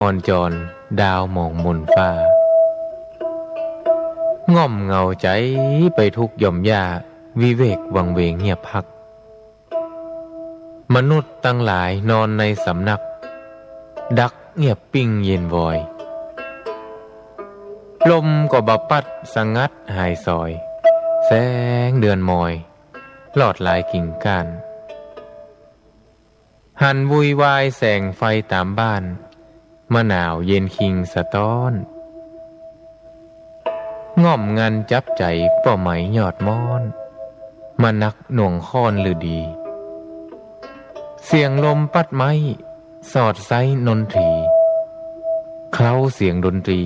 อ่อนจรดาวมองมนฟ้าง่อมเงาใจไปทุกหย่อมยาวิเวกวังเวงเงียบพักมนุษย์ตั้งหลายนอนในสำนักดักเงียบปิ้งเย็นวอยลมก็บปัดสังัดหายซอยแสงเดือนมอยลอดลายกิ่งก้านหันวุยวายแสงไฟตามบ้านมะนาวเย็นคิงสะต้อนง่อมงันจับใจป่อไหมยอดมอนมานักหน่วงค้อนหรือดีเสียงลมปัดไม้สอดไซนนทรีเคล้าเสียงดนตรี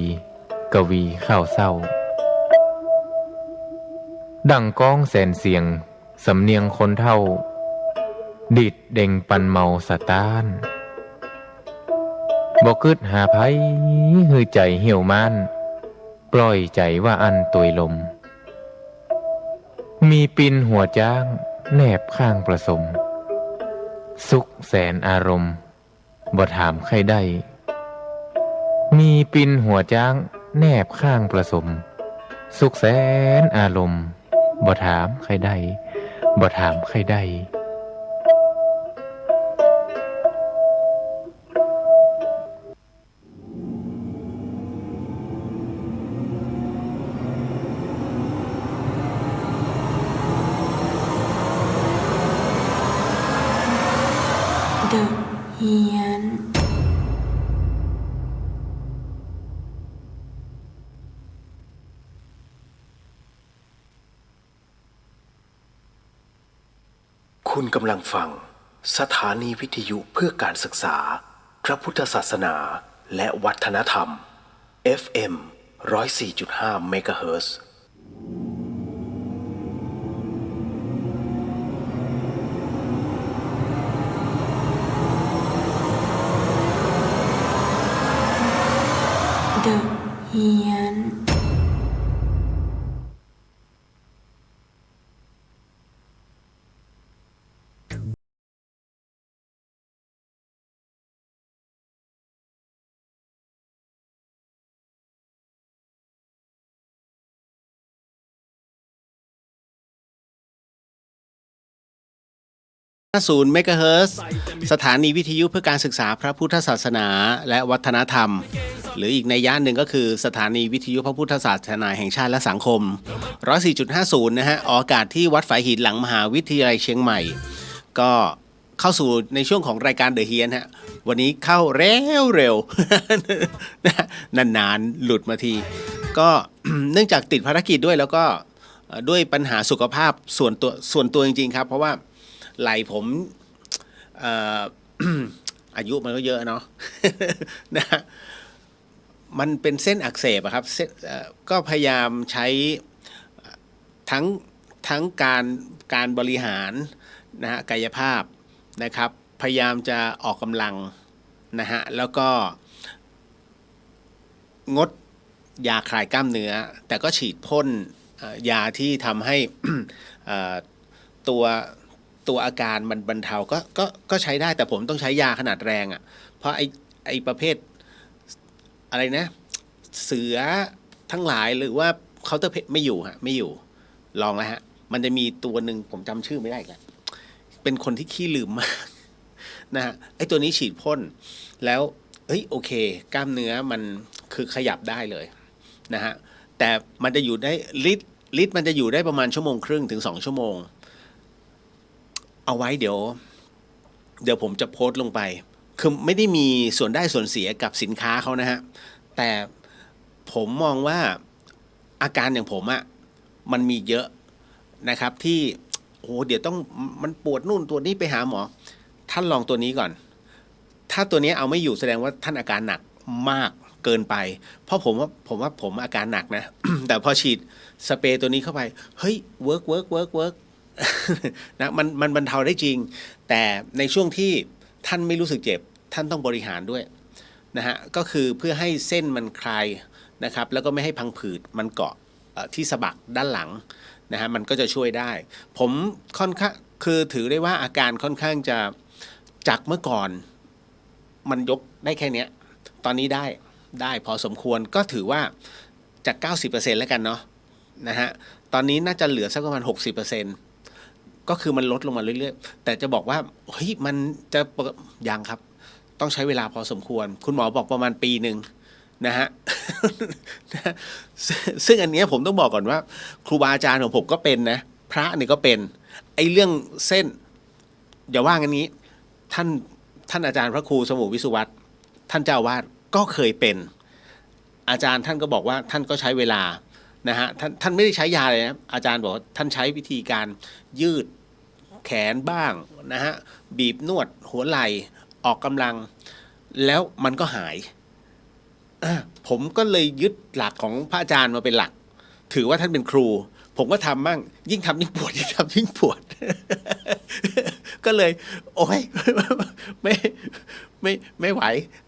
กวีข้าวเศร้าดังก้องแสนเสียงสำเนียงคนเท่าดิดเด่งปันเมาสะตานบ่กึดหาไผหือใจเหี่ยวมานปล่อยใจว่าอันตวยลมมีปินหัวจ้างแนบข้างประสมสุขแสนอารมณ์บ่ถามใครได้มีปินหัวจ้างแนบข้างประสมสุขแสนอารมณ์บ่ถามใครได้บ่ถามใครได้เดอะเฮียนคุณกำลังฟังสถานีวิทยุเพื่อการศึกษาพระพุทธศาสนาและวัฒนธรรม FM 104.5 เมกะเฮิรตซ์ เดอะเฮียน50 เมกะเฮิรตซ์สถานีวิทยุเพื่อการศึกษาพระพุทธศาสนาและวัฒนธรรมหรืออีกในย่านหนึ่งก็คือสถานีวิทยุพระพุทธศาสนาแห่งชาติและสังคม 104.50 นะฮะออกอากาศที่วัดฝายหินหลังมหาวิทยาลัยเชียงใหม่ก็เข้าสู่ในช่วงของรายการเดอะเฮียนฮะวันนี้เข้าเร็ว นานๆหลุดมาทีก็ เนื่องจากติดภารกิจด้วยแล้วก็ด้วยปัญหาสุขภาพส่วนตัวจริงๆครับเพราะว่าไหล่ผมอายุมันก็เยอะเนาะ นะมันเป็นเส้นอักเสบอะครับก็พยายามใช้ทั้งการบริหารนะฮะกายภาพนะครับพยายามจะออกกำลังนะฮะแล้วก็งดยาคลายกล้ามเนื้อแต่ก็ฉีดพ่นยาที่ทำให้ ตัวอาการมันบรรเทาก็ใช้ได้แต่ผมต้องใช้ยาขนาดแรงอ่ะเพราะไอประเภทอะไรนะเสือทั้งหลายหรือว่าเคาน์เตอร์เพชไม่อยู่ฮะไม่อยู่ลองแล้วฮะมันจะมีตัวหนึ่งผมจำชื่อไม่ได้อีกแล้วเป็นคนที่ขี้ลืมมากนะฮะไอตัวนี้ฉีดพ่นแล้วโอเคกล้ามเนื้อมันคือขยับได้เลยนะฮะแต่มันจะอยู่ได้ฤทธิ์มันจะอยู่ได้ประมาณ1.5 ชั่วโมงถึง2 ชั่วโมงเอาไว้เดี๋ยวผมจะโพสต์ลงไปคือไม่ได้มีส่วนได้ส่วนเสียกับสินค้าเขานะฮะแต่ผมมองว่าอาการอย่างผมอะมันมีเยอะนะครับที่โอ้เดี๋ยวต้องมันปวดนู่นตัวนี้ไปหาหมอท่านลองตัวนี้ก่อนถ้าตัวนี้เอาไม่อยู่แสดงว่าท่านอาการหนักมากเกินไปเพราะผมว่าผมอาการหนักนะ แต่พอฉีดสเปรย์ตัวนี้เข้าไปเฮ้ยเวิร์ก นะมันบรรเทาได้จริงแต่ในช่วงที่ท่านไม่รู้สึกเจ็บท่านต้องบริหารด้วยนะฮะก็คือเพื่อให้เส้นมันคลายนะครับแล้วก็ไม่ให้พังผืดมันเกาะที่สะบักด้านหลังนะฮะมันก็จะช่วยได้ผมค่อนข้างคือถือได้ว่าอาการค่อนข้างจะจากเมื่อก่อนมันยกได้แค่เนี้ย ตอนนี้ได้พอสมควรก็ถือว่าจาก 90% แล้วกันเนาะนะฮะตอนนี้น่าจะเหลือสักประมาณ 60%ก็คือมันลดลงมาเรื่อยๆแต่จะบอกว่าเฮ้ยมันจะยังครับต้องใช้เวลาพอสมควรคุณหมอบอกประมาณปีหนึ่งนะฮะ ซึ่งอันเนี้ยผมต้องบอกก่อนว่าครูบาอาจารย์ของผมก็เป็นนะพระนี่ก็เป็นไอ้เรื่องเส้นอย่าว่างั้นนี้ท่านอาจารย์พระครูสมุวิสุวัตรท่านเจ้าอาวาสก็เคยเป็นอาจารย์ท่านก็บอกว่าท่านก็ใช้เวลานะฮะท่านไม่ได้ใช้ยาเลยนะอาจารย์บอกว่าท่านใช้วิธีการยืดแขนบ้างนะฮะบีบนวดหัวไหล่ออกกำลังแล้วมันก็หายผมก็เลยยึดหลักของพระอาจารย์มาเป็นหลักถือว่าท่านเป็นครูผมก็ทำมั่งยิ่งทำยิ่งปวดยิ่งทำยิ่งปวด ก็เลยโอ้ย ไม่ไหว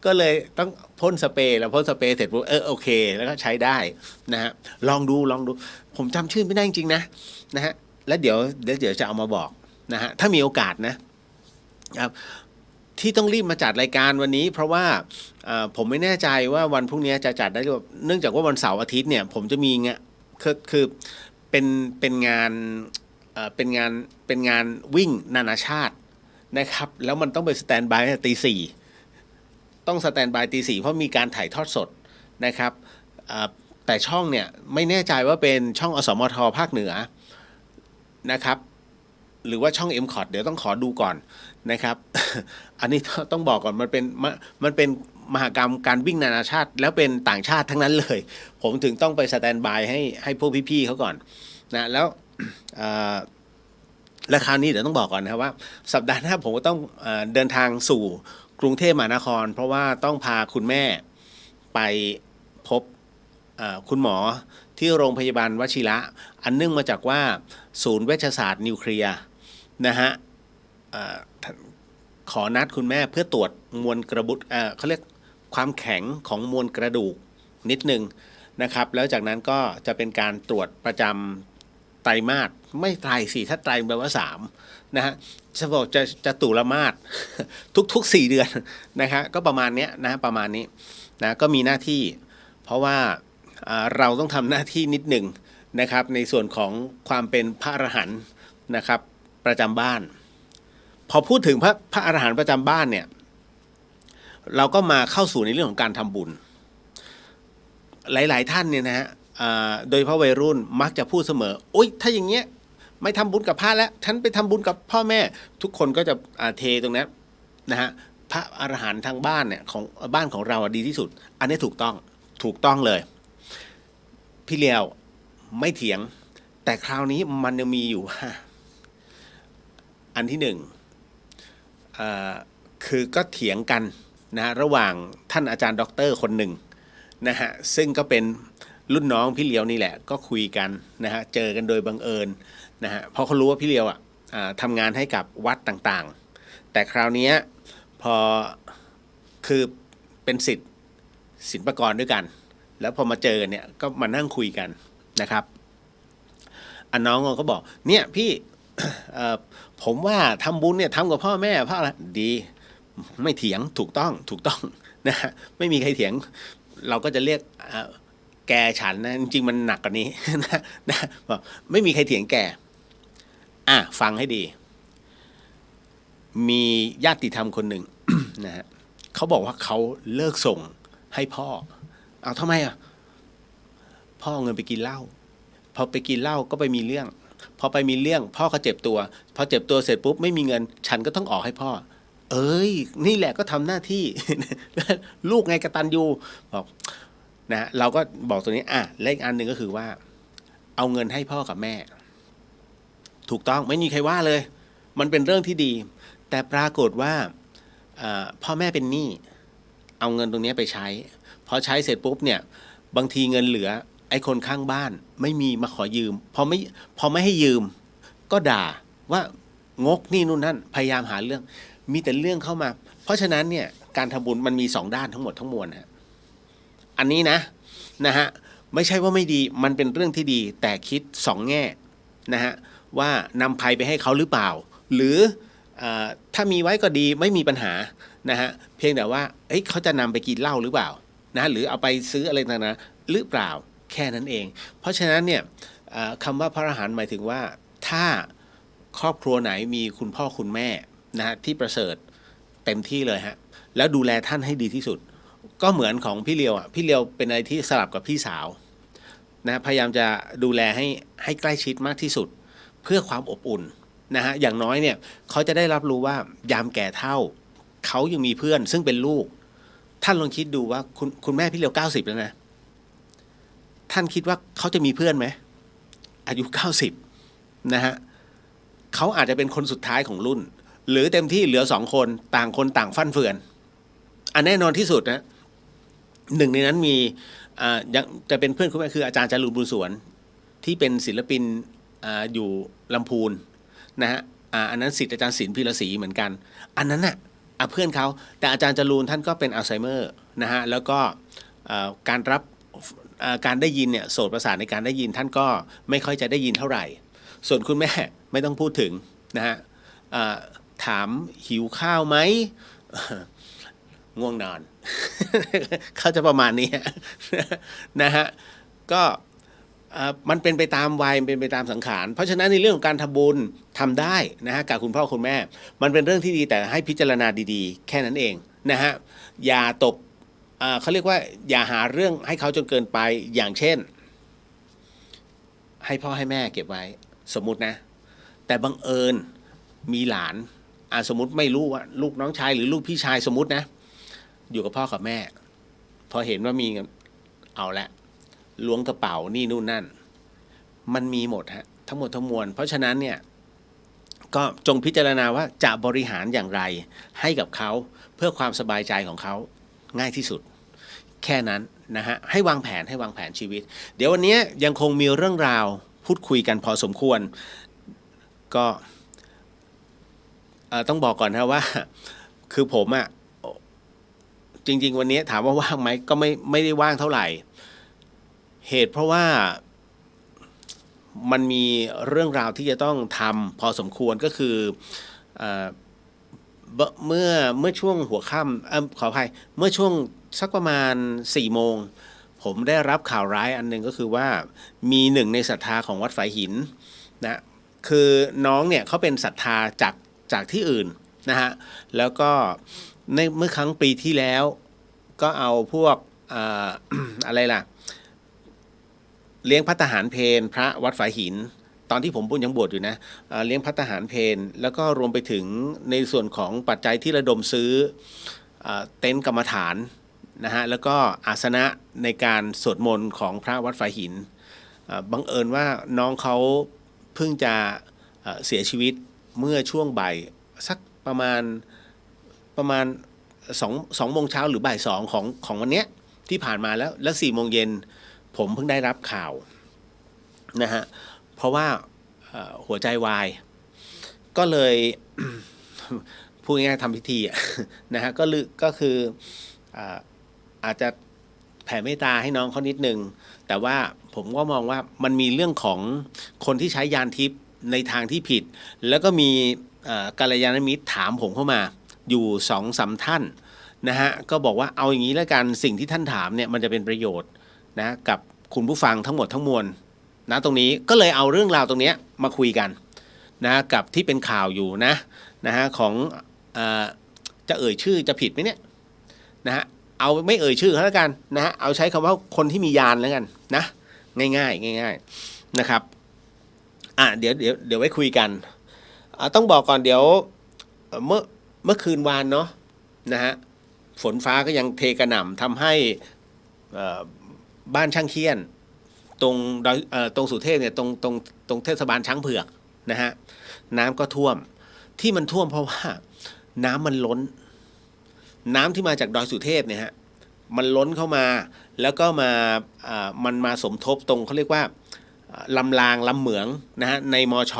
ก็เลยต้องพ่นสเปรย์แล้วพ่นสเปรย์เสร็จปุ๊บโอเคแล้วก็ใช้ได้นะฮะลองดูผมจำชื่อไม่ได้จริงๆนะฮะแล้วเดี๋ยวจะเอามาบอกนะฮะถ้ามีโอกาสนะครับที่ต้องรีบมาจัดรายการวันนี้เพราะว่าผมไม่แน่ใจว่าวันพรุ่งนี้จะจัดได้หรือเปล่าเนื่องจากว่าวันเสาร์อาทิตย์เนี่ยผมจะมีงานคือเป็นงานเป็นงานวิ่งนานาชาตินะครับแล้วมันต้องไปสแตนด์บายตี 4ต้องสแตนด์บายตี 4เพราะมีการถ่ายทอดสดนะครับแต่ช่องเนี่ยไม่แน่ใจว่าเป็นช่องอสมทภาคเหนือนะครับหรือว่าช่อง MCOT เดี๋ยวต้องขอดูก่อนนะครับ อันนี้ต้องบอกก่อนมันเป็นมหกรรมการวิ่งนานาชาติแล้วเป็นต่างชาติทั้งนั้นเลยผมถึงต้องไปสแตนด์บายให้พวกพี่ๆเขาก่อนนะแล้วและคราวนี้เดี๋ยวต้องบอกก่อนนะครับว่าสัปดาห์หน้าผมก็ต้องเดินทางสู่กรุงเทพมหานครเพราะว่าต้องพาคุณแม่ไปพบคุณหมอที่โรงพยาบาลวชิระอันเนื่องมาจากว่าศูนย์เวชศาสตร์นิวเคลียร์นะฮะขอนัดคุณแม่เพื่อตรวจมวลกระบุเขาเรียกความแข็งของมวลกระดูกนิดนึงนะครับแล้วจากนั้นก็จะเป็นการตรวจประจำไตรมาสไม่ไตรสิถ้าไตรแปลว่า3นะฮะจะบอกจะตุลมาส ทุกๆ4 เดือนนะครับก็ประมาณนี้นะประมาณนี้นะก็มีหน้าที่เพราะว่าเราต้องทำหน้าที่นิดหนึ่งนะครับในส่วนของความเป็นพระอรหันต์นะครับประจำบ้านพอพูดถึงพระอรหันต์ประจำบ้านเนี่ยเราก็มาเข้าสู่ในเรื่องของการทำบุญหลายๆท่านเนี่ยนะฮะโดยเฉพาะวัยรุ่นมักจะพูดเสมอโอ๊ยถ้าอย่างเงี้ยไม่ทำบุญกับพระแล้วฉันไปทำบุญกับพ่อแม่ทุกคนก็จะเทตรงนั้นนะฮะพระอรหันต์ทางบ้านเนี่ยของบ้านของเราดีที่สุดอันนี้ถูกต้องเลยพี่เลี้ยวไม่เถียงแต่คราวนี้มันยังมีอยู่ว่าอันที่1คือก็เถียงกันนะระหว่างท่านอาจารย์ด็อกเตอร์คนหนึ่งนะฮะซึ่งก็เป็นรุ่นน้องพี่เลี้ยวนี่แหละก็คุยกันนะฮะเจอกันโดยบังเอิญนะฮะเพราะเขารู้ว่าพี่เลี้ยวทำงานให้กับวัดต่างๆแต่คราวนี้พอคือเป็นศิลปากรด้วยกันแล้วพอมาเจอเนี่ยก็มานั่งคุยกันนะครับน้องก็บอกเนี่ยพี่ ผมว่าทำบุญเนี่ยทำกับพ่อแม่เพราะอะไรดีไม่เถียงถูกต้องนะฮะไม่มีใครเถียงเราก็จะเรียกแกฉันนะจริงๆมันหนักกว่านี้ นะบอกไม่มีใครเถียงแกฟังให้ดีมีญาติธรรมคนหนึ่ง นะฮะเขาบอกว่าเขาเลิกส่งให้พ่อเอาทำไมพ่อเอาเงินไปกินเหล้าพอไปกินเหล้าก็ไปมีเรื่องพอไปมีเรื่องพ่อก็เจ็บตัวพอเจ็บตัวเสร็จปุ๊บไม่มีเงินฉันก็ต้องออกให้พ่อนี่แหละก็ทำหน้าที่ ลูกไงกตัญญูบอกนะเราก็บอกตัวนี้และอีกอันหนึ่งก็คือว่าเอาเงินให้พ่อกับแม่ถูกต้องไม่มีใครว่าเลยมันเป็นเรื่องที่ดีแต่ปรากฏว่าพ่อแม่เป็นหนี้เอาเงินตรงนี้ไปใช้พอใช้เสร็จปุ๊บเนี่ยบางทีเงินเหลือไอ้คนข้างบ้านไม่มีมาขอยืมพอไม่ให้ยืมก็ด่าว่างกนี่นู่นนั่นพยายามหาเรื่องมีแต่เรื่องเข้ามาเพราะฉะนั้นเนี่ยการทำบุญมันมี2 ด้านทั้งหมดทั้งมวลฮะอันนี้นะฮะไม่ใช่ว่าไม่ดีมันเป็นเรื่องที่ดีแต่คิด2 แง่นะฮะว่านำภัยไปให้เขาหรือเปล่าหรือถ้ามีไว้ก็ดีไม่มีปัญหา นะฮะเพียงแต่ว่าเขาจะนำไปกินเหล้าหรือเปล่านะหรือเอาไปซื้ออะไรต่างๆหรือเปล่าแค่นั้นเองเพราะฉะนั้นเนี่ยคำว่าพระอรหันต์หมายถึงว่าถ้าครอบครัวไหนมีคุณพ่อคุณแม่นะฮะที่ประเสริฐเต็มที่เลยฮะแล้วดูแลท่านให้ดีที่สุดก็เหมือนของพี่เลียวพี่เลียวเป็นอะไรที่สลับกับพี่สาวนะพยายามจะดูแลให้ใกล้ชิดมากที่สุดเพื่อความอบอุ่นนะฮะอย่างน้อยเนี่ยเขาจะได้รับรู้ว่ายามแก่เฒ่าเขายังมีเพื่อนซึ่งเป็นลูกท่านลองคิดดูว่าคุณแม่พี่เลียว90แล้วนะท่านคิดว่าเขาจะมีเพื่อนไหมอายุ90นะฮะเขาอาจจะเป็นคนสุดท้ายของรุ่นหรือเต็มที่เหลือ2คนต่างคนต่างฟั่นเฟือนอันแน่นอนที่สุดนะหนึ่งในนั้นมียังจะเป็นเพื่อนคุณแม่คืออาจารย์จารุบุญสวนที่เป็นศิลปินอยู่ลำพูนนะฮะอันนั้นศิษย์อาจารย์ศิลป์พีระศรีเหมือนกันอันนั้นน่ะเพื่อนเขาแต่อาจารย์จรูนท่านก็เป็นอัลไซเมอร์นะฮะแล้วก็การได้ยินเนี่ยโสตประสาทในการได้ยินท่านก็ไม่ค่อยจะได้ยินเท่าไหร่ส่วนคุณแม่ไม่ต้องพูดถึงนะฮะถามหิวข้าวไหมง่วงนอน เขาจะประมาณนี้นะฮะก็มันเป็นไปตามวัยเป็นไปตามสังขารเพราะฉะนั้นในเรื่องของการทำบุญทำได้นะฮะกับคุณพ่อคุณแม่มันเป็นเรื่องที่ดีแต่ให้พิจารณาดีๆแค่นั้นเองนะฮะอย่าตกเขาเรียกว่าอย่าหาเรื่องให้เขาจนเกินไปอย่างเช่นให้พ่อให้แม่เก็บไว้สมมุตินะแต่บังเอิญมีหลานสมมติไม่รู้ว่าลูกน้องชายหรือลูกพี่ชายสมมตินะอยู่กับพ่อกับแม่พอเห็นว่ามีเอาละล้วงกระเป๋านี่นู่นนั่นมันมีหมดฮะทั้งหมดทั้งมวลเพราะฉะนั้นเนี่ยก็จงพิจารณาว่าจะบริหารอย่างไรให้กับเขาเพื่อความสบายใจของเขาง่ายที่สุดแค่นั้นนะฮะให้วางแผนชีวิตเดี๋ยววันนี้ยังคงมีเรื่องราวพูดคุยกันพอสมควรก็ต้องบอกก่อนนะว่าคือผมจริงๆวันนี้ถามว่าว่างไหมก็ไม่ได้ว่างเท่าไหร่เหตุเพราะว่ามันมีเรื่องราวที่จะต้องทำพอสมควรก็คือเมื่อช่วงหัวค่ำขออภัยเมื่อช่วงสักประมาณ4 โมงผมได้รับข่าวร้ายอันหนึ่งก็คือว่ามีหนึ่งในศรัทธาของวัดฝายหินนะคือน้องเนี่ยเขาเป็นศรัทธาจากที่อื่นนะฮะแล้วก็ในเมื่อครั้งปีที่แล้วก็เอาพวกอะไรล่ะเลี้ยงภัตตาหารเพลพระวัดฝายหินตอนที่ผมยังบวชอยู่นะเลี้ยงภัตตาหารเพลแล้วก็รวมไปถึงในส่วนของปัจจัยที่ระดมซื้อเต็นท์กรรมฐานนะฮะแล้วก็อาสนะในการสวดมนต์ของพระวัดฝายหินบังเอิญว่าน้องเขาเพิ่งจะเสียชีวิตเมื่อช่วงบ่ายสักประมาณ2 โมงเช้าหรือบ่าย 2ของวันเนี้ยที่ผ่านมาแล้ว4 โมงเย็นผมเพิ่งได้รับข่าวนะฮะเพราะว่าหัวใจวายก็เลย พูดง่ายๆทำพิธีนะฮะก็คืออาจจะแผ่เมตตาให้น้องเขานิดนึงแต่ว่าผมก็มองว่ามันมีเรื่องของคนที่ใช้ยานทิพย์ในทางที่ผิดแล้วก็มีกัลยาณมิตรถามผมเข้ามาอยู่2-3 ท่านนะฮะก็บอกว่าเอาอย่างนี้แล้วกันสิ่งที่ท่านถามเนี่ยมันจะเป็นประโยชน์นะกับคุณผู้ฟังทั้งหมดทั้งมวลนะตรงนี้ก็เลยเอาเรื่องราวตรงนี้มาคุยกันนะกับที่เป็นข่าวอยู่นะฮะของจะเอ่ยชื่อจะผิดไหมเนี่ยนะฮะเอาไม่เอ่ยชื่อเขาแล้วกันนะฮะเอาใช้คำว่าคนที่มียานแล้วกันนะง่ายๆนะครับเดี๋ยวไว้คุยกันต้องบอกก่อนเดี๋ยวเมื่อคืนวานเนาะนะฮะฝนฟ้าก็ยังเทกระหน่ำทำให้บ้านช่างเคียนตรงสุเทพเนี่ยตรงเทศบาลช้างเผือกนะฮะน้ำก็ท่วมที่มันท่วมเพราะว่าน้ำมันล้นน้ำที่มาจากดอยสุเทพเนี่ยฮะมันล้นเข้ามาแล้วก็มันมาสมทบตรงเขาเรียกว่าลำรางลำเหมืองนะฮะในมช.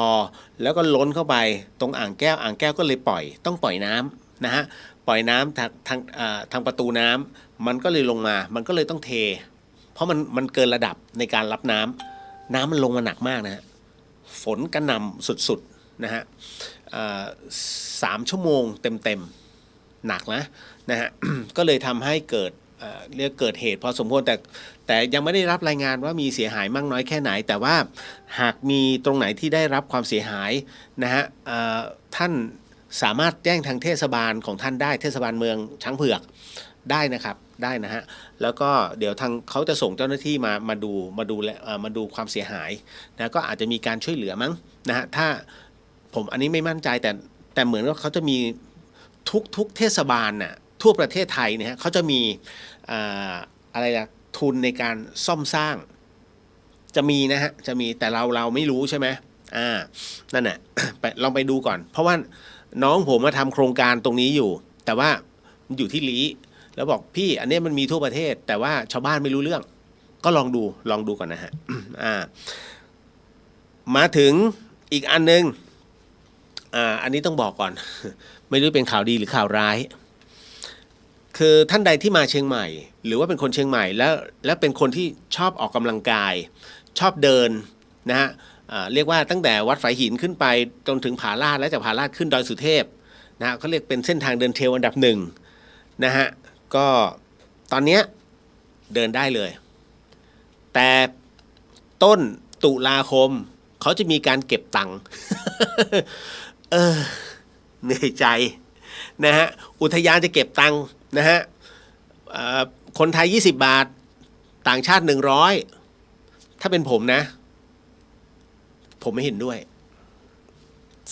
แล้วก็ล้นเข้าไปตรงอ่างแก้วก็เลยต้องปล่อยน้ำนะฮะปล่อยน้ำทางประตูน้ำมันก็เลยลงมามันก็เลยต้องเทเพราะมันเกินระดับในการรับน้ำมันลงมาหนักมากนะฮะฝนกระหน่ำสุดๆนะฮะ3 ชั่วโมงเต็ม หนักนะฮะ ก็เลยทำให้เกิดเรียกเกิดเหตุพอสมควรแต่ยังไม่ได้รับรายงานว่ามีเสียหายมากน้อยแค่ไหนแต่ว่าหากมีตรงไหนที่ได้รับความเสียหายนะฮะท่านสามารถแจ้งทางเทศบาลของท่านได้เทศบาลเมืองช้างเผือกได้นะครับได้นะฮะแล้วก็เดี๋ยวทางเขาจะส่งเจ้าหน้าที่มาดูความเสียหายนะก็อาจจะมีการช่วยเหลือมั้งนะฮะถ้าผมอันนี้ไม่มั่นใจแต่เหมือนว่าเขาจะมีทุกเทศบาลน่ะทั่วประเทศไทยเนี่ยเขาจะมีอะไรนะทุนในการซ่อมสร้างจะมีนะฮะจะมีแต่เราไม่รู้ใช่ไหมนั่นแหละ ลองไปดูก่อนเพราะว่าน้องผมมาทำโครงการตรงนี้อยู่แต่ว่ามันอยู่ที่ลีแล้วบอกพี่อันนี้มันมีทั่วประเทศแต่ว่าชาวบ้านไม่รู้เรื่องก็ลองดูก่อนนะฮะ มาถึงอีกอันนึงอันนี้ต้องบอกก่อน ไม่รู้เป็นข่าวดีหรือข่าวร้ายคือท่านใดที่มาเชียงใหม่หรือว่าเป็นคนเชียงใหม่แล้วเป็นคนที่ชอบออกกำลังกายชอบเดินนะฮะเรียกว่าตั้งแต่วัดฝายหินขึ้นไปจนถึงผาลาดและจากผาลาดขึ้นดอยสุเทพนะเขาเรียกเป็นเส้นทางเดินเทรลอันดับหนึ่งนะฮะก็ตอนนี้เดินได้เลยแต่ต้นตุลาคมเขาจะมีการเก็บตังค์ เหนื่อยใจนะฮะอุทยานจะเก็บตังค์นะฮะคนไทย20 บาทต่างชาติ100ถ้าเป็นผมนะผมไม่เห็นด้วย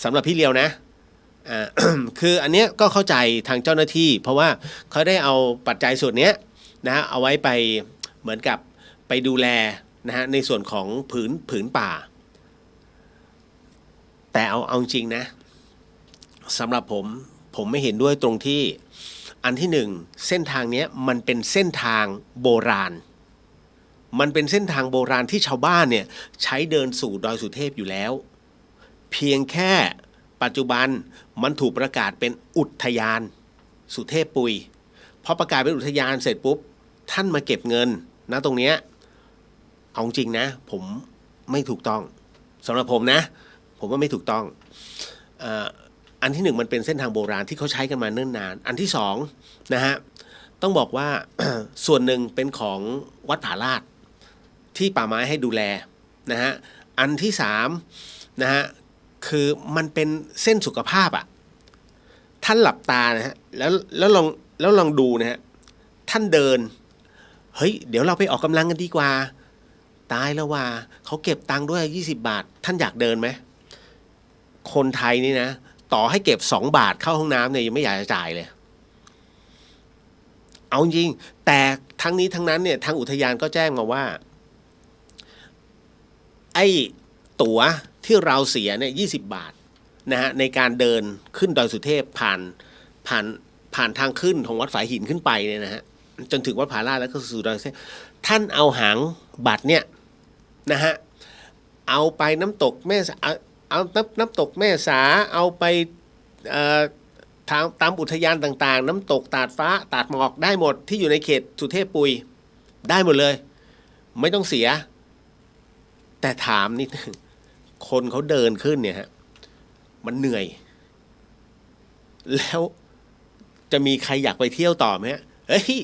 สำหรับพี่เลียวนะ คืออันเนี้ยก็เข้าใจทางเจ้าหน้าที่เพราะว่าเขาได้เอาปัจจัยส่วนเนี้ยนะฮะเอาไว้ไปเหมือนกับไปดูแลนะฮะในส่วนของผืนป่าแต่เอาจริงนะสำหรับผมไม่เห็นด้วยตรงที่อันที่หนึ่งเส้นทางนี้มันเป็นเส้นทางโบราณมันเป็นเส้นทางโบราณที่ชาวบ้านเนี่ยใช้เดินสู่ดอยสุเทพอยู่แล้วเพียงแค่ปัจจุบันมันถูกประกาศเป็นอุทยานสุเทพปุยพอประกาศเป็นอุทยานเสร็จปุ๊บท่านมาเก็บเงินนะตรงเนี้ยเอาจริงนะผมไม่ถูกต้องสำหรับผมนะผมว่าไม่ถูกต้องอันที่หนึ่งมันเป็นเส้นทางโบราณที่เขาใช้กันมาเนิ่นนานอันที่สองนะฮะต้องบอกว่า ส่วนหนึ่งเป็นของวัดผาลาดที่ป่าไม้ให้ดูแลนะฮะอันที่สามนะฮะคือมันเป็นเส้นสุขภาพอ่ะท่านหลับตานะฮะแล้วลองดูนะฮะท่านเดินเฮ้ยเดี๋ยวเราไปออกกำลังกันดีกว่าตายแล้วว่าเขาเก็บตังค์ด้วย20 บาทท่านอยากเดินไหมคนไทยนี่นะต่อให้เก็บ2 บาทเข้าห้องน้ำเนี่ยยังไม่อยากจะจ่ายเลยเอาจริงแต่ทั้งนี้ทั้งนั้นเนี่ยทางอุทยานก็แจ้งมาว่าไอ้ตั๋วที่เราเสียเนี่ย20 บาทนะฮะในการเดินขึ้นดอยสุเทพผ่านทางขึ้นของวัดฝายหินขึ้นไปเนี่ยนะฮะจนถึงวัดผาลาดแล้วก็สู่ดอยสุเทพท่านเอาหางบัตรเนี่ยนะฮะเอาไปน้ำตกแม่เอาน้ำตกแม่สาเอาไปทางตามอุทยานต่างๆน้ำตกตาดฟ้าตาดหมอกได้หมดที่อยู่ในเขตสุเทพปุยได้หมดเลยไม่ต้องเสียแต่ถามนิดนึงคนเขาเดินขึ้นเนี่ยฮะมันเหนื่อยแล้วจะมีใครอยากไปเที่ยวต่อไหมฮะเฮ้ย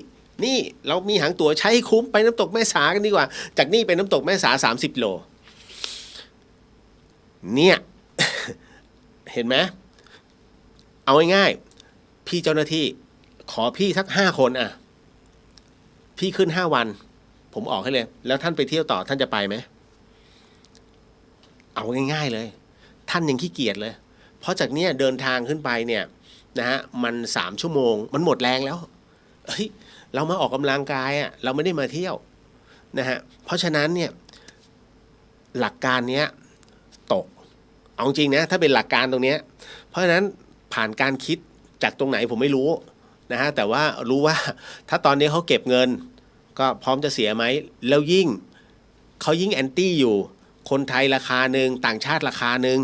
นี่เรามีหางตั๋วใช้คุ้มไปน้ำตกแม่สากันดีกว่าจากนี่ไปน้ำตกแม่สา30 โลเนี่ย เห็นไหมเอาง่ายๆพี่เจ้าหน้าที่ขอพี่สัก5 คนอ่ะพี่ขึ้น5 วันผมออกให้เลยแล้วท่านไปเที่ยวต่อท่านจะไปไหมเอาง่ายๆเลยท่านยังขี้เกียจเลยเพราะจากเนี้ยเดินทางขึ้นไปเนี่ยนะฮะมัน3 ชั่วโมงมันหมดแรงแล้วเฮ้ยเรามาออกกำลังกายอ่ะเราไม่ได้มาเที่ยวนะฮะเพราะฉะนั้นเนี่ยหลักการเนี้ยตกเอาจริงนะถ้าเป็นหลักการตรงเนี้ยเพราะฉะนั้นผ่านการคิดจากตรงไหนผมไม่รู้นะฮะแต่ว่ารู้ว่าถ้าตอนนี้เขาเก็บเงินก็พร้อมจะเสียไหมแล้วยิ่งเขายิ่งแอนตี้อยู่คนไทยราคาหนึ่งต่างชาติราคาหนึ่ง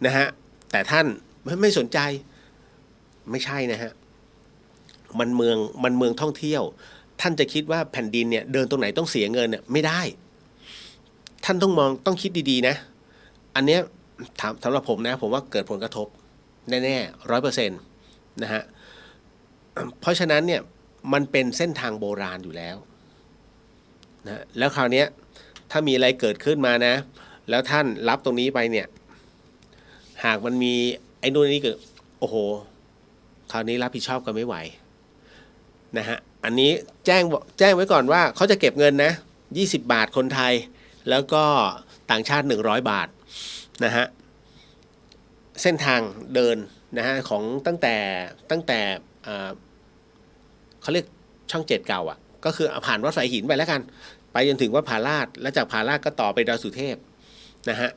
นะฮะแต่ท่านไม่สนใจไม่ใช่นะฮะมันเมืองท่องเที่ยวท่านจะคิดว่าแผ่นดินเนี่ยเดินตรงไหนต้องเสียเงินเนี่ยไม่ได้ท่านต้องคิดดีๆนะอันเนี้ยสำหรับผมนะผมว่าเกิดผลกระทบแน่ๆ100%นะฮะ เพราะฉะนั้นเนี่ยมันเป็นเส้นทางโบราณอยู่แล้วนะแล้วคราวนี้ถ้ามีอะไรเกิดขึ้นมานะแล้วท่านรับตรงนี้ไปเนี่ยหากมันมีไอ้นู่นนี่เกิดโอ้โหคราวนี้รับผิดชอบกันไม่ไหวนะฮะอันนี้แจ้งไว้ก่อนว่าเขาจะเก็บเงินนะ20 บาทคนไทยแล้วก็ต่างชาติ100 บาทนะฮะเส้นทางเดินนะฮะของตั้งแต่เขาเรียกช่อง7เก่าอ่ะก็คือผ่านวัดสายหินไปแล้วกันไปจนถึงวัดผาลาดแล้วจากผาลาดก็ต่อไปดอยสุเทพนะฮะ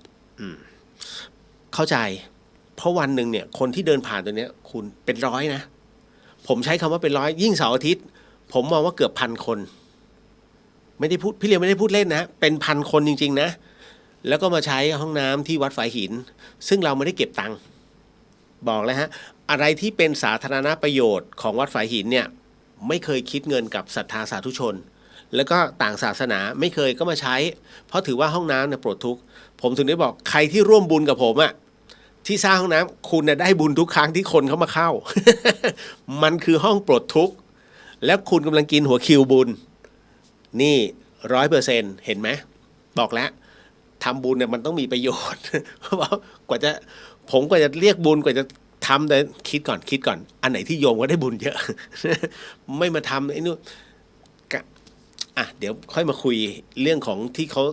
เข้าใจเพราะวันหนึ่งเนี่ยคนที่เดินผ่านตัวเนี้ยคุณเป็นร้อยนะผมใช้คำว่าเป็นร้อยยิ่งเสาร์อาทิตย์ผมมองว่าเกือบ1,000 คนไม่ได้พูดพี่เรียวไม่ได้พูดเล่นนะเป็น1,000 คนจริงๆนะแล้วก็มาใช้ห้องน้ำที่วัดฝายหินซึ่งเราไม่ได้เก็บตังค์บอกเลยฮะอะไรที่เป็นสาธารณประโยชน์ของวัดฝายหินเนี่ยไม่เคยคิดเงินกับศรัทธาสาธุชนแล้วก็ต่างศาสนาไม่เคยก็มาใช้เพราะถือว่าห้องน้ำเนี่ยปลดทุกข์ผมถึงได้บอกใครที่ร่วมบุญกับผมอะที่สร้างห้องน้ำคุณได้บุญทุกครั้งที่คนเขามาเข้า มันคือห้องปลดทุกข์แล้วคุณกำลังกินหัวคิวบุญนี่100%เห็นไหมบอกแล้วทำบุญเนี่ยมันต้องมีประโยชน์ เพราะว่ากว่าจะเรียกบุญกว่าจะทำแต่คิดก่อนอันไหนที่โยมก็ได้บุญเยอะ ไม่มาทำไอ้นู่นเดี๋ยวค่อยมาคุยเรื่องของที่เขา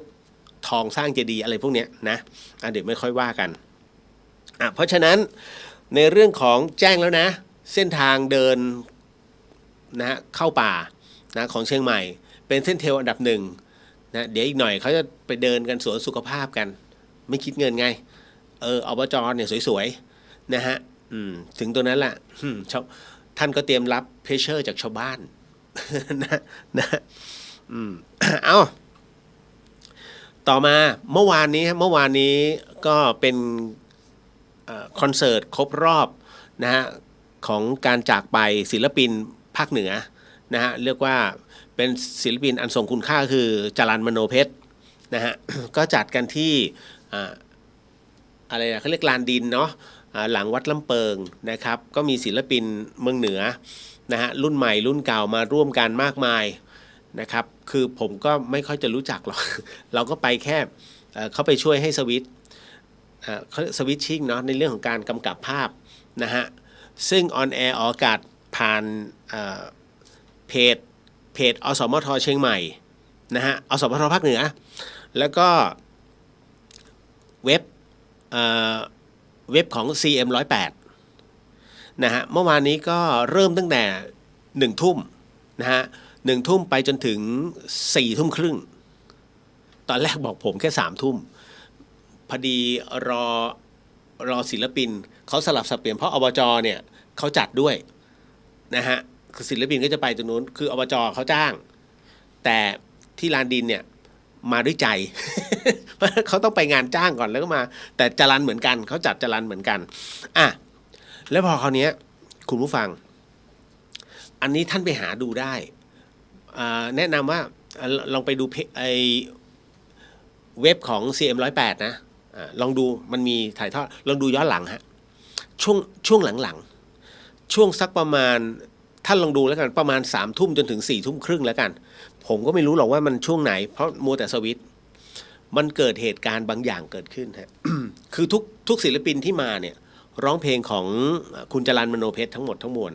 ทองสร้างเจดีย์อะไรพวกเนี้ยนะเดี๋ยวไม่ค่อยว่ากันเพราะฉะนั้นในเรื่องของแจ้งแล้วนะเส้นทางเดินนะเข้าป่านะของเชียงใหม่เป็นเส้นเทรลอันดับ1นะเดี๋ยวอีกหน่อยเขาจะไปเดินกันสวนสุขภาพกันไม่คิดเงินไงอบจเนี่ยสวยๆนะฮะถึงตัวนั้นแหละท่านก็เตรียมรับเพรสเชอร์จากชาวบ้าน นะเอาต่อมาเมื่อวานนี้ก็เป็นคอนเสิร์ตครบรอบนะฮะของการจากไปศิลปินภาคเหนือนะฮะเรียกว่าเป็นศิลปินอันทรงคุณค่าคือจรัญมโนเพชรนะฮะ ก็จัดกันที่อะไรเขาเรียกลานดินเนาะหลังวัดลำเปิงนะครับก็มีศิลปินเมืองเหนือนะฮะรุ่นใหม่รุ่นเก่ามาร่วมกันมากมายนะครับคือผมก็ไม่ค่อยจะรู้จักหรอก เราก็ไปแค่เขาไปช่วยให้สวิตชิ่งเนาะในเรื่องของการกำกับภาพนะฮะซึ่งออนแอร์ออกอากาศผ่านเพจอสมทเชียงใหม่นะฮะอสมทภาคเหนือแล้วก็เว็บของ CM108 นะฮะเมื่อวานนี้ก็เริ่มตั้งแต่1 ทุ่มนะฮะ1 ทุ่มไปจนถึง4 ทุ่มครึ่งตอนแรกบอกผมแค่3 ทุ่มพอดีรอศิลปินเขาสลับสับเปลี่ยนเพราะอบจเนี่ยเขาจัดด้วยนะฮะคือศิลปินก็จะไปตรงนู้นคืออบจเขาจ้างแต่ที่ลานดินเนี่ยมาด้วยใจ เขาต้องไปงานจ้างก่อนแล้วก็มาแต่จรัญเหมือนกันเขาจัดจรัญเหมือนกันแล้วพอคราวนี้คุณผู้ฟังอันนี้ท่านไปหาดูได้แนะนำว่าลองไปดูเว็บของ CM108 นะลองดูมันมีถ่ายทอดลองดูย้อนหลังฮะช่วงหลังช่วงสักประมาณท่านลองดูแล้วกันประมาณ3 ทุ่มจนถึง4 ทุ่มครึ่งแล้วกันผมก็ไม่รู้หรอกว่ามันช่วงไหนเพราะมัวแต่สวิตช์มันเกิดเหตุการณ์บางอย่างเกิดขึ้นฮะ คือทุกศิลปินที่มาเนี่ยร้องเพลงของคุณจรัญมโนเพชรทั้งหมดทั้งมวล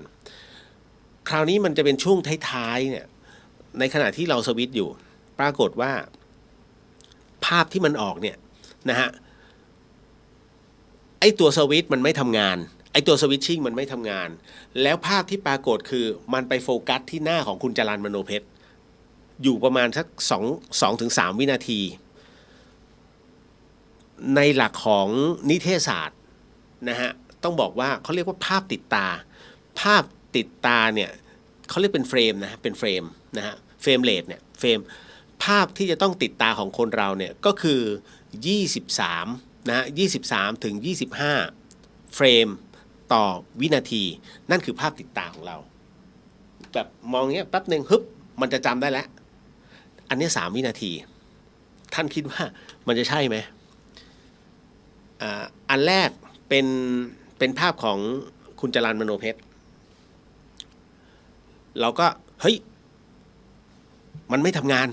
คราวนี้มันจะเป็นช่วงท้ายๆเนี่ยในขณะที่เราสวิตช์อยู่ปรากฏว่าภาพที่มันออกเนี่ยนะฮะไอตัวสวิตช์มันไม่ทำงานไอตัวสวิตชิ่งมันไม่ทำงานแล้วภาพที่ปรากฏคือมันไปโฟกัสที่หน้าของคุณจรัญมโนเพชรอยู่ประมาณสัก2 ถึง 3 วินาทีในหลักของนิเทศศาสตร์นะฮะต้องบอกว่าเขาเรียกว่าภาพติดตาเนี่ยเขาเรียกเป็นเฟรมนะเป็นเฟรมนะฮะเฟรมเรทเนี่ยเฟรมภาพที่จะต้องติดตาของคนเราเนี่ยก็คือ23นะ23 ถึง 25 เฟรมต่อวินาทีนั่นคือภาพติดตาของเราแบบมองเงี้ยแป๊บนึงฮึบมันจะจำได้แล้วอันนี้3 วินาทีท่านคิดว่ามันจะใช่ไหมอันแรกเป็นภาพของคุณจรัญมโนเพชร เราก็เฮ้ยมันไม่ทำงาน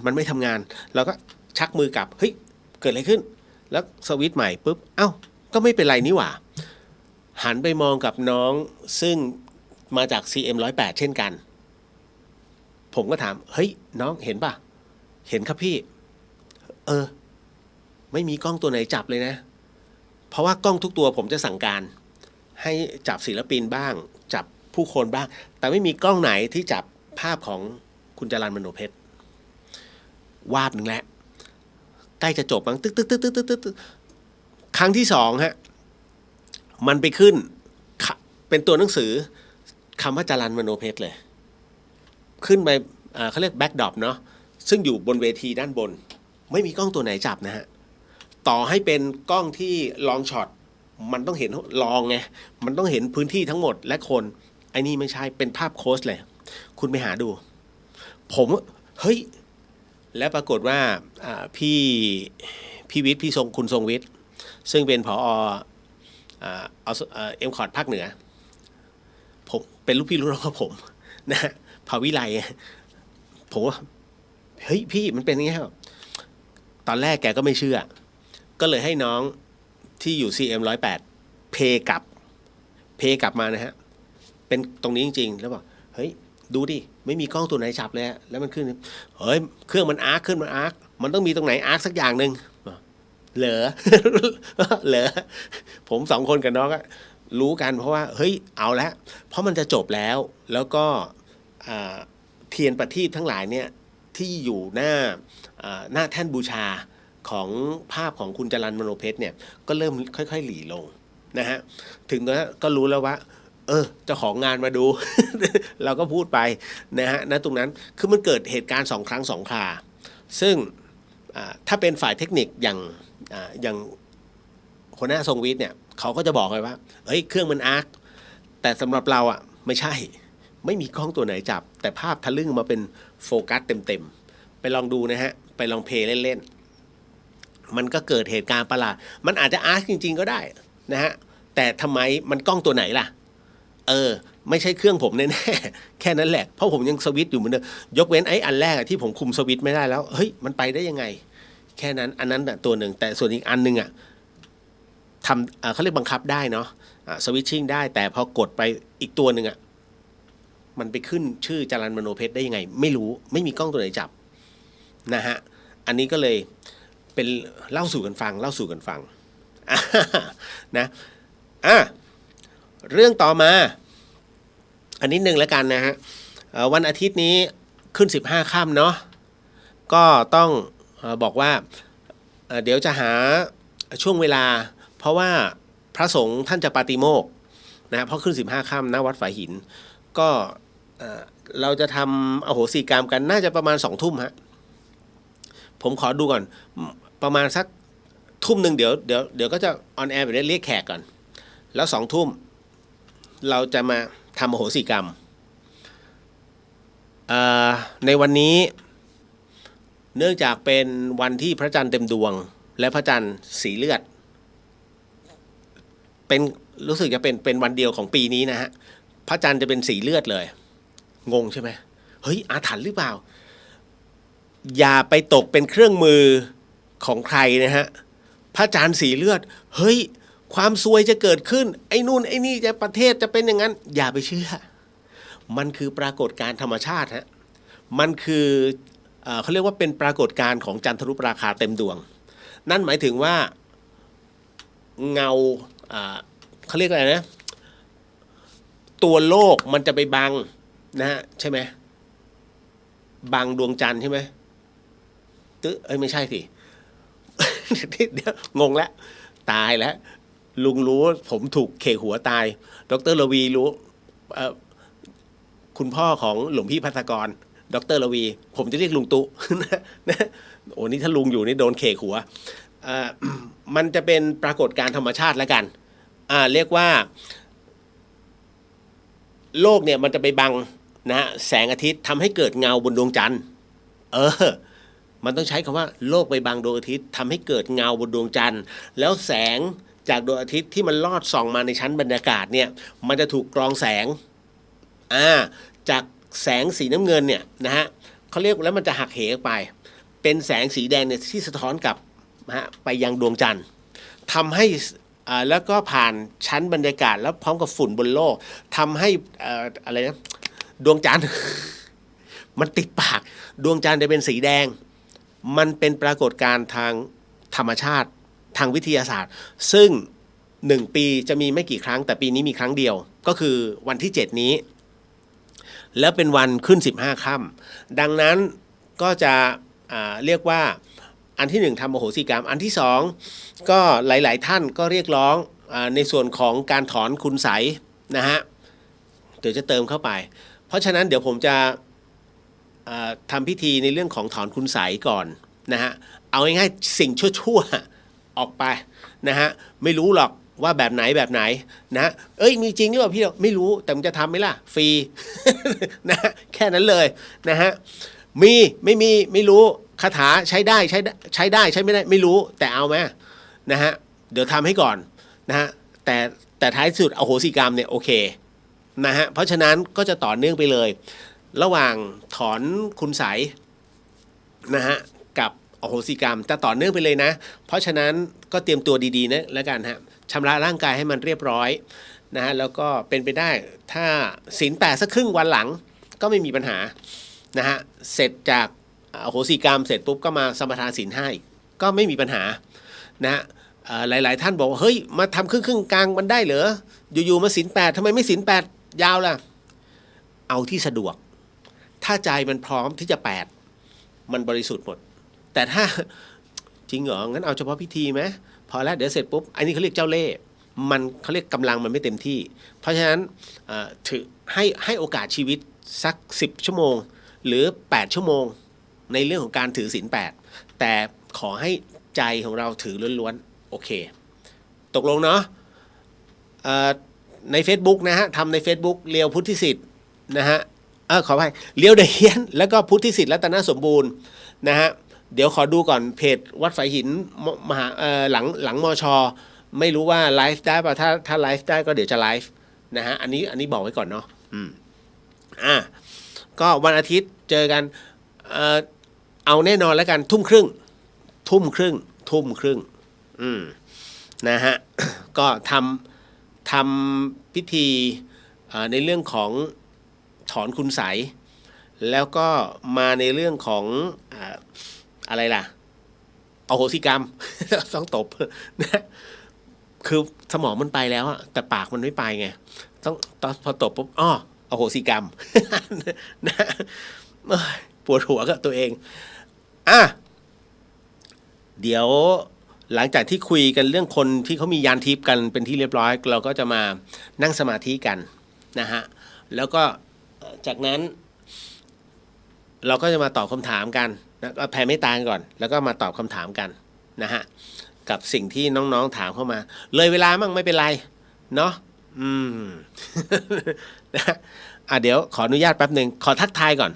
เราก็ชักมือกลับเฮ้ยเกิดอะไรขึ้นแล้วสวิตช์ใหม่ปุ๊บเอ้าก็ไม่เป็นไรนี่หว่าหันไปมองกับน้องซึ่งมาจาก CM108 เช่นกันผมก็ถามเฮ้ยน้องเห็นป่ะเห็นครับพี่ไม่มีกล้องตัวไหนจับเลยนะเพราะว่ากล้องทุกตัวผมจะสั่งการให้จับศิลปินบ้างจับผู้คนบ้างแต่ไม่มีกล้องไหนที่จับภาพของคุณจรัญ มโนเพชรวาบหนึ่งแล้วใกล้จะจบมั้งตึ๊กครั้งที่สองฮะมันไปขึ้นเป็นตัวหนังสือคำว่าจรัญ มโนเพชรเลยขึ้นไปเขาเรียกแบ็กดรอปเนาะซึ่งอยู่บนเวทีด้านบนไม่มีกล้องตัวไหนจับนะฮะต่อให้เป็นกล้องที่ลองช็อตมันต้องเห็นลองไงมันต้องเห็นพื้นที่ทั้งหมดและคนไอ้นี่ไม่ใช่เป็นภาพโค้ชเลยคุณไปหาดูผมเฮ้ยและปรากฏว่าพี่วิทย์พี่คุณทรงวิทย์ซึ่งเป็นผอเอ็มคอร์ดภาคเหนือผมเป็นลูกพี่ลูกน้องกับผมนะภาวิไลผมว่าเฮ้ยพี่มันเป็นยังไงครับตอนแรกแกก็ไม่เชื่อก็เลยให้น้องที่อยู่ CM108 เพย์กลับมานะฮะเป็นตรงนี้จริงๆแล้วบอกเฮ้ยดูดิไม่มีกล้องตัวไหนจับเลยแล้วมันขึ้นเฮ้ยเครื่องมันอาร์คมันต้องมีตรงไหนอาร์คสักอย่างหนึ่งเหรอ เหรอผมสองคนกับน้องก็รู้กันเพราะว่าเฮ้ยเอาละเพราะมันจะจบแล้วก็เทียนประทีปทั้งหลายเนี่ยที่อยู่หน้าแท่นบูชาของภาพของคุณจรัญ มโนเพชรเนี่ยก็เริ่มค่อยๆหลีลงนะฮะถึงตอนนั้นก็รู้แล้วว่าเจ้าของงานมาดู เราก็พูดไปนะฮะณตรงนั้นคือมันเกิดเหตุการณ์2ครั้ง2คราซึ่งถ้าเป็นฝ่ายเทคนิคอย่างหัวหน้าทรงวิทย์เนี่ยเขาก็จะบอกเลยว่าเฮ้ยเครื่องมันอาร์คแต่สำหรับเราไม่ใช่ไม่มีกล้องตัวไหนจับแต่ภาพทะลึ่งมาเป็นโฟกัสเต็มๆไปลองดูนะฮะไปลองเพลย์เล่นๆมันก็เกิดเหตุการณ์ประหลาดมันอาจจะอาร์คจริงๆก็ได้นะฮะแต่ทำไมมันกล้องตัวไหนล่ะไม่ใช่เครื่องผมแน่ๆแค่นั้นแหละเพราะผมยังสวิตช์อยู่เหมือนเดิมยกเว้นไอ้อันแรกที่ผมคุมสวิตช์ไม่ได้แล้วเฮ้ยมันไปได้ยังไงแค่นั้นอันนั้นตัวหนึ่งแต่ส่วนอีกอันนึงทำเขาเรียกบังคับได้เนาะสวิตชิ่งได้แต่พอกดไปอีกตัวหนึ่งมันไปขึ้นชื่อจรัญ มโนเพชรได้ยังไงไม่รู้ไม่มีกล้องตัวไหนจับนะฮะอันนี้ก็เลยเป็นเล่าสู่กันฟังนะเรื่องต่อมาอันนี้หนึ่งแล้วกันนะฮะวันอาทิตย์นี้ขึ้น15ค่ำเนาะก็ต้องบอกว่าเดี๋ยวจะหาช่วงเวลาเพราะว่าพระสงฆ์ท่านจะปาติโมกข์นะเพราะขึ้น15ค่ำณวัดฝายหินก็เราจะทำอโหสิกรรมกันน่าจะประมาณ20:00 นฮะผมขอดูก่อนประมาณสัก19:00 นเดี๋ยวก็จะออนแอร์แบบนี้เรียกแขกก่อนแล้ว20:00 นเราจะมาทำอโหสิกรรมในวันนี้เนื่องจากเป็นวันที่พระจันทร์เต็มดวงและพระจันทร์สีเลือดเป็นรู้สึกจะเป็นวันเดียวของปีนี้นะฮะพระจันทร์จะเป็นสีเลือดเลยงงใช่ไหมเฮ้ยอาถรรพ์หรือเปล่าอย่าไปตกเป็นเครื่องมือของใครนะฮะพระจันทร์สีเลือดเฮ้ยความซวยจะเกิดขึ้นไอ้นู่นไอ้นี่จะประเทศจะเป็นอย่างนั้นอย่าไปเชื่อมันคือปรากฏการณ์ธรรมชาติฮะมันคือเขาเรียกว่าเป็นปรากฏการณ์ของจันทรุปราคาเต็มดวงนั่นหมายถึงว่าเงาเขาเรียกอะไรนะตัวโลกมันจะไปบังนะฮะใช่ไหมบังดวงจันทร์ใช่ไหมไม่ใช่สิ เดี๋ยวงงแล้วตายแล้วลุงรู้ผมถูกเขกหัวตายดร.ระวีรู้คุณพ่อของหลวงพี่ภัสกรดร.ระวีผมจะเรียกลุงตุ นะโอ้นี่ถ้าลุงอยู่นี่โดนเขกหัวมันจะเป็นปรากฏการณ์ธรรมชาติแล้วกันเรียกว่าโลกเนี่ยมันจะไปบังนะแสงอาทิตย์ทำให้เกิดเงาบนดวงจันทร์มันต้องใช้คำว่าโลกไปบังดวงอาทิตย์ทำให้เกิดเงาบนดวงจันทร์แล้วแสงจากดวงอาทิตย์ที่มันลอดส่องมาในชั้นบรรยากาศเนี่ยมันจะถูกกรองแสงจาก แสงสีน้ำเงินเนี่ยนะฮะเขาเรียกแล้วมันจะหักเหออกไปเป็นแสงสีแดงเนี่ยที่สะท้อนกลับนะฮะไปยังดวงจันทร์ทำให้แล้วก็ผ่านชั้นบรรยากาศแล้วพร้อมกับฝุ่นบนโลกทำให้อะไรนะดวงจันทร์ มันติดปากดวงจันทร์จะเป็นสีแดงมันเป็นปรากฏการณ์ทางธรรมชาติทางวิทยาศาสตร์ซึ่ง1 ปีจะมีไม่กี่ครั้งแต่ปีนี้มีครั้งเดียวก็คือวันที่7นี้แล้วเป็นวันขึ้น15 ค่ำดังนั้นก็จะเรียกว่าอันที่1ทำอโหสิกรรมอันที่2ก็หลายๆท่านก็เรียกร้องในส่วนของการถอนคุณไสยนะฮะเดี๋ยวจะเติมเข้าไปเพราะฉะนั้นเดี๋ยวผมจะทำพิธีในเรื่องของถอนคุณไสยก่อนนะฮะเอาง่ายๆสิ่งชั่วๆออกไปนะฮะไม่รู้หรอกว่าแบบไหนนะเอ้ยมีจริงหรือเปล่าพี่ไม่รู้แต่มันจะทำไหมล่ะฟรี นะแค่นั้นเลยนะฮะมีไม่รู้คาถาใช้ได้ใช้ไม่ได้ไม่รู้แต่เอาไหมนะฮะเดี๋ยวทำให้ก่อนนะฮะแต่ท้ายสุดอโหสิกรรมเนี่ยโอเคนะฮะเพราะฉะนั้นก็จะต่อเนื่องไปเลยระหว่างถอนคุณไสยนะฮะกับอโหสิกรรมจะต่อเนื่องไปเลยนะเพราะฉะนั้นก็เตรียมตัวดีๆนะแล้วกันฮะชำระร่างกายให้มันเรียบร้อยนะฮะแล้วก็เป็นไปได้ถ้าศีล8สักครึ่งวันหลังก็ไม่มีปัญหานะฮะเสร็จจากอโหสิกรรมเสร็จปุ๊บก็มาสมทานศีล5อีกก็ไม่มีปัญหานะฮะหลายๆท่านบอกว่าเฮ้ยมาทำครึ่งกลางมันได้เหรออยู่ๆมาศีล8ทำไมไม่ศีล8ยาวล่ะเอาที่สะดวกถ้าใจมันพร้อมที่จะ8มันบริสุทธิ์หมดแต่ถ้าจริงเหรองั้นเอาเฉพาะพิธีไหมพอแล้วเดี๋ยวเสร็จปุ๊บอันนี้เขาเรียกเจ้าเล่ห์มันเขาเรียกกำลังมันไม่เต็มที่เพราะฉะนั้นถือให้โอกาสชีวิตสัก10 ชั่วโมงหรือ8 ชั่วโมงในเรื่องของการถือศีล8แต่ขอให้ใจของเราถือล้วนๆโอเคตกลงเนาะใน Facebook นะฮะทำใน Facebook เลียวพุทธิสิทธิ์นะฮะขออภัยเลียวเดียนแล้วก็พุทธิสิทธิ์รัตนสมบูรณ์นะฮะเดี๋ยวขอดูก่อนเพจวัดฝายหินมหาหลังมชไม่รู้ว่าไลฟ์ได้ป่ะถ้าไลฟ์ได้ก็เดี๋ยวจะไลฟ์นะฮะอันนี้บอกไว้ก่อนเนาะก็วันอาทิตย์เจอกันเอาแน่นอนแล้วกันทุ่มครึ่งนะฮะ ก็ทำพิธีในเรื่องของถอนคุณไสยแล้วก็มาในเรื่องของอะไรล่ะอโหสิกรรม ต้องตบนะคือสมองมันไปแล้วอะแต่ปากมันไม่ไปไงต้องพอตบปุ๊บอโหสิกรรม นะปวดหัวกับตัวเองเดี๋ยวหลังจากที่คุยกันเรื่องคนที่เขามียานทิพย์กันเป็นที่เรียบร้อยเราก็จะมานั่งสมาธิกันนะฮะแล้วก็จากนั้นเราก็จะมาตอบคำถามกันนะก็แผ่เมตตาก่อนแล้วก็มาตอบคำถามกันนะฮะกับสิ่งที่น้องๆถามเข้ามาเลยเวลามั่งไม่เป็นไรเนาะ นะเดี๋ยวขออนุญาตแป๊บหนึ่งขอทักทายก่อน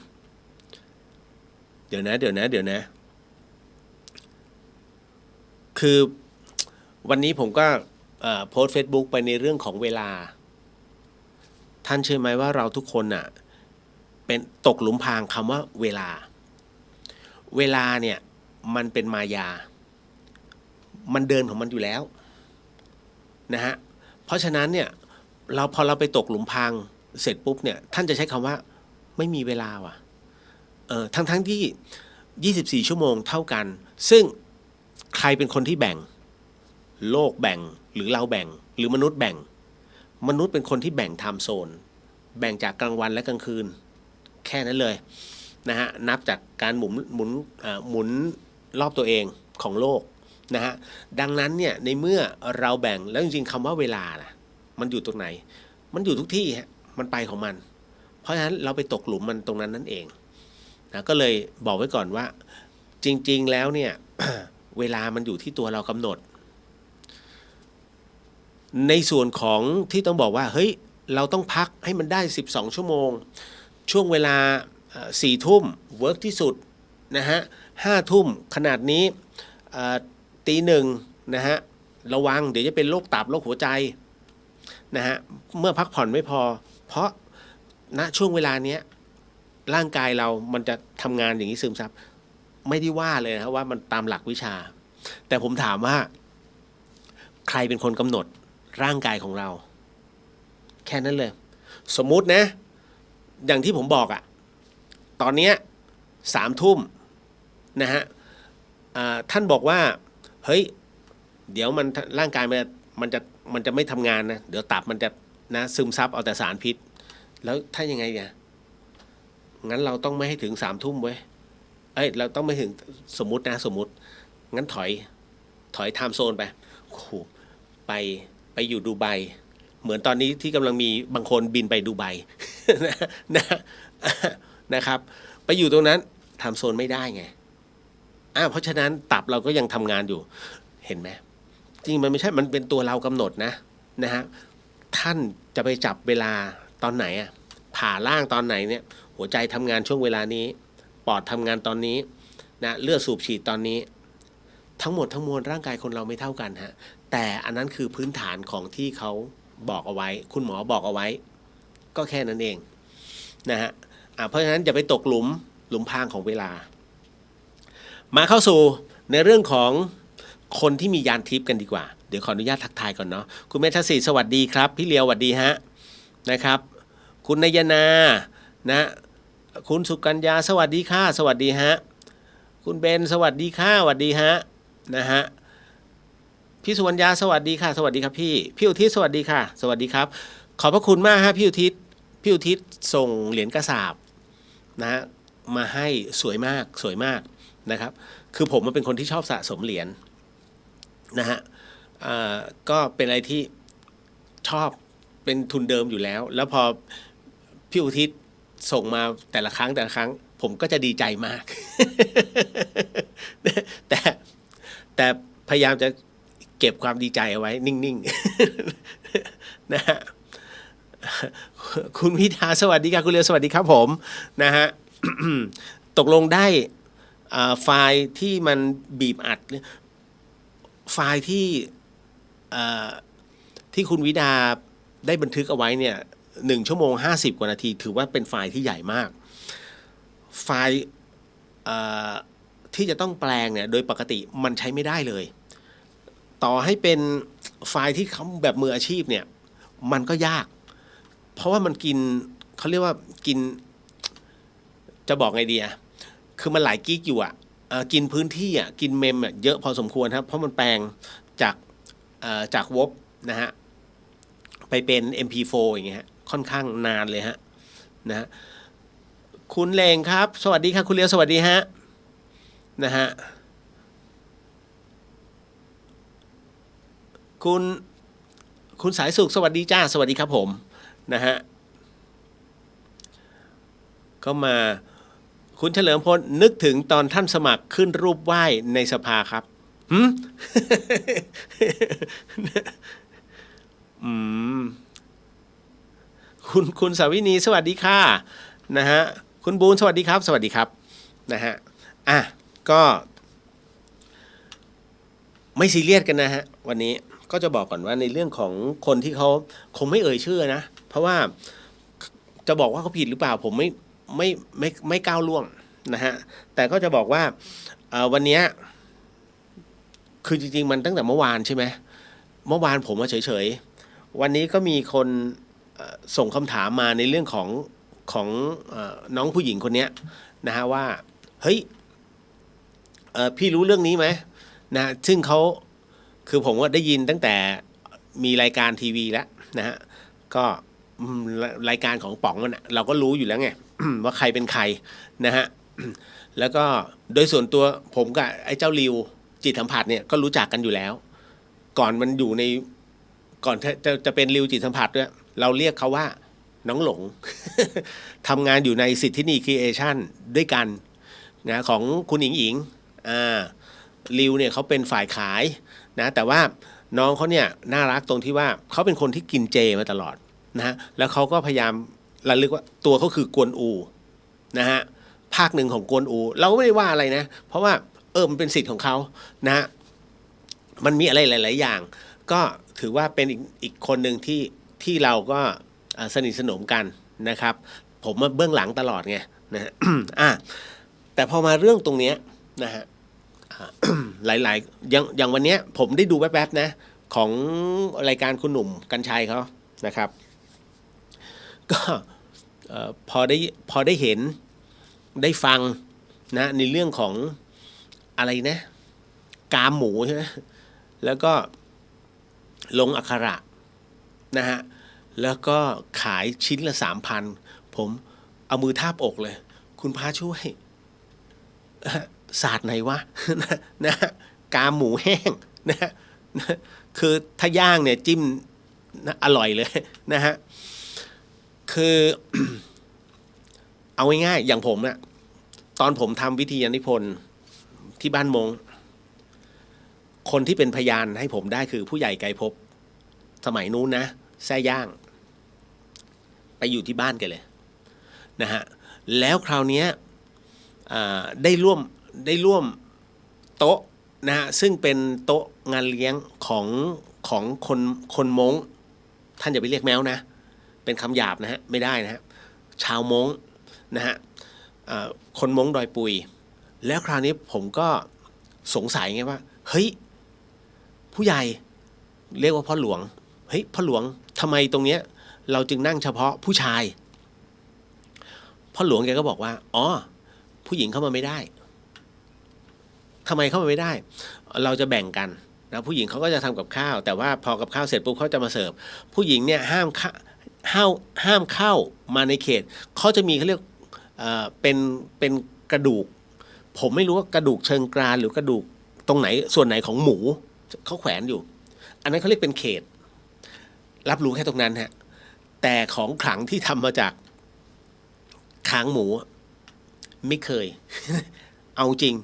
เดี๋ยวนะคือวันนี้ผมก็โพสต์ Facebook ไปในเรื่องของเวลาท่านเชื่อไหมว่าเราทุกคนน่ะเป็นตกหลุมพรางคำว่าเวลาเนี่ยมันเป็นมายามันเดินของมันอยู่แล้วนะฮะเพราะฉะนั้นเนี่ยพอเราไปตกหลุมพรางเสร็จปุ๊บเนี่ยท่านจะใช้คำว่าไม่มีเวลาว่ะทั้งที่24 ชั่วโมงเท่ากันซึ่งใครเป็นคนที่แบ่งโลกแบ่งหรือเราแบ่งหรือมนุษย์แบ่งมนุษย์เป็นคนที่แบ่งไทม์โซนแบ่งจากกลางวันและกลางคืนแค่นั้นเลยนะฮะนับจากการหมุนรอบตัวเองของโลกนะฮะดังนั้นเนี่ยในเมื่อเราแบ่งแล้วจริงๆคำว่าเวลาล่ะมันอยู่ตรงไหนมันอยู่ทุกที่ฮะมันไปของมันเพราะฉะนั้นเราไปตกหลุมมันตรงนั้นนั่นเองนะก็เลยบอกไว้ก่อนว่าจริงๆแล้วเนี่ย เวลามันอยู่ที่ตัวเรากำหนดในส่วนของที่ต้องบอกว่าเฮ้ยเราต้องพักให้มันได้12 ชั่วโมงช่วงเวลา4 ทุ่มเวิร์กที่สุดนะฮะ5 ทุ่มขนาดนี้ตี 1นะฮะระวังเดี๋ยวจะเป็นโรคตับโรคหัวใจนะฮะเมื่อพักผ่อนไม่พอเพราะณช่วงเวลานี้ ร่างกายเรามันจะทำงานอย่างนี้ซึมซับไม่ได้ว่าเลยนะครับว่ามันตามหลักวิชา แต่ผมถามว่าใครเป็นคนกำหนดร่างกายของเราแค่นั้นเลยสมมุตินะอย่างที่ผมบอกอะตอนเนี้ย3 ทุ่มนะฮะท่านบอกว่าเฮ้ยเดี๋ยวมันร่างกายมันจะไม่ทำงานนะเดี๋ยวตับมันจะนะซึมซับเอาแต่สารพิษแล้วถ้ายังไงเนี่ยงั้นเราต้องไม่ให้ถึง3 ทุ่มเว้ยเราต้องไม่ถึงสมมุติงั้นถอยไทม์โซนไปโอ้โหไปอยู่ดูไบเหมือนตอนนี้ที่กำลังมีบางคนบินไปดูไบ นะครับไปอยู่ตรงนั้นไทม์โซนไม่ได้ไงเพราะฉะนั้นตับเราก็ยังทำงานอยู่เห็นไหมจริงมันไม่ใช่มันเป็นตัวเรากำหนดนะฮะท่านจะไปจับเวลาตอนไหนผ่าล่างตอนไหนเนี่ยหัวใจทำงานช่วงเวลานี้ปอดทำงานตอนนี้นะเลือดสูบฉีดตอนนี้ทั้งหมดทั้งมวลร่างกายคนเราไม่เท่ากันฮะแต่อันนั้นคือพื้นฐานของที่เขาบอกเอาไว้คุณหมอบอกเอาไว้ก็แค่นั้นเองนะฮะเพราะฉะนั้นอย่าไปตกหลุมพรางของเวลามาเข้าสู่ในเรื่องของคนที่มียานทิพย์กันดีกว่าเดี๋ยวขออนุญาตทักทายก่อนเนาะคุณเมธศรีสวัสดีครับพี่เลียวสวัสดีฮะนะครับคุณนยนานะคุณสุกัญญาสวัสดีค่ะสวัสดีฮะคุณเบนสวัสดีค่ะสวัสดีฮะนะฮะพี่สุวรรณยาสวัสดีค่ะสวัสดีครับพี่อุทิศสวัสดีค่ะสวัสดีครับขอบพระคุณมากฮะพี่อุทิศส่งเหรียญกระสาบนะฮะมาให้สวยมากนะครับคือผมเป็นคนที่ชอบสะสมเหรียญนะฮะก็เป็นอะไรที่ชอบเป็นทุนเดิมอยู่แล้วพอพี่อุทิศส่งมาแต่ละครั้งผมก็จะดีใจมาก แต่พยายามจะเก็บความดีใจเอาไว้นิ่งๆ นะฮะคุณวิทาสวัสดีครับคุณเลียวสวัสดีครับผมนะฮะ ตกลงได้ไฟล์ที่มันบีบอัดไฟล์ที่คุณวิดาได้บันทึกเอาไว้เนี่ย1 ชั่วโมง 50 กว่านาทีถือว่าเป็นไฟล์ที่ใหญ่มากไฟล์ที่จะต้องแปลงเนี่ยโดยปกติมันใช้ไม่ได้เลยต่อให้เป็นไฟล์ที่เขาแบบมืออาชีพเนี่ยมันก็ยากเพราะว่ามันกินเขาเรียกว่ากินจะบอกไงดีคือมันหลายกิกอยู่กินพื้นที่กินเมมเยอะพอสมควรครับเพราะมันแปลงจากวบนะฮะไปเป็น MP4 อย่างเงี้ยค่อนข้างนานเลยฮะนะฮะคุณเลงครับสวัสดีครับคุณเลียวสวัสดีฮะนะฮะคุณสายสุขสวัสดีจ้าสวัสดีครับผมนะฮะก็มาคุณเฉลิมพลนึกถึงตอนท่านสมัครขึ้นรูปไหว้ในสภาครับ คุณสาวินีสวัสดีค่ะนะฮะคุณบูนสวัสดีครับสวัสดีครับนะฮะก็ไม่ซีเรียสกันนะฮะวันนี้ก็จะบอกก่อนว่าในเรื่องของคนที่เขาคงไม่เอ่ยชื่อนะเพราะว่าจะบอกว่าเขาผิดหรือเปล่าผมไม่ก้าวล่วงนะฮะแต่ก็จะบอกว่าวันนี้คือจริงๆมันตั้งแต่เมื่อวานใช่ไหมเมื่อวานผมเฉยๆวันนี้ก็มีคนส่งคำถามมาในเรื่องของน้องผู้หญิงคนนี้นะฮะว่าเฮ้ยพี่รู้เรื่องนี้ไหมนะซึ่งเขาคือผมว่าได้ยินตั้งแต่มีรายการทีวีแล้วนะฮะก็รายการของป๋องมันเราก็รู้อยู่แล้วไง ว่าใครเป็นใครนะฮะ แล้วก็โดยส่วนตัวผมกับไอ้เจ้าริวจิตสัมผัสเนี่ยก็รู้จักกันอยู่แล้วก่อนมันอยู่ในก่อนจะเป็นริวจิตสัมผัสด้วยเราเรียกเขาว่าน้องหลง ทำงานอยู่ในสิทธินีครีเอชั่นด้วยกันนะของคุณหญิงริวเนี่ยเขาเป็นฝ่ายขายนะแต่ว่าน้องเขาเนี่ยน่ารักตรงที่ว่าเขาเป็นคนที่กินเจมาตลอดนะฮะแล้วเขาก็พยายามระลึกว่าตัวเขาคือกวนอูนะฮะภาคหนึ่งของกวนอูเราก็ไม่ได้ว่าอะไรนะเพราะว่ามันเป็นสิทธิ์ของเขานะฮะมันมีอะไรหลายๆอย่างก็ถือว่าเป็นอีกคนหนึ่งที่เราก็สนิทสนมกันนะครับผมเบื้องหลังตลอดไง นะฮะ แต่พอมาเรื่องตรงเนี้ยนะฮะ หลายๆอย่างวันเนี้ยผมได้ดูแวบๆนะของรายการคุณหนุ่มกัญชัยเขานะครับ ก็พอได้เห็นได้ฟังนะในเรื่องของอะไรนะกามหมูใช่ไหมแล้วก็ลงอักขระนะฮะแล้วก็ขายชิ้นละ 3,000 ผมเอามือทาบอกเลยคุณพระช่วยศาสตร์ไหนวะ นะกามหมูแห้งนะคือถ้าย่างเนี่ยจิ้มนะอร่อยเลยนะฮะคือ เอาง่ายๆอย่างผมนะตอนผมทำวิทยานิพนธ์ที่บ้านมงคนที่เป็นพยานให้ผมได้คือผู้ใหญ่ไกรภพสมัยนู้นนะแซ่ย่างไปอยู่ที่บ้านกันเลยนะฮะแล้วคราวนี้ได้ร่วมโต๊ะนะฮะซึ่งเป็นโต๊ะงานเลี้ยงของคนม้งท่านอย่าไปเรียกแมวนะเป็นคำหยาบนะฮะไม่ได้นะฮะชาวม้งนะฮะคนม้งดอยปุยแล้วคราวนี้ผมก็สงสัยไงว่าเฮ้ยผู้ใหญ่เรียกว่าพ่อหลวงเฮ้ยพ่อหลวงทำไมตรงเนี้ยเราจึงนั่งเฉพาะผู้ชายพ่อหลวงแกก็บอกว่าอ๋อผู้หญิงเข้ามาไม่ได้ทำไมเข้ามาไม่ได้เราจะแบ่งกันนะผู้หญิงเขาก็จะทำกับข้าวแต่ว่าพอกับข้าวเสร็จปุ๊บเขาจะมาเสิร์ฟผู้หญิงเนี่ยห้ามเข้ามาในเขตเขาจะมีเขาเรียกเป็นกระดูกผมไม่รู้ว่ากระดูกเชิงกรานหรือกระดูกตรงไหนส่วนไหนของหมูเขาแขวนอยู่อันนั้นเขาเรียกเป็นเขตรับรู้แค่ตรงนั้นฮะแต่ของขลังที่ทำมาจากค้างหมูไม่เคย เอาจริง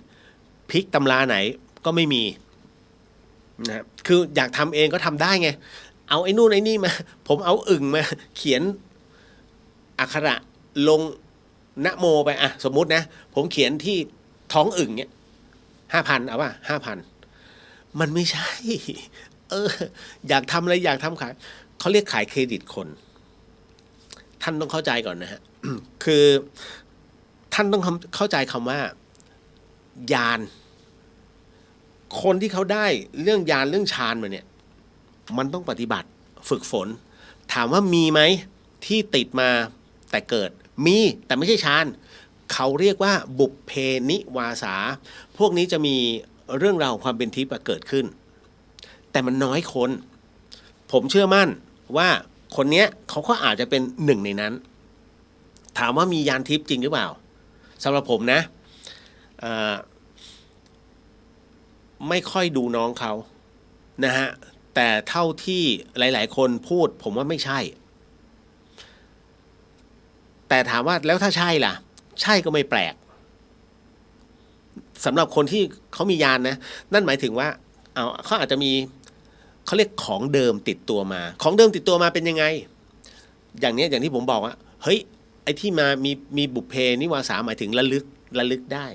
พริกตำราไหนก็ไม่มีนะคืออยากทำเองก็ทำได้ไงเอาไอ้นู่นไอ้นี่มาผมเอาอึ่งมาเขียนอักขระลงนะโมไปอ่ะสมมุตินะผมเขียนที่ท้องอึ่งเนี่ย5,000เอาว่า5,000มันไม่ใช่อยากทำอะไรอยากทำขายเขาเรียกขายเครดิตคนท่านต้องเข้าใจก่อนนะฮะ คือท่านต้องเข้าใจคำว่ายานคนที่เขาได้เรื่องยานเรื่องฌานมาเนี่ยมันต้องปฏิบัติฝึกฝนถามว่ามีไหมที่ติดมาแต่เกิดมีแต่ไม่ใช่ฌานเขาเรียกว่าบุพเพนิวาสาพวกนี้จะมีเรื่องราวความเป็นทิพย์เกิดขึ้นแต่มันน้อยคนผมเชื่อมั่นว่าคนเนี้ยเขาก็อาจจะเป็นหนึ่งในนั้นถามว่ามียานทิพย์จริงหรือเปล่าสำหรับผมนะไม่ค่อยดูน้องเขานะฮะแต่เท่าที่หลายๆคนพูดผมว่าไม่ใช่แต่ถามว่าแล้วถ้าใช่ล่ะใช่ก็ไม่แปลกสำหรับคนที่เขามียานนะนั่นหมายถึงว่าเขาอาจจะมีเขาเรียกของเดิมติดตัวมาของเดิมติดตัวมาเป็นยังไงอย่างนี้อย่างที่ผมบอกว่าเฮ้ยไอ้ที่มามีบุพเพนิวาสาหมายถึงระลึกได้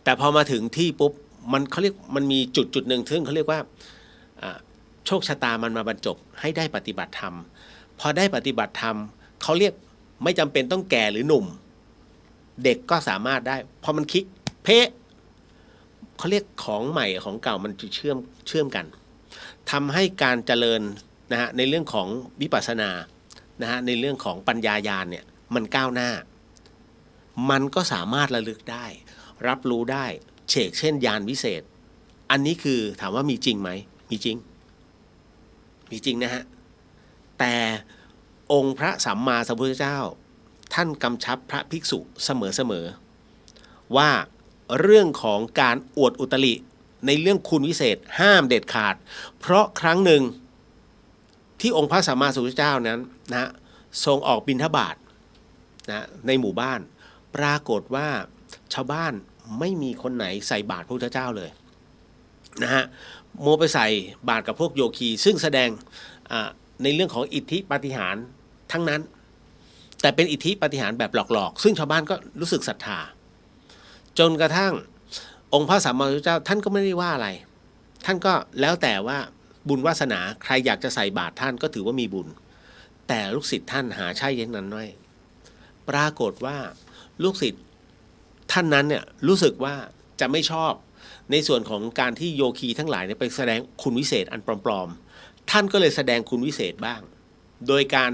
แต่พอมาถึงที่ปุ๊บมันเขาเรียกมันมีจุดหนึ่งซึ่งเขาเรียกว่าโชคชะตามันมาบรรจบให้ได้ปฏิบัติธรรมพอได้ปฏิบัติธรรมเขาเรียกไม่จำเป็นต้องแก่หรือหนุ่มเด็กก็สามารถได้พอมันคลิกเพะเขาเรียกของใหม่ของเก่ามันจะเชื่อมกันทำให้การเจริญนะฮะในเรื่องของวิปัสสนานะฮะในเรื่องของปัญญาญาณเนี่ยมันก้าวหน้ามันก็สามารถระลึกได้รับรู้ได้เช่นญาณวิเศษอันนี้คือถามว่ามีจริงไหมมีจริงนะฮะแต่องค์พระสัมมาสัมพุทธเจ้าท่านกำชับพระภิกษุเสมอว่าเรื่องของการอวดอุตริในเรื่องคุณวิเศษห้ามเด็ดขาดเพราะครั้งหนึ่งที่องค์พระสัมมาสัมพุทธเจ้านั้นนะทรงออกบิณฑบาตนะในหมู่บ้านปรากฏว่าชาวบ้านไม่มีคนไหนใส่บาตรพระพุทธเจ้าเลยนะฮะโมไปใส่บาตรกับพวกโยคีซึ่งแสดงในเรื่องของอิทธิปาฏิหาริย์ทั้งนั้นแต่เป็นอิทธิปาฏิหาริย์แบบหลอกๆซึ่งชาวบ้านก็รู้สึกศรัทธาจนกระทั่งองค์พระสัมมาสัมพุทธเจ้าท่านก็ไม่ได้ว่าอะไรท่านก็แล้วแต่ว่าบุญวาสนาใครอยากจะใส่บาตรท่านก็ถือว่ามีบุญแต่ลูกศิษย์ท่านหาใช่อย่างนั้นน้อย ปรากฏว่าลูกศิษย์ท่านนั้นเนี่ยรู้สึกว่าจะไม่ชอบในส่วนของการที่โยคีทั้งหลายเนี่ยไปแสดงคุณวิเศษอันปลอมๆท่านก็เลยแสดงคุณวิเศษบ้าง โดยการ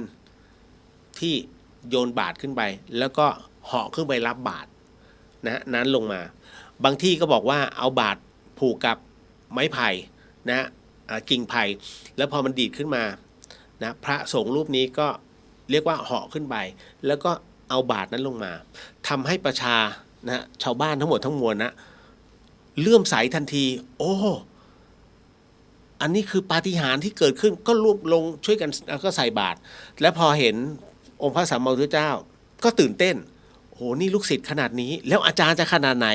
ที่โยนบาตรขึ้นไปแล้วก็เหาะขึ้นไปรับบาตรนะนั้นลงมาบางที่ก็บอกว่าเอาบาตรผูกกับไม้ไผ่นะกิ่งไผ่แล้วพอมันดีดขึ้นมานะพระสงฆ์รูปนี้ก็เรียกว่าเหาะขึ้นไปแล้วก็เอาบาตรนั้นลงมาทำให้ประชานะชาวบ้านทั้งหมดทั้งมวลนะเลื่อมใสทันทีโอ้อันนี้คือปาฏิหาริย์ที่เกิดขึ้นก็รวบลงช่วยกันแล้วก็ใส่บาตรและพอเห็นองค์พระสัมมาสัมพุทธเจ้าก็ตื่นเต้นโหนี่ลูกศิษย์ขนาดนี้แล้วอาจารย์จะขนาดไหน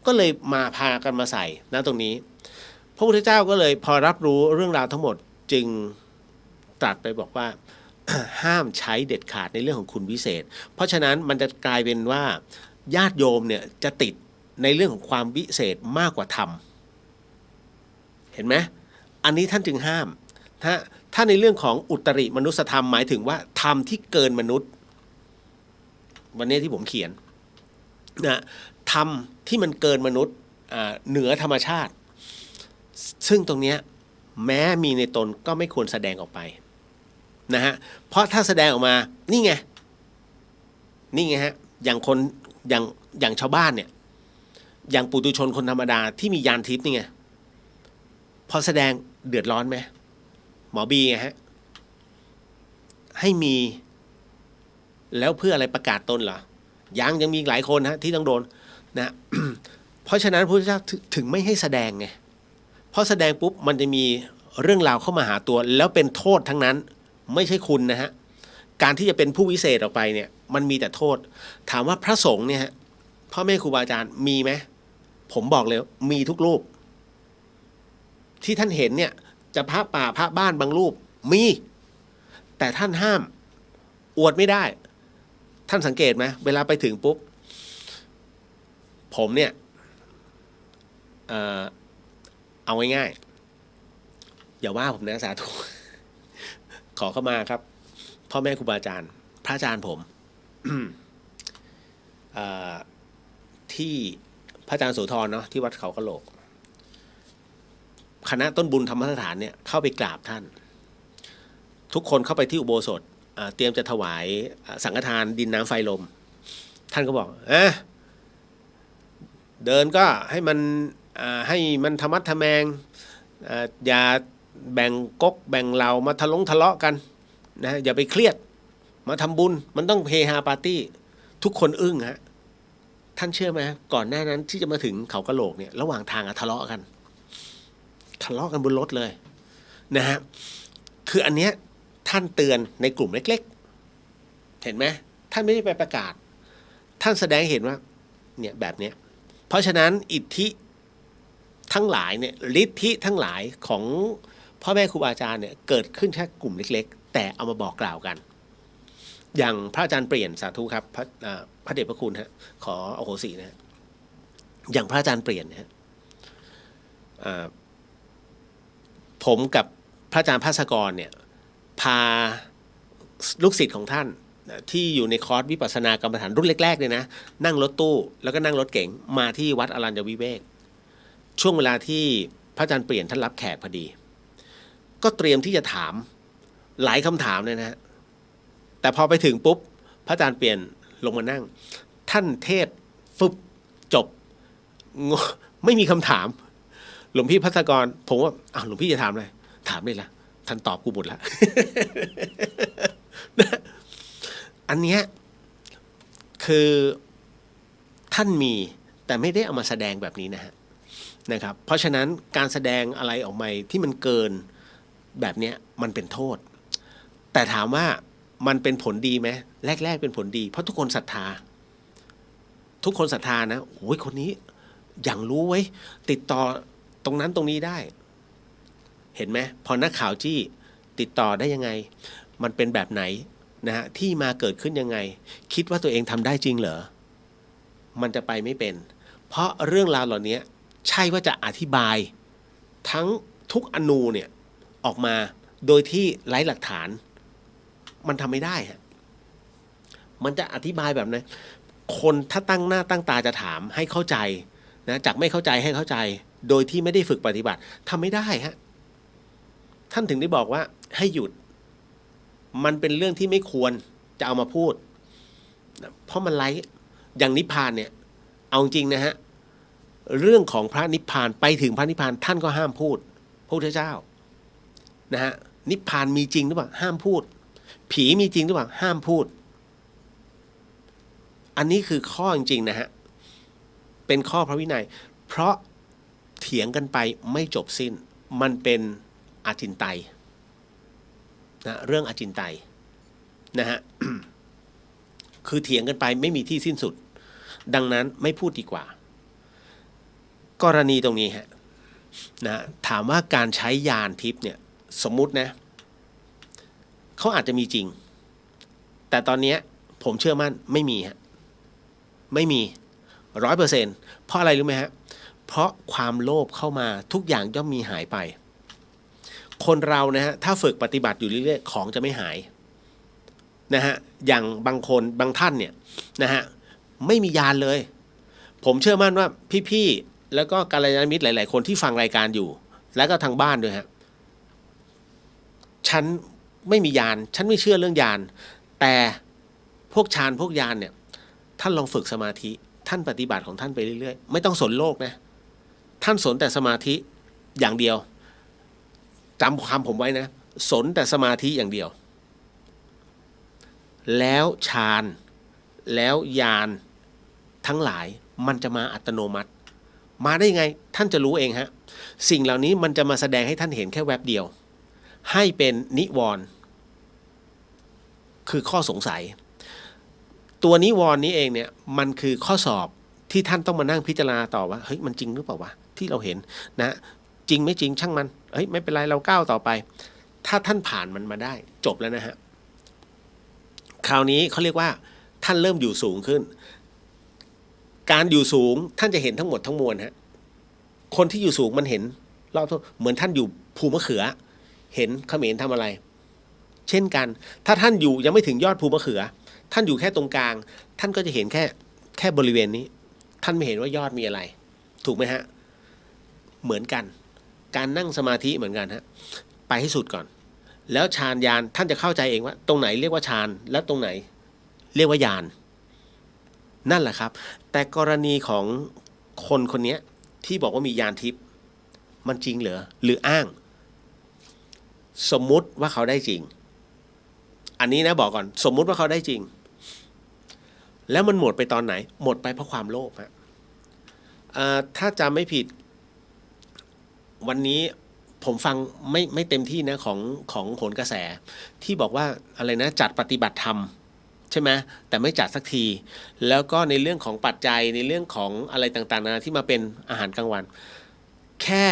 ก็เลยมาพากันมาใส่นะตรงนี้พระพุทธเจ้าก็เลยพอรับรู้เรื่องราวทั้งหมดจึงตรัสไปบอกว่า ห้ามใช้เด็ดขาดในเรื่องของคุณวิเศษเพราะฉะนั้นมันจะกลายเป็นว่าญาติโยมเนี่ยจะติดในเรื่องของความวิเศษมากกว่าธรรมเห็นไหมอันนี้ท่านจึงห้ามถ้าในเรื่องของอุตริมนุสธรรมหมายถึงว่าธรรมที่เกินมนุษย์วันนี้ที่ผมเขียนนะธรรมที่มันเกินมนุษย์เหนือธรรมชาติซึ่งตรงนี้แม้มีในตนก็ไม่ควรแสดงออกไปนะฮะเพราะถ้าแสดงออกมานี่ไงฮะอย่างคนอย่างชาวบ้านเนี่ยอย่างปุถุชนคนธรรมดาที่มีญาณทิพย์นี่ไงพอแสดงเดือดร้อนไหมหมอบีไงฮะให้มีแล้วเพื่ออะไรประกาศตนเหรอยังมีหลายคนฮะที่ต้องโดนนะ เพราะฉะนั้นพระพุทธเจ้าถึงไม่ให้แสดงไงเพราะแสดงปุ๊บมันจะมีเรื่องราวเข้ามาหาตัวแล้วเป็นโทษทั้งนั้นไม่ใช่คุณนะฮะการที่จะเป็นผู้วิเศษออกไปเนี่ยมันมีแต่โทษถามว่าพระสงฆ์เนี่ยฮะพ่อแม่ครูบาอาจารย์มีไหมผมบอกเลยมีทุกรูปที่ท่านเห็นเนี่ยจะพระป่าพระบ้านบางรูปมีแต่ท่านห้ามอวดไม่ได้ท่านสังเกตไหมเวลาไปถึงปุ๊บผมเนี่ยเอาง่ายๆอย่าว่าผมนะสาธุ ขอเข้ามาครับพ่อแม่ครูบาอาจารย์พระอาจารย์ผม ที่พระอาจารย์โสธรเนาะที่วัดเขากะโหลกคณะต้นบุญธรรมสถานเนี่ยเข้าไปกราบท่านทุกคนเข้าไปที่อุโบสถเตรียมจะถวายสังฆทานดินน้ำไฟลมท่านก็บอกเดินก็ให้มันธรรมะทแมงอย่าแบ่งก๊กแบ่งเหล่ามาทะเลาะกันนะอย่าไปเครียดมาทำบุญมันต้องเฮฮาปาร์ตี้ทุกคนอึ้งฮะท่านเชื่อไหมก่อนหน้านั้นที่จะมาถึงเขากะโหลกเนี่ยระหว่างทางทะเลาะกันบนรถเลยนะฮะคืออันเนี้ยท่านเตือนในกลุ่มเล็กๆเห็นไหมท่านไม่ได้ไปประกาศท่านแสดงเห็นว่าเนี่ยแบบเนี้ยเพราะฉะนั้นอิทธิทั้งหลายเนี่ยฤทธิทั้งหลายของพ่อแม่ครูบาอาจารย์เนี่ยเกิดขึ้นแค่กลุ่มเล็กๆแต่เอามาบอกกล่าวกันอย่างพระอาจารย์เปลี่ยนสาธุครับพระเดชพระคุณฮะขออโหสินะฮะอย่างพระอาจารย์เปลี่ยนนะฮะผมกับพระอาจารย์ภาสกรเนี่ยพาลูกศิษย์ของท่านที่อยู่ในคอร์สวิปัสสนากรรมฐานรุ่นแรกๆเลยนะนั่งรถตู้แล้วก็นั่งรถเก๋งมาที่วัดอรัญญวิเวกช่วงเวลาที่พระอาจารย์เปลี่ยนท่านรับแขกพอดีก็เตรียมที่จะถามหลายคำถามเลยนะฮะแต่พอไปถึงปุ๊บพระอาจารย์เปลี่ยนลงมานั่งท่านเทศฟึบจบไม่มีคำถามหลวงพี่ภัสกรผมว่าหลวงพี่จะถามอะไรถามเลยละท่านตอบกูหมดแล้ว อันเนี้ยคือท่านมีแต่ไม่ได้เอามาแสดงแบบนี้นะครับเพราะฉะนั้นการแสดงอะไรออกมาที่มันเกินแบบเนี้ยมันเป็นโทษแต่ถามว่ามันเป็นผลดีไหมแรกๆเป็นผลดีเพราะทุกคนศรัทธานะโอ้ยคนนี้อย่างรู้ไว้ติดต่อตรงนั้นตรงนี้ได้เห็นไหมพอนักข่าวจี้ติดต่อได้ยังไงมันเป็นแบบไหนนะฮะที่มาเกิดขึ้นยังไงคิดว่าตัวเองทำได้จริงเหรอมันจะไปไม่เป็นเพราะเรื่องราวเหล่านี้ใช่ว่าจะอธิบายทั้งทุกอนูเนี่ยออกมาโดยที่ไร้หลักฐานมันทำไม่ได้ฮะ มันจะอธิบายแบบไหนคนถ้าตั้งหน้าตั้งตาจะถามให้เข้าใจนะจากไม่เข้าใจให้เข้าใจ โดยที่ไม่ได้ฝึกปฏิบัติทำไม่ได้ฮะท่านถึงได้บอกว่าให้หยุดมันเป็นเรื่องที่ไม่ควรจะเอามาพูดเพราะมันไร้อย่างนิพพานเนี่ยเอาจริงนะฮะเรื่องของพระนิพพานไปถึงพระนิพพานท่านก็ห้ามพูดพระพุทธเจ้านะฮะนิพพานมีจริงหรือเปล่าห้ามพูดผีมีจริงหรือเปล่าห้ามพูดอันนี้คือข้อจริงๆนะฮะเป็นข้อพระวินัยเพราะเถียงกันไปไม่จบสิ้นมันเป็นอาจินไตยนะเรื่องอาจินไตยนะฮะ คือเถียงกันไปไม่มีที่สิ้นสุดดังนั้นไม่พูดดีกว่ากรณีตรงนี้ฮะนะถามว่าการใช้ยานทิพย์เนี่ยสมมุตินะเขาอาจจะมีจริงแต่ตอนนี้ผมเชื่อมั่นไม่มีฮะไม่มี100%เพราะอะไรรู้ไหมฮะเพราะความโลภเข้ามาทุกอย่างย่อมมีหายไปคนเรานะฮะถ้าฝึกปฏิบัติอยู่เรื่อยๆของจะไม่หายนะฮะอย่างบางคนบางท่านเนี่ยนะฮะไม่มียานเลยผมเชื่อมั่นว่าพี่ๆแล้วก็กัลยาณมิตรหลายๆคนที่ฟังรายการอยู่แล้วก็ทางบ้านด้วยฮะฉันไม่มียานฉันไม่เชื่อเรื่องยานแต่พวกฌานพวกยานเนี่ยท่านลองฝึกสมาธิท่านปฏิบัติของท่านไปเรื่อยๆไม่ต้องสนโลกนะท่านสนแต่สมาธิอย่างเดียวจำคำผมไว้นะสนแต่สมาธิอย่างเดียวแล้วฌานแล้วญาณทั้งหลายมันจะมาอัตโนมัติมาได้ไงท่านจะรู้เองฮะสิ่งเหล่านี้มันจะมาแสดงให้ท่านเห็นแค่แวบเดียวให้เป็นนิวรณ์คือข้อสงสัยตัวนิวรณ์นี้เองเนี่ยมันคือข้อสอบที่ท่านต้องมานั่งพิจารณาต่อว่าเฮ้ยมันจริงหรือเปล่าวะที่เราเห็นนะจริงไม่จริงช่างมันเฮ้ยไม่เป็นไรเราก้าวต่อไปถ้าท่านผ่านมันมาได้จบแล้วนะฮะคราวนี้เขาเรียกว่าท่านเริ่มอยู่สูงขึ้นการอยู่สูงท่านจะเห็นทั้งหมดทั้งมวลฮะคนที่อยู่สูงมันเห็นรอบตัวเหมือนท่านอยู่ภูมะเขือเห็นเขมรทำอะไรเช่นกันถ้าท่านอยู่ยังไม่ถึงยอดภูมะเขือท่านอยู่แค่ตรงกลางท่านก็จะเห็นแค่บริเวณนี้ท่านไม่เห็นว่ายอดมีอะไรถูกไหมฮะเหมือนกันการนั่งสมาธิเหมือนกันฮะไปให้สุดก่อนแล้วฌานญาณท่านจะเข้าใจเองว่าตรงไหนเรียกว่าฌานแล้วตรงไหนเรียกว่าญาณนั่นแหละครับแต่กรณีของคนคนนี้ที่บอกว่ามีญาณทิพย์มันจริงเหรอหรืออ้างสมมุติว่าเขาได้จริงอันนี้นะบอกก่อนสมมุติว่าเขาได้จริงแล้วมันหมดไปตอนไหนหมดไปเพราะความโลภฮะถ้าจำไม่ผิดวันนี้ผมฟังไม่เต็มที่นะของโหนกระแสที่บอกว่าอะไรนะจัดปฏิบัติธรรมใช่ไหมแต่ไม่จัดสักทีแล้วก็ในเรื่องของปัจจัยในเรื่องของอะไรต่างๆนะที่มาเป็นอาหารกลางวันแค่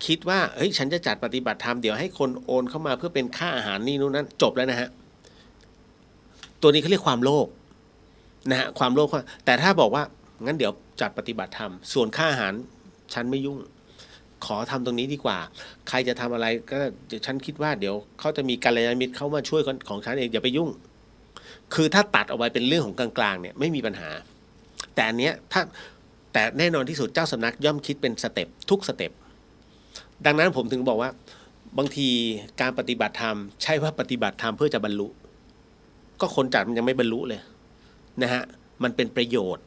คิดว่าเฮ้ยฉันจะจัดปฏิบัติธรรมเดี๋ยวให้คนโอนเข้ามาเพื่อเป็นค่าอาหารนี่นู่นนั้นจบแล้วนะฮะตัวนี้เขาเรียกความโลภนะฮะความโลภแต่ถ้าบอกว่างั้นเดี๋ยวจัดปฏิบัติธรรมส่วนค่าอาหารฉันไม่ยุ่งขอทำตรงนี้ดีกว่าใครจะทำอะไรก็เดี๋ยวฉันคิดว่าเดี๋ยวเขาจะมีกัลยาณมิตรเข้ามาช่วยของฉันเองอย่าไปยุ่งคือถ้าตัดออกไปเป็นเรื่องของกลางๆเนี่ยไม่มีปัญหาแต่อันเนี้ยแต่แน่นอนที่สุดเจ้าสำนักย่อมคิดเป็นสเต็ปทุกสเต็ปดังนั้นผมถึงบอกว่าบางทีการปฏิบัติธรรมใช่ว่าปฏิบัติธรรมเพื่อจะบรรลุก็คนจัดมันยังไม่บรรลุเลยนะฮะมันเป็นประโยชน์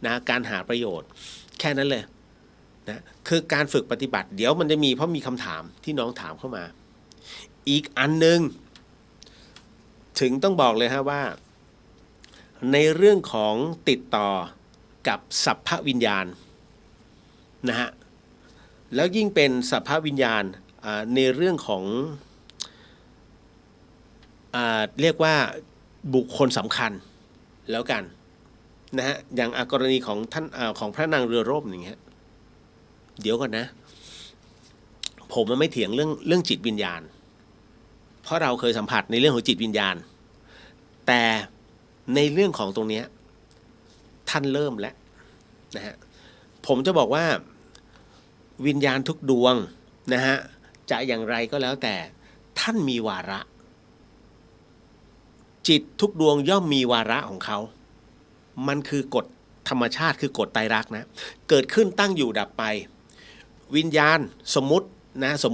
นะการหาประโยชน์แค่นั้นเลยนะคือการฝึกปฏิบัติเดี๋ยวมันจะมีเพราะมีคำถามที่น้องถามเข้ามาอีกอันนึงถึงต้องบอกเลยฮะว่าในเรื่องของติดต่อกับสัพพวิญญาณนะฮะแล้วยิ่งเป็นสัพพวิญญาณในเรื่องของเรียกว่าบุคคลสำคัญแล้วกันนะฮะอย่างกรณีของท่านของพระนางเรือร่มอย่างเงี้ยเดี๋ยวก่อนนะผมมันไม่เถียงเรื่องจิตวิญญาณเพราะเราเคยสัมผัสในเรื่องของจิตวิญญาณแต่ในเรื่องของตรงนี้ท่านเริ่มแล้วนะฮะผมจะบอกว่าวิญญาณทุกดวงนะฮะจะอย่างไรก็แล้วแต่ท่านมีวาระจ จิตทุกดวงย่อมมีวาระของเขามันคือกฎธรรมชาติคือกฎไตรลักษณ์นะเกิดขึ้นตั้งอยู่ดับไปวิญญาณสมมุ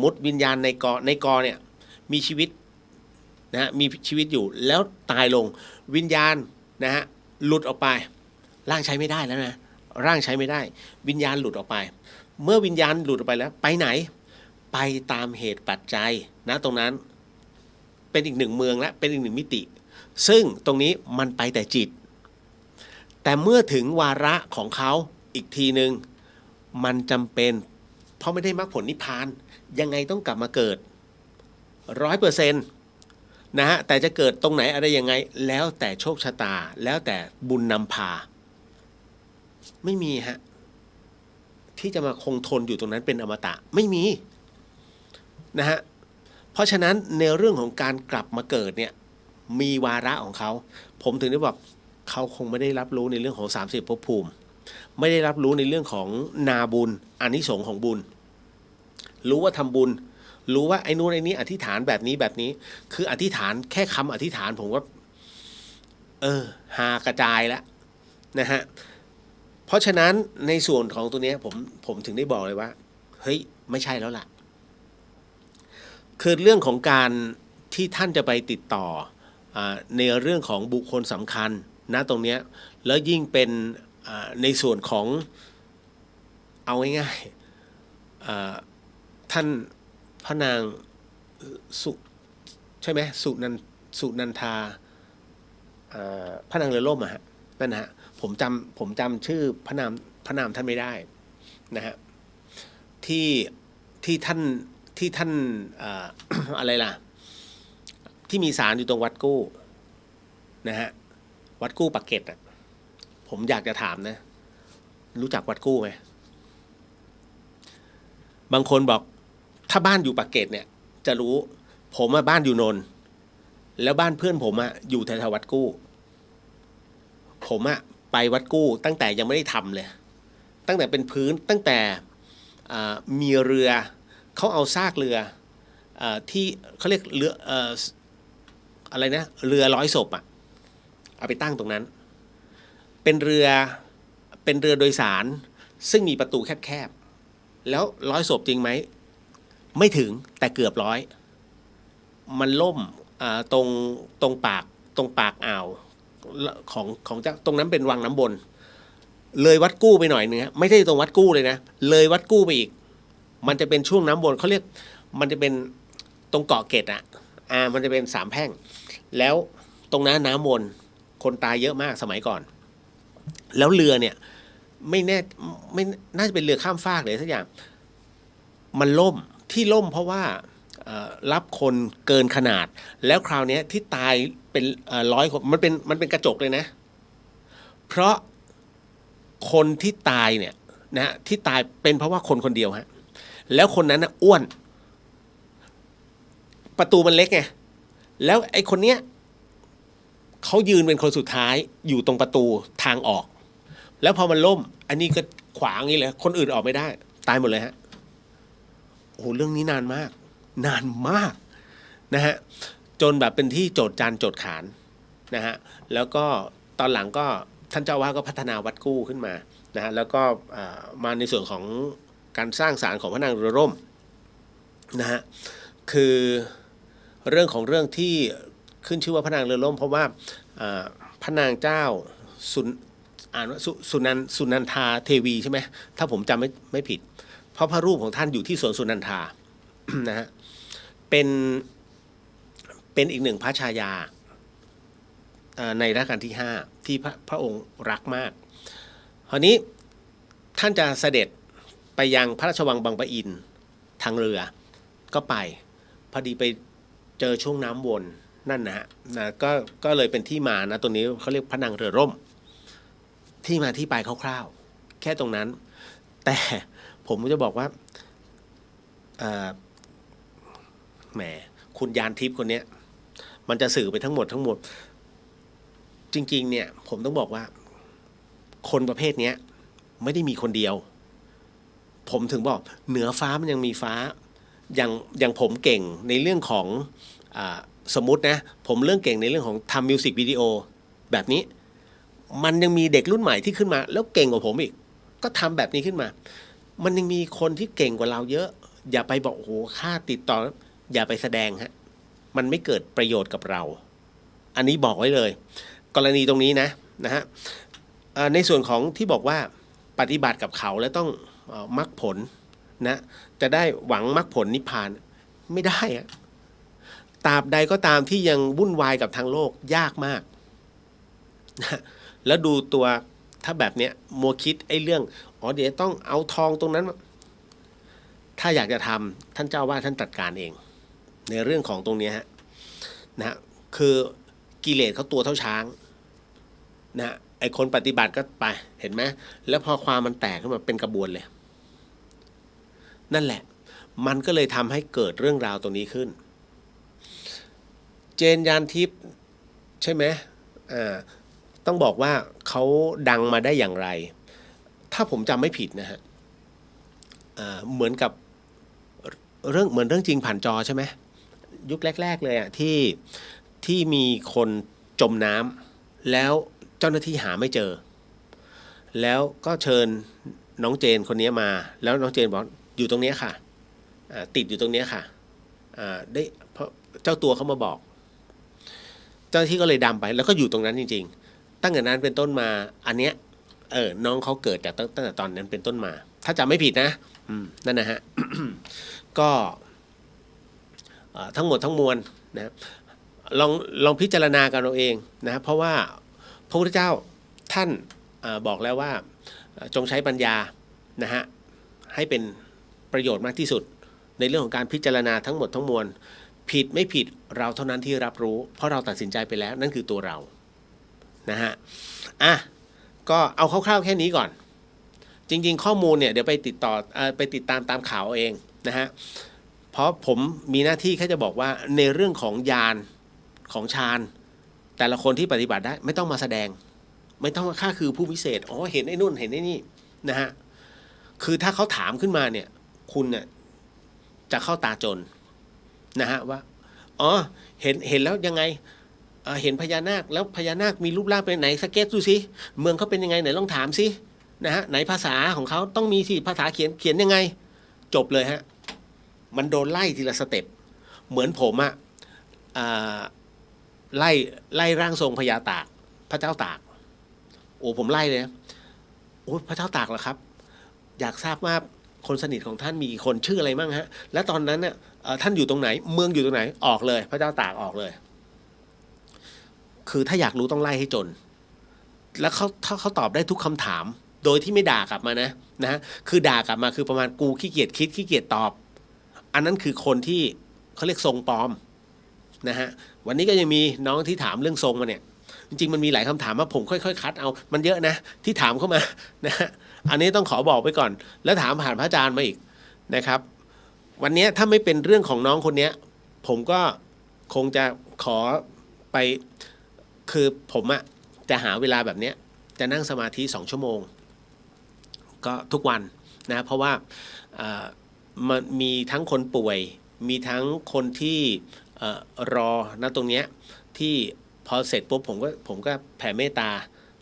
ติวิญญาณในกอเนี่ยมีชีวิตนะมีชีวิตอยู่แล้วตายลงวิญญาณนะฮะหลุดออกไปร่างใช้ไม่ได้แล้วนะร่างใช้ไม่ได้วิญญาณหลุดออกไปเมื่อวิญญาณหลุดออกไปแล้วไปไหนไปตามเหตุปัจจัยนะตรงนั้นเป็นอีกหนึ่งเมืองและเป็นอีกหนึ่งมิติซึ่งตรงนี้มันไปแต่จิตแต่เมื่อถึงวาระของเขาอีกทีหนึ่งมันจำเป็นเพราะไม่ได้มรรคผลนิพพานยังไงต้องกลับมาเกิด 100%นะฮะแต่จะเกิดตรงไหนอะไรยังไงแล้วแต่โชคชะตาแล้วแต่บุญนำพาไม่มีฮะที่จะมาคงทนอยู่ตรงนั้นเป็นอมตะไม่มีนะฮะเพราะฉะนั้นในเรื่องของการกลับมาเกิดเนี่ยมีวาระของเขาผมถึงได้บอกเขาคงไม่ได้รับรู้ในเรื่องของ30ภพภูมิไม่ได้รับรู้ในเรื่องของนาบุญอานิสงส์ของบุญรู้ว่าทำบุญรู้ว่าไอ้นู้นไอ้นี้อธิษฐานแบบนี้คืออธิษฐานแค่คำอธิษฐานผมว่าหากระจายแล้วนะฮะเพราะฉะนั้นในส่วนของตัวนี้ผมถึงได้บอกเลยว่าเฮ้ยไม่ใช่แล้วล่ะคือเรื่องของการที่ท่านจะไปติดต่อในเรื่องของบุคคลสำคัญนะตรงนี้แล้วยิ่งเป็นในส่วนของเอาง่ายๆท่านพระนางใช่ไหมสุนันทาพระนางเรือล่มอะฮะนั่นนะฮะผมจำชื่อพระนามท่านไม่ได้นะฮะที่ท่านอะไรล่ะที่มีศาลอยู่ตรงวัดกู้นะฮะวัดกู้ปากเกร็ดอ่ะผมอยากจะถามนะรู้จักวัดกู้ไหมบางคนบอกถ้าบ้านอยู่ปากเกร็ดเนี่ยจะรู้ผมบ้านอยู่นนท์แล้วบ้านเพื่อนผมอยู่แถววัดกู้ผมไปวัดกู้ตั้งแต่ยังไม่ได้ทำเลยตั้งแต่เป็นพื้นตั้งแต่มีเรือเขาเอาซากเรือที่เขาเรียกเรืออะไรนะเรือ100 ศพเอาไปตั้งตรงนั้นเป็นเรือโดยสารซึ่งมีประตูแคบๆแล้ว100 ศพจริงไหมไม่ถึงแต่เกือบ100มันล่มตรงปากอ่าวของตรงนั้นเป็นวังน้ำบนเลยวัดกู้ไปหน่อยนึงฮะไม่ใช่ตรงวัดกู้เลยนะเลยวัดกู้ไปอีกมันจะเป็นช่วงน้ำบนเขาเรียกมันจะเป็นตรงเกาะเกร็ดมันจะเป็น3 แพร่งแล้วตรงนั้นน้ำวนคนตายเยอะมากสมัยก่อนแล้วเรือเนี่ยไม่น่าจะเป็นเรือข้ามฟากเลยสักอย่างมันล่มเพราะว่ารับคนเกินขนาดแล้วคราวนี้ที่ตายเป็น100 คนมันเป็นกระจกเลยนะเพราะคนที่ตายเนี่ยนะที่ตายเป็นเพราะว่าคนเดียวฮะแล้วคนนั้นอ้วนประตูมันเล็กไงแล้วไอ้คนเนี้ยเขายืนเป็นคนสุดท้ายอยู่ตรงประตูทางออกแล้วพอมันล่มอันนี้ก็ขวางอย่างนี้เลยคนอื่นออกไม่ได้ตายหมดเลยฮะโอ้โหเรื่องนี้นานมากนะฮะจนแบบเป็นที่โจทย์จันโจทย์ขานนะฮะแล้วก็ตอนหลังก็ท่านเจ้าว่าก็พัฒนาวัดกู้ขึ้นมานะฮะแล้วก็มาในส่วนของการสร้างศาลของพระนางเรือร่มนะฮะคือเรื่องของเรื่องที่ขึ้นชื่อว่าพระนางเรือร่มเพราะว่าพระนางเจ้าอ่านว่าสุนันทาเทวีใช่ไหมถ้าผมจำไม่ผิดเพราะพระรูปของท่านอยู่ที่สวนสุนันทา นะฮะเป็นอีกหนึ่งพระชายาในรัชกาลที่5ที่พระองค์รักมากคราวนี้ท่านจะเสด็จไปยังพระราชวังบางปะอินทางเรือก็ไปพอดีไปเจอช่วงน้ำวนนั่นนะฮะก็เลยเป็นที่มานะตัวนี้เขาเรียกพระนางเรือร่มที่มาที่ไปคร่าวๆแค่ตรงนั้นแต่ผมก็จะบอกว่าแหมคุณยานทิพย์คนนี้มันจะสื่อไปทั้งหมดจริงๆเนี่ยผมต้องบอกว่าคนประเภทนี้ไม่ได้มีคนเดียวผมถึงบอกเหนือฟ้ามันยังมีฟ้าอย่างผมเก่งในเรื่องของ สมมุตินะผมเรื่องเก่งในเรื่องของทำมิวสิกวิดีโอแบบนี้มันยังมีเด็กรุ่นใหม่ที่ขึ้นมาแล้วเก่งกว่าผมอีกก็ทำแบบนี้ขึ้นมามันยังมีคนที่เก่งกว่าเราเยอะอย่าไปบอกโอ้โหค่าติดต่ออย่าไปแสดงฮะมันไม่เกิดประโยชน์กับเราอันนี้บอกไว้เลยกรณีตรงนี้นะฮะในส่วนของที่บอกว่าปฏิบัติกับเขาแล้วต้องมรรคผลนะจะได้หวังมรรคผลนิพพานไม่ได้อะตราบใดก็ตามที่ยังวุ่นวายกับทางโลกยากมากนะแล้วดูตัวถ้าแบบเนี้ยมัวคิดไอ้เรื่องเดี๋ยวต้องเอาทองตรงนั้น ถ้าอยากจะทำท่านเจ้าว่าท่านจัดการเองในเรื่องของตรงนี้ฮะนะคือกิเลสเขาตัวเท่าช้างนะไอคนปฏิบัติก็ไปเห็นไหมแล้วพอความมันแตกขึ้นมาเป็นกระบวนเลยนั่นแหละมันก็เลยทำให้เกิดเรื่องราวตรงนี้ขึ้นเจนยานทิพย์ใช่ไหมต้องบอกว่าเขาดังมาได้อย่างไรถ้าผมจำไม่ผิดนะฮะเหมือนกับเรื่องจริงผ่านจอใช่ไหมยุคแรกๆเลยอ่ะที่มีคนจมน้ำแล้วเจ้าหน้าที่หาไม่เจอแล้วก็เชิญน้องเจนคนนี้มาแล้วน้องเจนบอกอยู่ตรงนี้ค่ะติดอยู่ตรงนี้ค่ะได้เพราะเจ้าตัวเขามาบอกเจ้าหน้าที่ก็เลยดำไปแล้วก็อยู่ตรงนั้นจริงๆตั้งแต่นั้นเป็นต้นมาอันเนี้ยน้องเขาเกิดจากตั้งแต่ตอนนั้นเป็นต้นมาถ้าจำไม่ผิดนะนั่นนะฮะ ก็ทั้งหมดทั้งมวลนะลองพิจารณากันเอาเองนะเพราะว่าพระพุทธเจ้าท่านบอกแล้วว่าจงใช้ปัญญานะฮะให้เป็นประโยชน์มากที่สุดในเรื่องของการพิจารณาทั้งหมดทั้งมวลผิดไม่ผิดเราเท่านั้นที่รับรู้เพราะเราตัดสินใจไปแล้วนั่นคือตัวเรานะฮะก็เอาคร่าวๆแค่นี้ก่อนจริงๆข้อมูลเนี่ยเดี๋ยวไปติดตามตามข่าวเองนะฮะเพราะผมมีหน้าที่แค่จะบอกว่าในเรื่องของญาณของฌานแต่ละคนที่ปฏิบัติได้ไม่ต้องมาแสดงไม่ต้องมาค่าคือผู้พิเศษเห็นไอ้นู่นเห็นไอ้นี่นะฮะคือถ้าเขาถามขึ้นมาเนี่ยคุณเนี่ยจะเข้าตาจนนะฮะว่าเห็นแล้วยังไงเห็นพญานาคแล้วพญานาคมีรูปร่างเป็นไหนสเก็ตดูสิเมืองเขาเป็นยังไงไหนลองถามสินะฮะไหนภาษาของเขาต้องมีสิภาษาเขียนยังไงจบเลยฮะมันโดนไล่ทีละสเต็ปเหมือนผมไล่ร่างทรงพญาตากพระเจ้าตากผมไล่เลยพระเจ้าตากเหรอครับอยากทราบว่าคนสนิทของท่านมีกี่คนชื่ออะไรมั่งฮะและตอนนั้นเนี่ยท่านอยู่ตรงไหนเมืองอยู่ตรงไหนออกเลยพระเจ้าตากออกเลยคือถ้าอยากรู้ต้องไล่ให้จนแล้วถ้าเขาตอบได้ทุกคำถามโดยที่ไม่ด่ากลับมานะฮะคือด่ากลับมาคือประมาณกูขี้เกียจคิดขี้เกียจตอบอันนั้นคือคนที่เขาเรียกทรงปลอมนะฮะวันนี้ก็ยังมีน้องที่ถามเรื่องทรงมาเนี่ยจริงๆมันมีหลายคำถามว่าผมค่อยๆคัดเอามันเยอะนะที่ถามเข้ามานะฮะอันนี้ต้องขอบอกไปก่อนแล้วถามผ่านพระอาจารย์มาอีกนะครับวันนี้ถ้าไม่เป็นเรื่องของน้องคนนี้ผมก็คงจะขอไปคือผมจะหาเวลาแบบนี้จะนั่งสมาธิ2 ชั่วโมงก็ทุกวันนะเพราะว่ามันมีทั้งคนป่วยมีทั้งคนที่รอนะตรงเนี้ยที่พอเสร็จปุ๊บผมก็แผ่เมตตา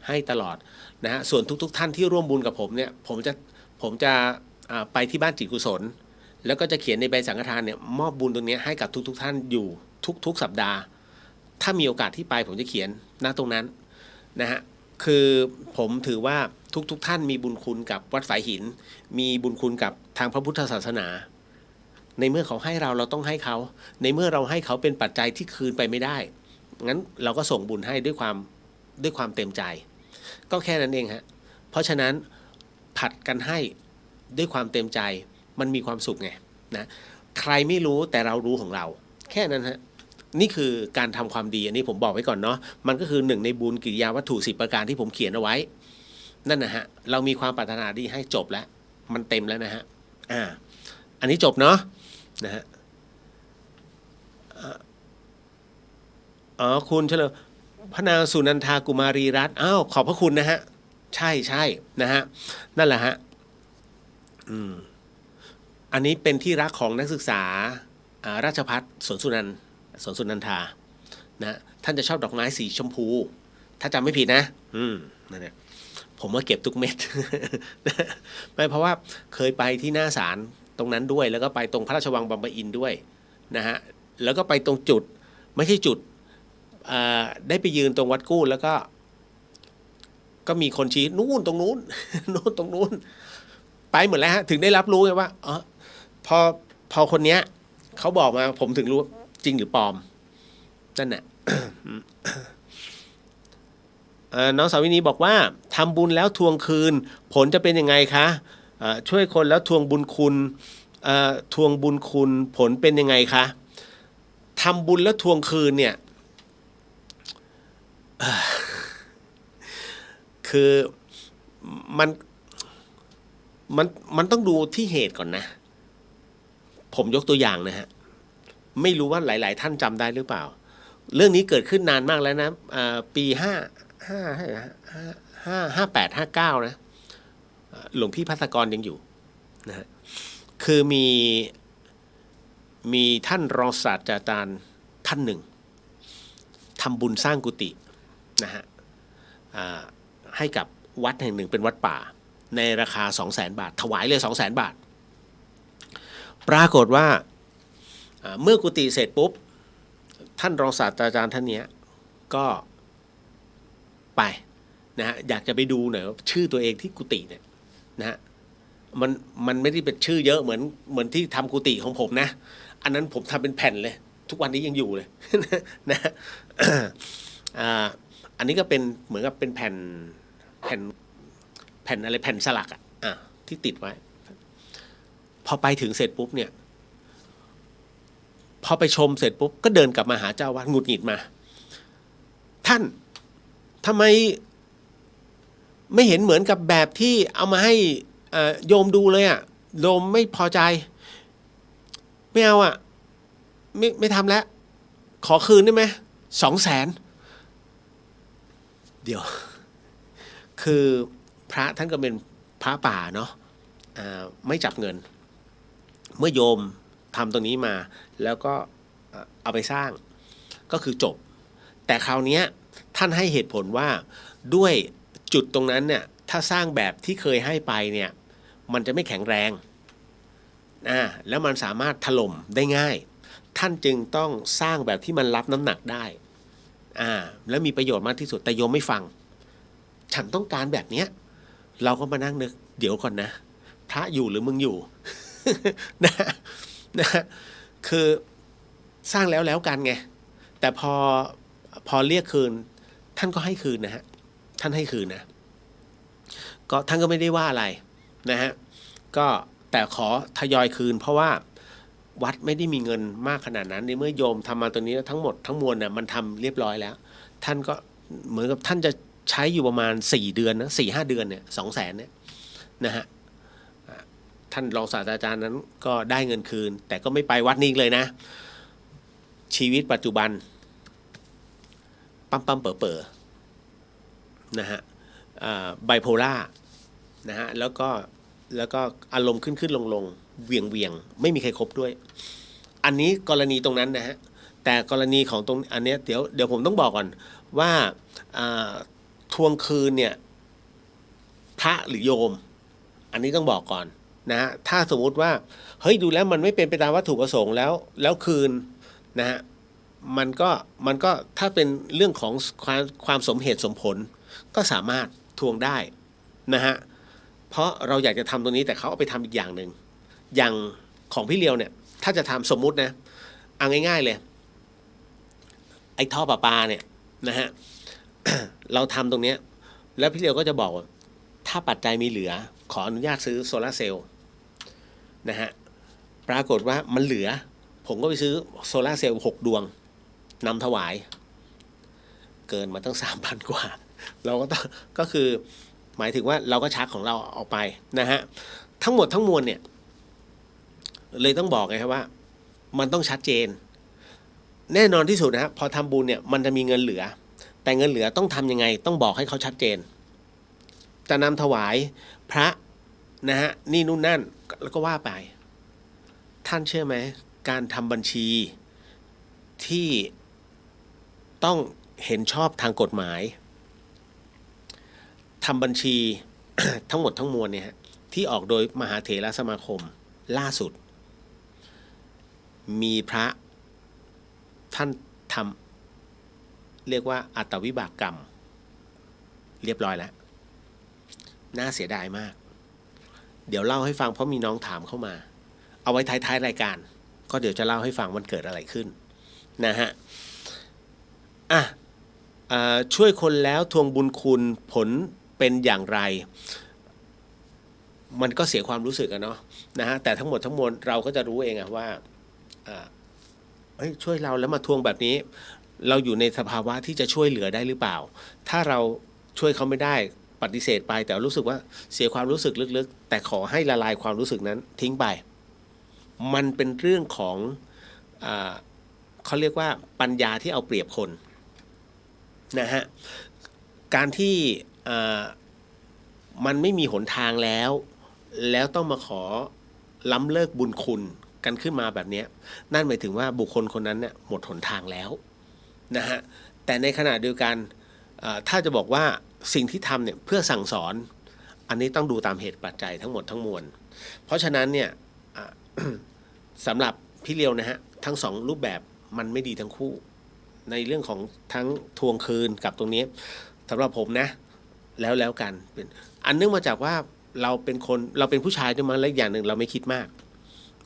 ให้ตลอดนะฮะส่วนทุกท่านที่ร่วมบุญกับผมเนี่ยผมจะไปที่บ้านจิตกุศลแล้วก็จะเขียนในใบสังฆทานเนี่ยมอบบุญตรงนี้ให้กับทุกท่านอยู่ทุกสัปดาห์ถ้ามีโอกาสที่ไปผมจะเขียนณตรงนั้นนะฮะคือผมถือว่าทุกท่านมีบุญคุณกับวัดฝายหินมีบุญคุณกับทางพระพุทธศาสนาในเมื่อเขาให้เราต้องให้เขาในเมื่อเราให้เขาเป็นปัจจัยที่คืนไปไม่ได้งั้นเราก็ส่งบุญให้ด้วยความเต็มใจก็แค่นั้นเองฮะเพราะฉะนั้นผัดกันให้ด้วยความเต็มใจมันมีความสุขไงนะใครไม่รู้แต่เรารู้ของเราแค่นั้นฮะนี่คือการทำความดีอันนี้ผมบอกไว้ก่อนเนาะมันก็คือหนึ่งในบุญกิริยาวัตถุ10 ประการที่ผมเขียนเอาไว้นั่นนะฮะเรามีความปรารถนาดีให้จบแล้วมันเต็มแล้วนะฮะอันนี้จบเนาะนะฮะคุณเฉลิมพระนางสุนันทากุมารีรัตน์ขอบพระคุณนะฮะใช่นะฮะนั่นแหละฮะอันนี้เป็นที่รักของนักศึกษาราชภัฏสวนสุนันท์ สวนสุนันทานะท่านจะชอบดอกไม้สีชมพู ถ้าจำไม่ผิดนะนั่นแหละผมว่าเก็บทุกเม็ด ไม่เพราะว่าเคยไปที่หน้าศาลตรงนั้นด้วย แล้วก็ไปตรงพระราชวังบางปะอินด้วยนะฮะแล้วก็ไปตรงจุดไม่ใช่จุดได้ไปยืนตรงวัดกู้แล้วก็มีคนชี้นู่นตรงนู้น นู่นตรงนู้นไปหมดแล้วฮะถึงได้รับรู้ไงว่าอ๋อพอคนเนี้ยเขาบอกมาผมถึงรู้จริงหรือปลอมนั่นแหละ น้องสาวินีบอกว่าทำบุญแล้วทวงคืนผลจะเป็นยังไงคะช่วยคนแล้วทวงบุญคุณทวงบุญคุณผลเป็นยังไงคะทำบุญแล้วทวงคืนเนี่ยคือมันต้องดูที่เหตุก่อนนะผมยกตัวอย่างนะฮะไม่รู้ว่าหลายๆท่านจำได้หรือเปล่าเรื่องนี้เกิดขึ้นนานมากแล้วนะปี58 59นะหลวงพี่ภัสกรยังอยู่นะฮะคือมีท่านรองศาสตราจารย์ท่านหนึ่งทำบุญสร้างกุฏินะฮะให้กับวัดแห่งหนึ่งเป็นวัดป่าในราคา 200,000 บาทถวายเลย 200,000 บาทปรากฏว่าเมื่อกุฏิเสร็จปุ๊บท่านรองศาสตราจารย์ท่านนี้ก็ไปนะฮะอยากจะไปดูหน่อยว่าชื่อตัวเองที่กุฏิเนี่ยนะฮะมันไม่ได้เป็นชื่อเยอะเหมือนที่ทำกุฏิของผมนะอันนั้นผมทำเป็นแผ่นเลยทุกวันนี้ยังอยู่เลย นะอันนี้ก็เป็นเหมือนกับเป็นแผ่นอะไรแผ่นสลักที่ติดไว้พอไปถึงเสร็จปุ๊บเนี่ยพอไปชมเสร็จปุ๊บก็เดินกลับมาหาเจ้าวัดหงุดหงิดมาท่านทำไมไม่เห็นเหมือนกับแบบที่เอามาให้โยมดูเลยโยมไม่พอใจไม่เอาไม่ทำแล้วขอคืนได้ไหม200,000เดี๋ยวคือพระท่านก็เป็นพระป่าเนาะไม่จับเงินเมื่อโยมทำตรงนี้มาแล้วก็เอาไปสร้างก็คือจบแต่คราวนี้ท่านให้เหตุผลว่าด้วยจุดตรงนั้นเนี่ยถ้าสร้างแบบที่เคยให้ไปเนี่ยมันจะไม่แข็งแรงแล้วมันสามารถถล่มได้ง่ายท่านจึงต้องสร้างแบบที่มันรับน้ำหนักได้แล้วมีประโยชน์มากที่สุดแต่โยมไม่ฟังฉันต้องการแบบเนี้ยเราก็มานั่งนึกเดี๋ยวก่อนนะพระอยู่หรือมึงอยู่ นะคือสร้างแล้วกันไงแต่พอเรียกคืนท่านก็ให้คืนนะฮะท่านให้คืนนะก็ท่านก็ไม่ได้ว่าอะไรนะฮะก็แต่ขอทยอยคืนเพราะว่าวัดไม่ได้มีเงินมากขนาดนั้นในเมื่อโยมทำมาตัวนี้ทั้งหมดทั้งมวลเนี่ยมันทำเรียบร้อยแล้วท่านก็เหมือนกับท่านจะใช้อยู่ประมาณ4 เดือนนะ4-5 เดือนเนี่ย200,000เนี่ยนะฮะท่านรองศาสตราจารย์นั้นก็ได้เงินคืนแต่ก็ไม่ไปวัดนี้เลยนะชีวิตปัจจุบันปั๊มเป๋อนะฮะไบโพล่านะฮะแล้วก็อารมณ์ขึ้นลงเวียงไม่มีใครครบด้วยอันนี้กรณีตรงนั้นนะฮะแต่กรณีของตรงอันเนี้ยเดี๋ยวผมต้องบอกก่อนว่าทวงคืนเนี่ยพระหรือโยมอันนี้ต้องบอกก่อนนะฮะถ้าสมมุติว่าเฮ้ยดูแล้วมันไม่เป็นไปตามวัตถุประสงค์แล้วคืนนะฮะมันก็ถ้าเป็นเรื่องของความสมเหตุสมผลก็สามารถทวงได้นะฮะเพราะเราอยากจะทำตรงนี้แต่เขาเอาไปทำอีกอย่างหนึ่งอย่างของพี่เลียวเนี่ยถ้าจะทำสมมุตินะเอาง่ายๆเลยไอ้ท่อประปาเนี่ยนะฮะ เราทำตรงเนี้ยแล้วพี่เลียวก็จะบอกว่าถ้าปัจจัยมีเหลือขออนุญาตซื้อโซลาร์เซลล์นะฮะปรากฏว่ามันเหลือผมก็ไปซื้อโซลาร์เซลล์6 ดวงนำถวายเกินมาตั้ง 3,000 กว่าเราก็คือหมายถึงว่าเราก็ชักของเราออกไปนะฮะทั้งหมดทั้งมวลเนี่ยเลยต้องบอกไงครับว่ามันต้องชัดเจนแน่นอนที่สุดนะฮะพอทำบุญเนี่ยมันจะมีเงินเหลือแต่เงินเหลือต้องทำยังไงต้องบอกให้เขาชัดเจนจะนำถวายพระนะฮะนี่นู่นนั่นแล้วก็ว่าไปท่านเชื่อไหมการทำบัญชี ที่ต้องเห็นชอบทางกฎหมายทำบัญชี ทั้งหมดทั้งมวลเนี่ยที่ออกโดยมหาเถรสมาคมล่าสุด มีพระท่านทำเรียกว่าอัตวิบากกรรมเรียบร้อยแล้วน่าเสียดายมาก เดี๋ยวเล่าให้ฟังเพราะมีน้องถามเข้ามาเอาไว้ท้ายๆรายการก็เดี๋ยวจะเล่าให้ฟังมันเกิดอะไรขึ้นนะฮะช่วยคนแล้วทวงบุญคุณผลเป็นอย่างไรมันก็เสียความรู้สึกอะเนาะนะฮะแต่ทั้งหมดทั้งมวลเราก็จะรู้เองอะว่าช่วยเราแล้วมาทวงแบบนี้เราอยู่ในสภาวะที่จะช่วยเหลือได้หรือเปล่าถ้าเราช่วยเขาไม่ได้ปฏิเสธไปแต่รู้สึกว่าเสียความรู้สึกลึกๆแต่ขอให้ละลายความรู้สึกนั้นทิ้งไปมันเป็นเรื่องของเขาเรียกว่าปัญญาที่เอาเปรียบคนนะฮะการที่มันไม่มีหนทางแล้วต้องมาขอล้ำเลิกบุญคุณกันขึ้นมาแบบนี้นั่นหมายถึงว่าบุคคลคนนั้นเนี่ยหมดหนทางแล้วนะฮะแต่ในขณะเดียวกันถ้าจะบอกว่าสิ่งที่ทำเนี่ยเพื่อสั่งสอนอันนี้ต้องดูตามเหตุปัจจัยทั้งหมดทั้งมวลเพราะฉะนั้นเนี่ย สำหรับพี่เลียวนะฮะทั้งสองรูปแบบมันไม่ดีทั้งคู่ในเรื่องของทั้งทวงคืนกับตรงนี้สำหรับผมนะแล้วกันเป็นอันเนื่องมาจากว่าเราเป็นผู้ชายด้วยมั้งและอย่างหนึ่งเราไม่คิดมาก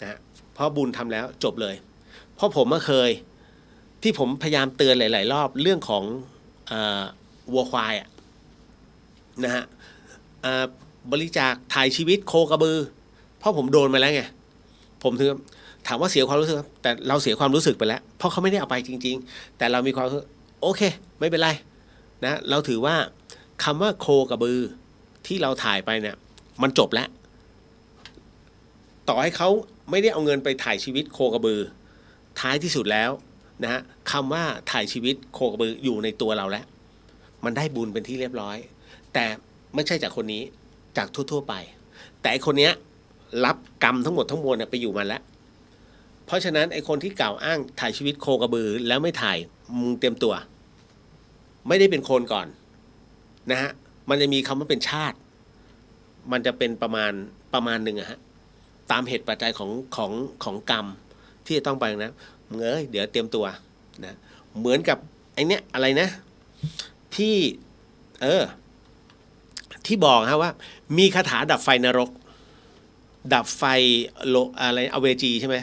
นะเพราะบุญทำแล้วจบเลยเพราะผมก็เคยที่ผมพยายามเตือนหลายๆรอบเรื่องของวัวควายนะฮะบริจาคถ่ายชีวิตโคกระบือเพราะผมโดนมาแล้วไงผมถึงถามว่าเสียความรู้สึกแต่เราเสียความรู้สึกไปแล้วเพราะเขาไม่ได้เอาไปจริงๆแต่เรามีความโอเคไม่เป็นไรนะเราถือว่าคำว่าโคกระบือที่เราถ่ายไปเนี่ยมันจบแล้วต่อให้เขาไม่ได้เอาเงินไปถ่ายชีวิตโคกระบือท้ายที่สุดแล้วนะฮะคำว่าถ่ายชีวิตโคกระบืออยู่ในตัวเราแล้วมันได้บุญเป็นที่เรียบร้อยแต่ไม่ใช่จากคนนี้จากทั่วๆไปแต่คนเนี้ยรับกรรมทั้งหมดทั้งมวลไปอยู่มันแล้วเพราะฉะนั้นไอ้คนที่กล่าวอ้างถ่ายชีวิตโคกระบือแล้วไม่ถ่ายมึงเตรียมตัวไม่ได้เป็นคนก่อนนะฮะมันจะมีคำว่าเป็นชาติมันจะเป็นประมาณหนึ่งอะฮะตามเหตุปัจจัยของกรรมที่จะต้องไปนะมึงเดี๋ยวเตรียมตัวนะเหมือนกับไอ้เนี้ยอะไรนะที่ที่บอกฮะว่ามีคาถาดับไฟนรกดับไฟอะไรอเวจีใช่ไหม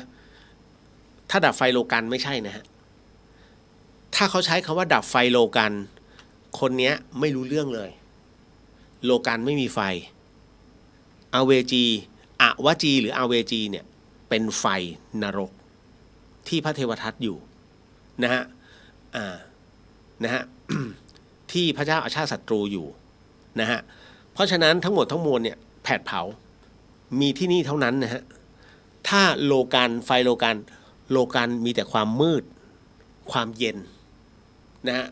ถ้าดับไฟโลกันไม่ใช่นะฮะถ้าเขาใช้คำว่าดับไฟโลกันคนเนี้ยไม่รู้เรื่องเลยโลกันไม่มีไฟอเวจีอวจีหรืออเวจีเนี่ยเป็นไฟนรกที่พระเทวทัตอยู่นะฮะนะฮะ ที่พระเจ้าอาชาติศัตรูอยู่นะฮะเพราะฉะนั้นทั้งหมดทั้งมวลเนี่ยแผดเผามีที่นี่เท่านั้นนะฮะถ้าโลกันไฟโลกันมีแต่ความมืดความเย็นนะฮะ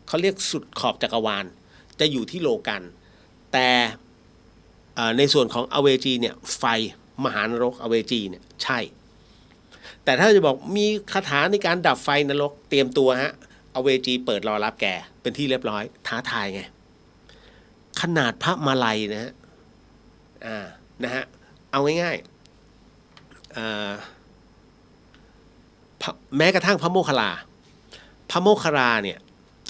เขาเรียกสุดขอบจักรวาลจะอยู่ที่โลกันแต่ในส่วนของอเวจีเนี่ยไฟมหานรกอเวจีเนี่ยใช่แต่ถ้าจะบอกมีคาถาในการดับไฟนรกเตรียมตัวฮะอเวจีเปิดรอรับแกเป็นที่เรียบร้อยท้าทายไงขนาดพระมาลัยนะฮะนะฮะเอาง่ายๆแม้กระทั่งพระโมคคัลลาเนี่ย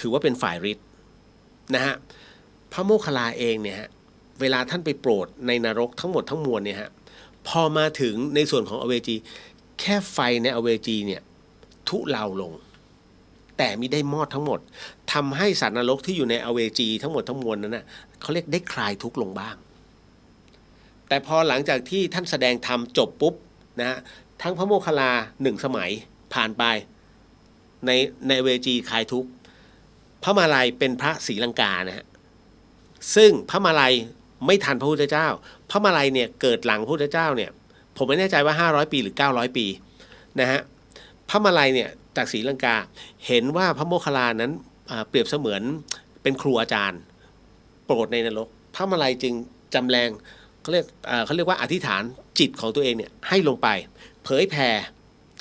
ถือว่าเป็นฝ่ายฤทธิ์นะฮะพระโมคคัลลาเองเนี่ยฮะเวลาท่านไปโปรดในนรกทั้งหมดทั้งมวลเนี่ยฮะพอมาถึงในส่วนของอเวจีแค่ไฟในอเวจีเนี่ยทุเลาลงแต่มิได้มอดทั้งหมดทำให้สัตว์นรกที่อยู่ในอเวจีทั้งหมดทั้งมวลนั้นนะเขาเรียกได้คลายทุกข์ลงบ้างแต่พอหลังจากที่ท่านแสดงธรรมจบปุ๊บนะฮะทั้งพระโมคคัลลา1 สมัยผ่านไปในอเวจีคลายทุกข์พระมาลัยเป็นพระศรีลังกานะฮะซึ่งพระมาลัยไม่ทันพระพุทธเจ้าพระมาลัยเนี่ยเกิดหลังพระพุทธเจ้าเนี่ยผมไม่แน่ใจว่า500 ปีหรือ900 ปีนะฮะพระมาลัยเนี่ยจากศรีลังกาเห็นว่าพระโมคคัลลานั้นเปรียบเสมือนเป็นครูอาจารย์โปรดในนรกพระมาลัยจึงจำแรงเขาเรียกว่าอธิษฐานจิตของตัวเองเนี่ยให้ลงไปเผยแผ่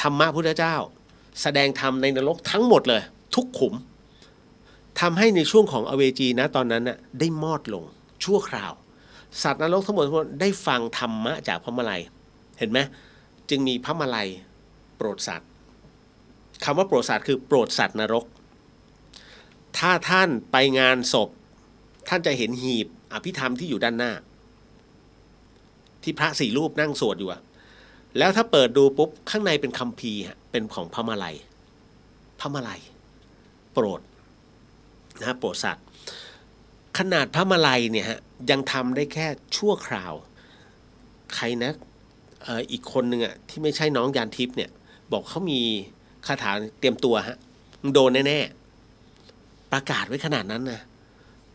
ธรรมะพุทธเจ้า แสดงธรรมในนรกทั้งหมดเลยทุกขุมทำให้ในช่วงของอเวจีนะตอนนั้นน่ะได้มอดลงชั่วคราวสัตว์นรกทั้งหมดได้ฟังธรรมะจากพระมาลัยเห็นไหมจึงมีพระมาลัยโปรดสัตว์คำว่าโปรดสัตว์คือโปรดสัตว์นรกถ้าท่านไปงานศพท่านจะเห็นหีบอภิธรรมที่อยู่ด้านหน้าที่พระ4 รูปนั่งสวดอยู่อะแล้วถ้าเปิดดูปุ๊บข้างในเป็นคัมภีร์เป็นของพระมาลัยโปรดนะโปรดสัตว์ขนาดพระมาลัยเนี่ยฮะยังทำได้แค่ชั่วคราวใครนะอีกคนหนึ่งอ่ะที่ไม่ใช่น้องยานทิพย์เนี่ยบอกเขามีคาถาเตรียมตัวฮะโดนแน่ๆประกาศไว้ขนาดนั้นนะ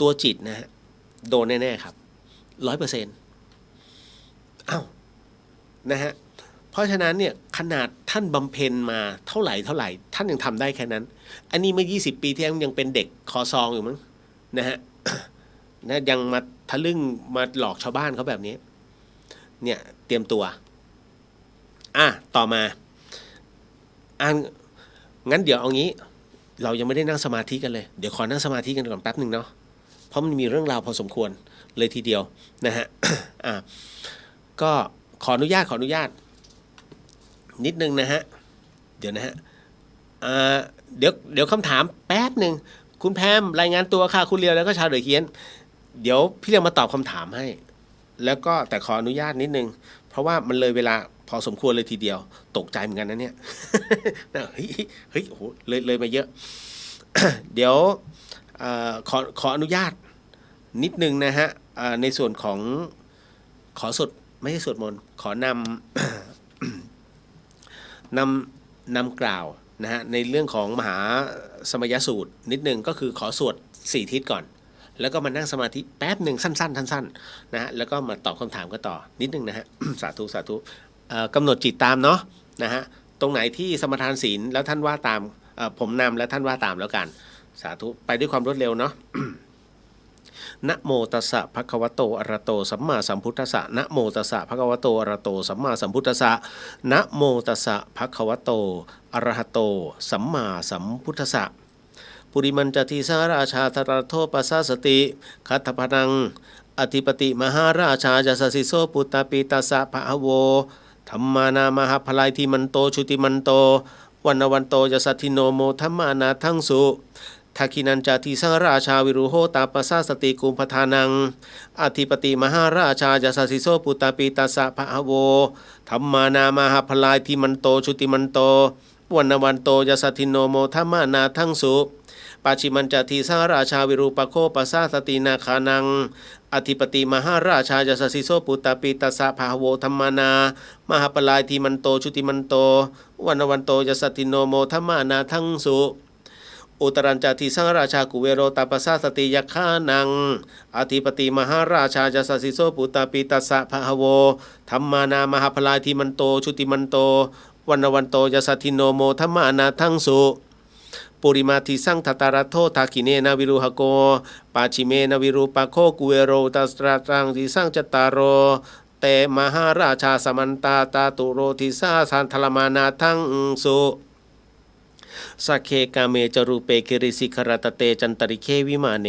ตัวจิตนะฮะโดนแน่ๆครับ 100%อ้าวนะฮะเพราะฉะนั้นเนี่ยขนาดท่านบำเพ็ญมาเท่าไหร่ท่านยังทำได้แค่นั้นอันนี้เมื่อ20 ปีที่แล้วยังเป็นเด็กคอซองอยู่มั้งนะฮะ นะยังมาทะลึ่งมาหลอกชาวบ้านเขาแบบนี้เนี่ยเตรียมตัวต่อมางั้นเดี๋ยวเอางี้เรายังไม่ได้นั่งสมาธิกันเลยเดี๋ยวขอนั่งสมาธิกันก่อนแป๊บหนึ่งเนาะเพราะมันมีเรื่องราวพอสมควรเลยทีเดียวนะฮะ ก็ขออนุญาตนิดนึงนะฮะเดี๋ยวนะฮะเดี๋ยวคำถามแป๊บหนึ่งคุณแพมรายงานตัวค่ะคุณเลียวแล้วก็ชาวเดือเคียนเดี๋ยวพี่เลียวมาตอบคำถามให้แล้วก็แต่ขออนุญาตนิดนึงเพราะว่ามันเลยเวลาพอสมควรเลยทีเดียวตกใจเหมือนกันนะเนี่ย เฮ้ยโอ้โหเลยมาเยอะ เดี๋ยวขออนุญาตนิดนึงนะฮะในส่วนของขอสวดไม่ใช่สวดมนต์ขอนำกล่าวนะฮะในเรื่องของมหาสมยสูตรนิดนึงก็คือขอสวด4 ทิศก่อนแล้วก็มานั่งสมาธิแป๊บหนึ่งสั้นนะฮะแล้วก็มาตอบคำถามกันต่อนิดนึงนะฮะ สาธุกำหนดจิตตามเนาะนะฮะตรงไหนที่สมทานศีลแล้วท่านว่าตามผมนำแล้วท่านว่าตามแล้วกันสาธุไปด้วยความรวดเร็วเนาะ นะโมตัสสะภะคะวะโตอะระโตสัมมาสัมพุทธัสสะนะโมตัสสะภะคะวะโตอะระโตสัมมาสัมพุทธัสสะนะโมตัสสะภะคะวะโตอะระหะโตสัมมาสัมพุทธัสสะปุริมันจติสาราชาธารโทปัสสะสติคัตถพนังอธิปติมหาราชาจสสิโสปุตตปิตัสสะภะโวธัมมานา มหาพลายทิมันโตชุติมันโตวันโตยสัทธิโนโมธัมมานาทังสุทักขินันจติสังราชาวิรุโหตาปัสสะสติกุมภทานังอธิปติมหาราชาจสสิโสปุตตปิตัสสะภะโวธัมมานา มหาพลายทิมันโตชุติมันโตวันโตยสัทธิโนโมธัมมานาทังสุปัจฉิมันจติสังราชาวิรูปโคปัสสะสตินาคานังอธิปติมหาราชาจสสิโสปุตตปิตัสสะภะโวธัมมานา มหาพลายทิมันโตชุติมันโตวันโตยสัทธิโนโมธัมมานาทังสุอุตรัญจติสังราชากุเวโรตาปัสสะสติยัคขานังอธิปติมหาราชาจสสิโสปุตตปิตัสสะภะโวธัมมานา มหาพลายทิมันโตชุติมันโตวันโตยสัทธิโนโมธัมมานาทังสุปุริมาทิสังทัตตารโททาคิเนนะวิรุหโกปาชิเมนะวิรูปโคกุเวโรตัสตราตังทิสังจตารโรเตมหาราชาสมันตาตาตุโรทิสาสันทลมานาทังสุสักเคกาเมจรูเปกิริสิขรตเตจันตริเควิมาเน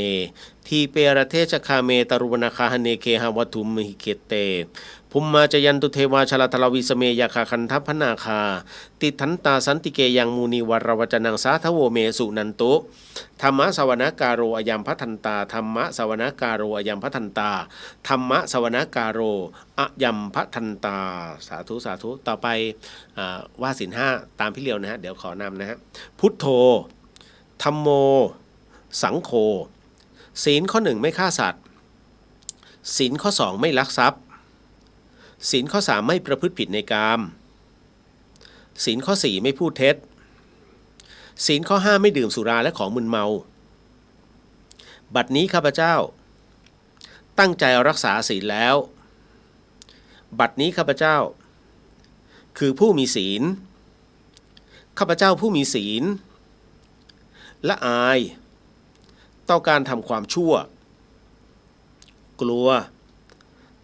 ทีเปรเทชคาเมตรุวนาคาหเนเคหวัตุมหิเกเตภุมมาจยันตุเทวาชลทลวิสเมยาคาคันทัพพนาคาติทันตาสันติเกยังมูนีวรวจนังสาทโวเมสุนันตุธรรมะสวนากาโรอยัมพัทันตาธรรมะสวนากาโรอยัมพัทันตาธรรมะสวนากาโรอยัมพัทันตาสาธุต่อไปว่าศีล5ตามพี่เลียวนะฮะเดี๋ยวขอนำนะฮะพุทโธธัมโมสังโฆศีลข้อ1ไม่ฆ่าสัตว์ศีลข้อ2ไม่ลักทรัพย์ศีลข้อ3ไม่ประพฤติผิดในกามศีลข้อ4ไม่พูดเท็จศีลข้อ5ไม่ดื่มสุราและของมึนเมาบัดนี้ข้าพเจ้าตั้งใจรักษาศีลแล้วบัดนี้ข้าพเจ้าคือผู้มีศีลข้าพเจ้าผู้มีศีลละอายต่อการทำความชั่วกลัว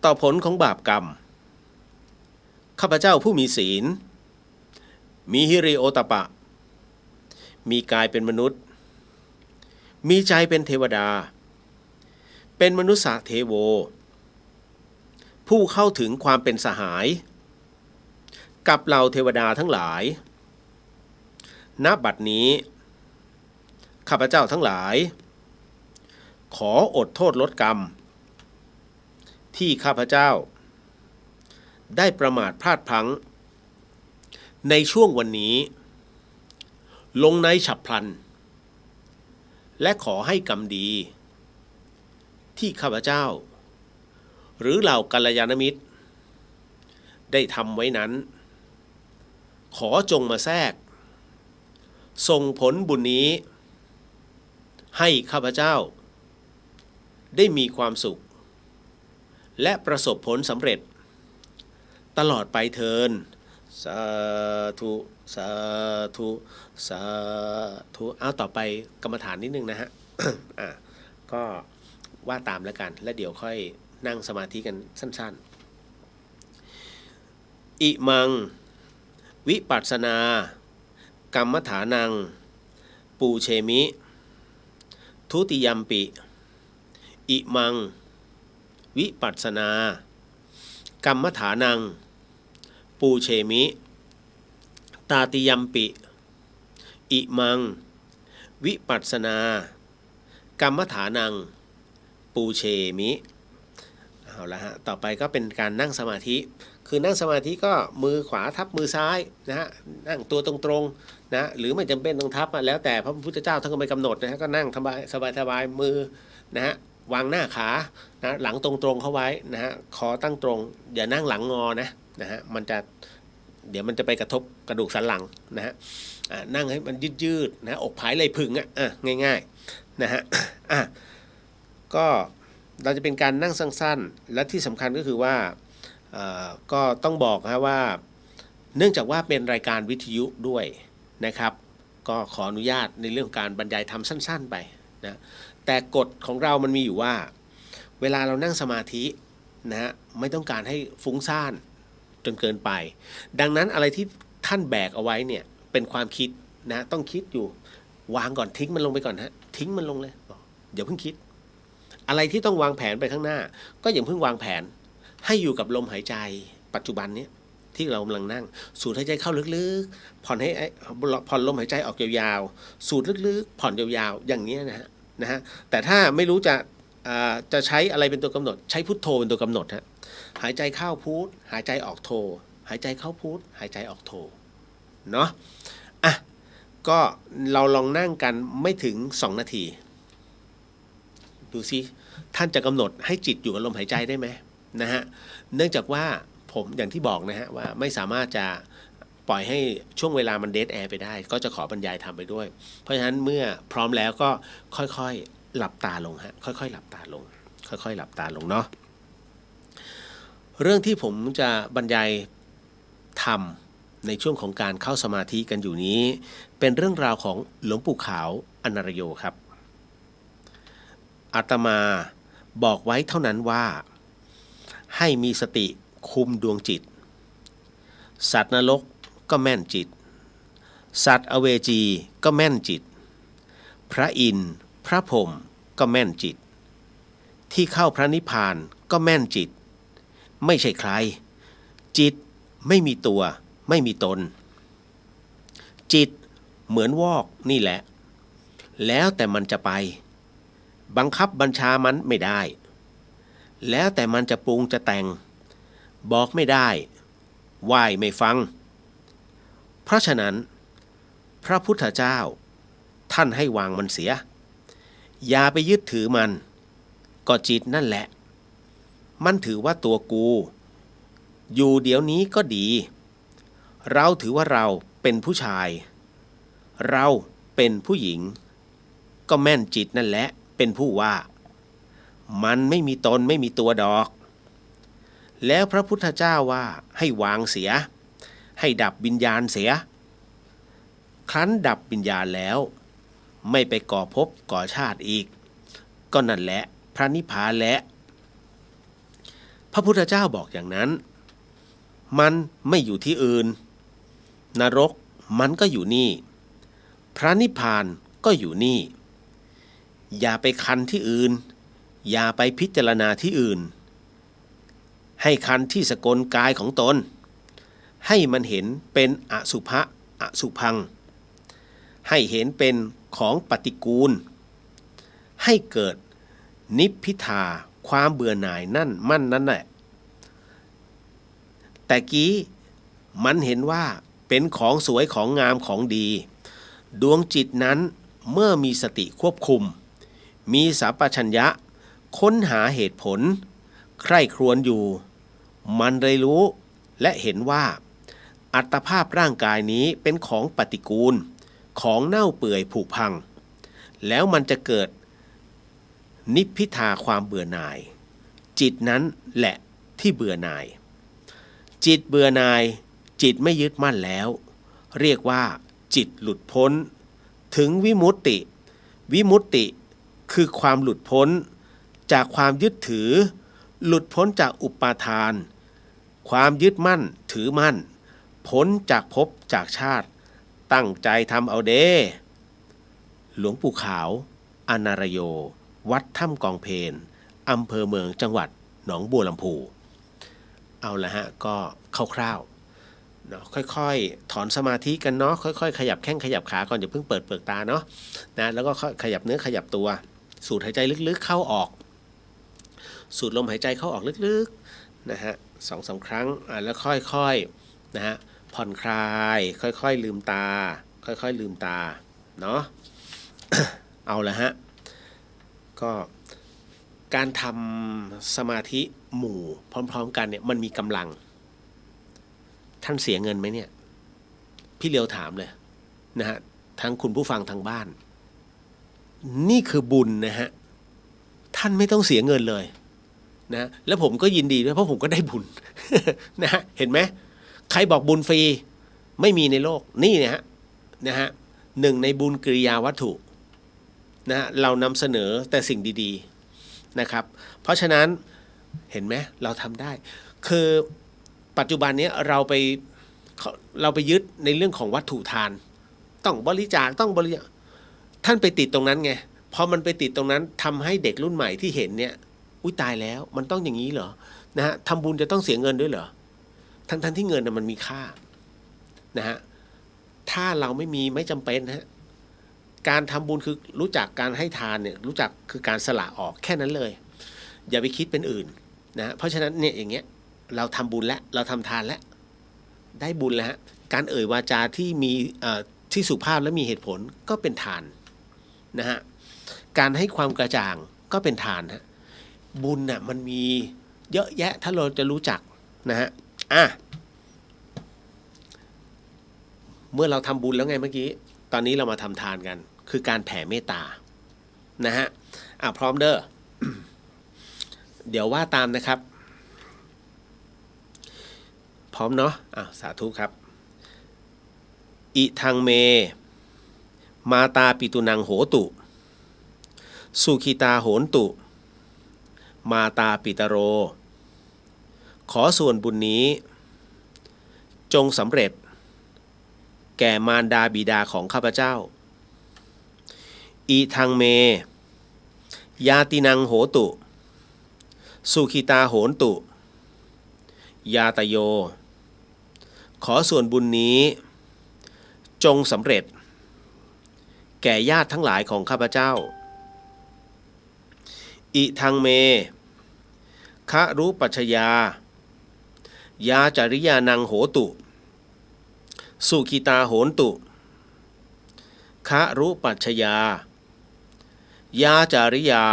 ต่อผลของบาปกรรมข้าพเจ้าผู้มีศีลมีฮิริโอตปะ มีกายเป็นมนุษย์มีใจเป็นเทวดาเป็นมนุษย์เทโวผู้เข้าถึงความเป็นสหายกับเหล่าเทวดาทั้งหลายณบัดนี้ข้าพเจ้าทั้งหลายขออดโทษลดกรรมที่ข้าพเจ้าได้ประมาทพลาดพลั้งในช่วงวันนี้ลงในฉับพลันและขอให้กรรมดีที่ข้าพเจ้าหรือเหล่ากัลยาณมิตรได้ทำไว้นั้นขอจงมาแทรกส่งผลบุญนี้ให้ข้าพเจ้าได้มีความสุขและประสบผลสำเร็จตลอดไปเทินสาธุสาธุสาธุเอาต่อไปกรรมฐานนิดนึงนะฮะ ก็ว่าตามแล้วกันแล้วเดี๋ยวค่อยนั่งสมาธิกันสั้นๆอิมังวิปัสสนากรรมฐานังปูเชมิทุติยัมปิอิมังวิปัสสนากรรมฐานังปูเชมิตาติยัมปิอิมังวิปัสสนากรรมฐานังปูเชมิเอาละฮะต่อไปก็เป็นการนั่งสมาธิคือนั่งสมาธิก็มือขวาทับมือซ้ายนะฮะนั่งตัวตรงๆนะหรือไม่จำเป็นต้องทับแล้วแต่พระพุทธเจ้าท่านก็ไม่กำหนดนะฮะก็นั่งสบายมือนะฮะวางหน้าขานะหลังตรงๆเข้าไว้นะฮะคอตั้งตรงอย่านั่งหลังงอนะฮะมันจะเดี๋ยวมันจะไปกระทบกระดูกสันหลังนะฮะนั่งให้มันยืดๆนะอกผายไหล่พึงง่ายๆนะฮะก็เราจะเป็นการนั่งสั้นๆและที่สำคัญก็คือว่าก็ต้องบอกนะว่าเนื่องจากว่าเป็นรายการวิทยุด้วยนะครับก็ขออนุญาตในเรื่องการบรรยายธรรมสั้นๆไปนะแต่กฎของเรามันมีอยู่ว่าเวลาเรานั่งสมาธินะฮะไม่ต้องการให้ฟุ้งซ่านจนเกินไปดังนั้นอะไรที่ท่านแบกเอาไว้เนี่ยเป็นความคิดนะต้องคิดอยู่วางก่อนทิ้งมันลงไปก่อนฮะทิ้งมันลงเลยอย่าเพิ่งคิดอะไรที่ต้องวางแผนไปข้างหน้าก็อย่าเพิ่งวางแผนให้อยู่กับลมหายใจปัจจุบันนี้ที่เรากำลังนั่งสูดหายใจเข้าลึกๆผ่อนลมหายใจออกยาวๆสูดลึกๆผ่อนยาวๆอย่างนี้นะฮะแต่ถ้าไม่รู้จะใช้อะไรเป็นตัวกำหนดใช้พุทโธเป็นตัวกำหนดฮะหายใจเข้าพุทหายใจออกโธหายใจเข้าพุทหายใจออกโธเนาะก็เราลองนั่งกันไม่ถึง2 นาทีดูซิท่านจะกำหนดให้จิตอยู่กับลมหายใจได้ไหมนะฮะเนื่องจากว่าผมอย่างที่บอกนะฮะว่าไม่สามารถจะปล่อยให้ช่วงเวลามันเดดแอร์ไปได้ก็จะขอบรรยายทำไปด้วยเพราะฉะนั้นเมื่อพร้อมแล้วก็ค่อยๆหลับตาลงฮะค่อยๆหลับตาลงค่อยๆหลับตาลงเนาะเรื่องที่ผมจะบรรยายทำในช่วงของการเข้าสมาธิกันอยู่นี้เป็นเรื่องราวของหลวงปู่ขาวอนันตโยครับอาตมาบอกไว้เท่านั้นว่าให้มีสติคุมดวงจิตสัตว์นรกก็แม่นจิตสัตว์อเวจีก็แม่นจิตพระอินทร์พระพรหมก็แม่นจิตที่เข้าพระนิพพานก็แม่นจิตไม่ใช่ใครจิตไม่มีตัวไม่มีตนจิตเหมือนวอกนี่แหละแล้วแต่มันจะไปบังคับบัญชามันไม่ได้แล้วแต่มันจะปรุงจะแต่งบอกไม่ได้ไหว้ไม่ฟังเพราะฉะนั้นพระพุทธเจ้าท่านให้วางมันเสียอย่าไปยึดถือมันก็จิตนั่นแหละมันถือว่าตัวกูอยู่เดี๋ยวนี้ก็ดีเราถือว่าเราเป็นผู้ชายเราเป็นผู้หญิงก็แม่นจิตนั่นแหละเป็นผู้ว่ามันไม่มีตนไม่มีตัวดอกแล้วพระพุทธเจ้าว่าให้วางเสียให้ดับวิญญาณเสียครั้นดับวิญญาณแล้วไม่ไปก่อภพก่อชาติอีกก็นั่นแหละพระนิพพานแหละพระพุทธเจ้าบอกอย่างนั้นมันไม่อยู่ที่อื่นนรกมันก็อยู่นี่ พระนิพพานก็อยู่นี่อย่าไปคันที่อื่นอย่าไปพิจารณาที่อื่นให้คันที่สกลกายของตนให้มันเห็นเป็นอสุภะอสุพังให้เห็นเป็นของปฏิกูลให้เกิดนิพพิทาความเบื่อหน่ายนั่นมั่นนั่นแหละแต่กี้มันเห็นว่าเป็นของสวยของงามของดีดวงจิตนั้นเมื่อมีสติควบคุมมีสัพพัญญะค้นหาเหตุผลใคร่ครวญอยู่มันเลยรู้และเห็นว่าอัตภาพร่างกายนี้เป็นของปฏิกูลของเน่าเปื่อยผุพังแล้วมันจะเกิดนิพพิทาความเบื่อหน่ายจิตนั้นแหละที่เบื่อหน่ายจิตเบื่อหน่ายจิตไม่ยึดมั่นแล้วเรียกว่าจิตหลุดพ้นถึงวิมุตติวิมุตติคือความหลุดพ้นจากความยึดถือหลุดพ้นจากอุปาทานความยึดมั่นถือมั่นพ้นจากภพจากชาติตั้งใจทำเอาเด้หลวงปู่ขาวอนารโยวัดถ้ำกองเพนอำเภอเมืองจังหวัดหนองบัวลำพูเอาละฮะก็คร่าวๆเนาะค่อยๆถอนสมาธิกันเนาะค่อยๆขยับแข้งขยับขาก่อนอย่าเพิ่งเปิดเปลือกตาเนาะนะแล้วก็ขยับเนื้อขยับตัวสูดหายใจลึกๆเข้าออกสูดลมหายใจเข้าออกลึกๆนะฮะ2-3 ครั้งแล้วค่อยๆนะฮะผ่อนคลายค่อยๆลืมตาค่อยๆลืมตาเนาะ เอาละฮะก็การทำสมาธิหมู่พร้อมๆกันเนี่ยมันมีกำลังท่านเสียเงินไหมเนี่ยพี่เลียวถามเลยนะฮะทั้งคุณผู้ฟังทางบ้านนี่คือบุญนะฮะท่านไม่ต้องเสียเงินเลยนะแล้วผมก็ยินดีด้วยเพราะผมก็ได้บุญ นะฮะเห็นไหมใครบอกบุญฟรีไม่มีในโลกนี่นะฮะหนึ่งในบุญกิริยาวัตถุนะฮะเรานำเสนอแต่สิ่งดีๆนะครับเพราะฉะนั้นเห็นไหมเราทำได้คือปัจจุบันนี้เราไปยึดในเรื่องของวัตถุทานต้องบริจาคต้องบริจาคท่านไปติดตรงนั้นไงพอมันไปติดตรงนั้นทำให้เด็กรุ่นใหม่ที่เห็นเนี่ยอุ้ยตายแล้วมันต้องอย่างนี้เหรอนะฮะทำบุญจะต้องเสียเงินด้วยเหรอทั้งที่เงินมันมีค่านะฮะถ้าเราไม่จำเป็นฮะการทำบุญคือรู้จักการให้ทานเนี่ยรู้จักคือการสละออกแค่นั้นเลยอย่าไปคิดเป็นอื่นนะเพราะฉะนั้นเนี่ยอย่างเงี้ยเราทำบุญแล้วเราทำทานแล้วได้บุญแล้วฮะการเอ่ยวาจาที่มีที่สุภาพและมีเหตุผลก็เป็นทานนะฮะการให้ความกระจ่างก็เป็นทานฮะบุญน่ะมันมีเยอะแยะถ้าเราจะรู้จักนะฮะเมื่อเราทำบุญแล้วไงเมื่อกี้ตอนนี้เรามาทำทานกันคือการแผ่เมตตานะฮะพร้อมเด้อ เดี๋ยวว่าตามนะครับพร้อมเนาะสาธุครับอิทังเมมาตาปิตุนังโหตุสุขิตาโหนตุมาตาปิตโรขอส่วนบุญนี้จงสำเร็จแก่มารดาบิดาของข้าพเจ้าอิทังเมยาตินังโหตุสุขิตาโหนตุยาตโยขอส่วนบุญนี้จงสำเร็จแก่ญาติทั้งหลายของข้าพเจ้าอิทังเมคะรูปัชยายาจริยานังโหตุสุขิตาโหนตุคะรูปัชยายาจาริยา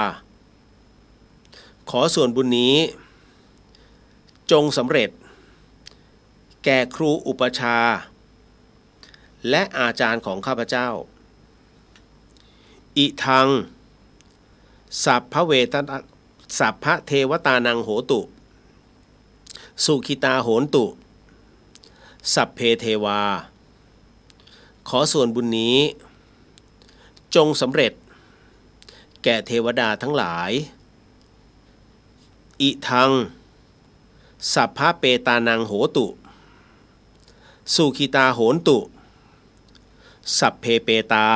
ขอส่วนบุญนี้จงสำเร็จแก่ครูอุปชาและอาจารย์ของข้าพเจ้าอิทังสัพพเทวตานังโหตุสุขิตาโหนตุสัพเพเทวาขอส่วนบุญนี้จงสำเร็จแก่เทวดาทั้งหลายอิทังสัพพเปตานังโหตุสุขิตาโหนตุ สัพเพเปตา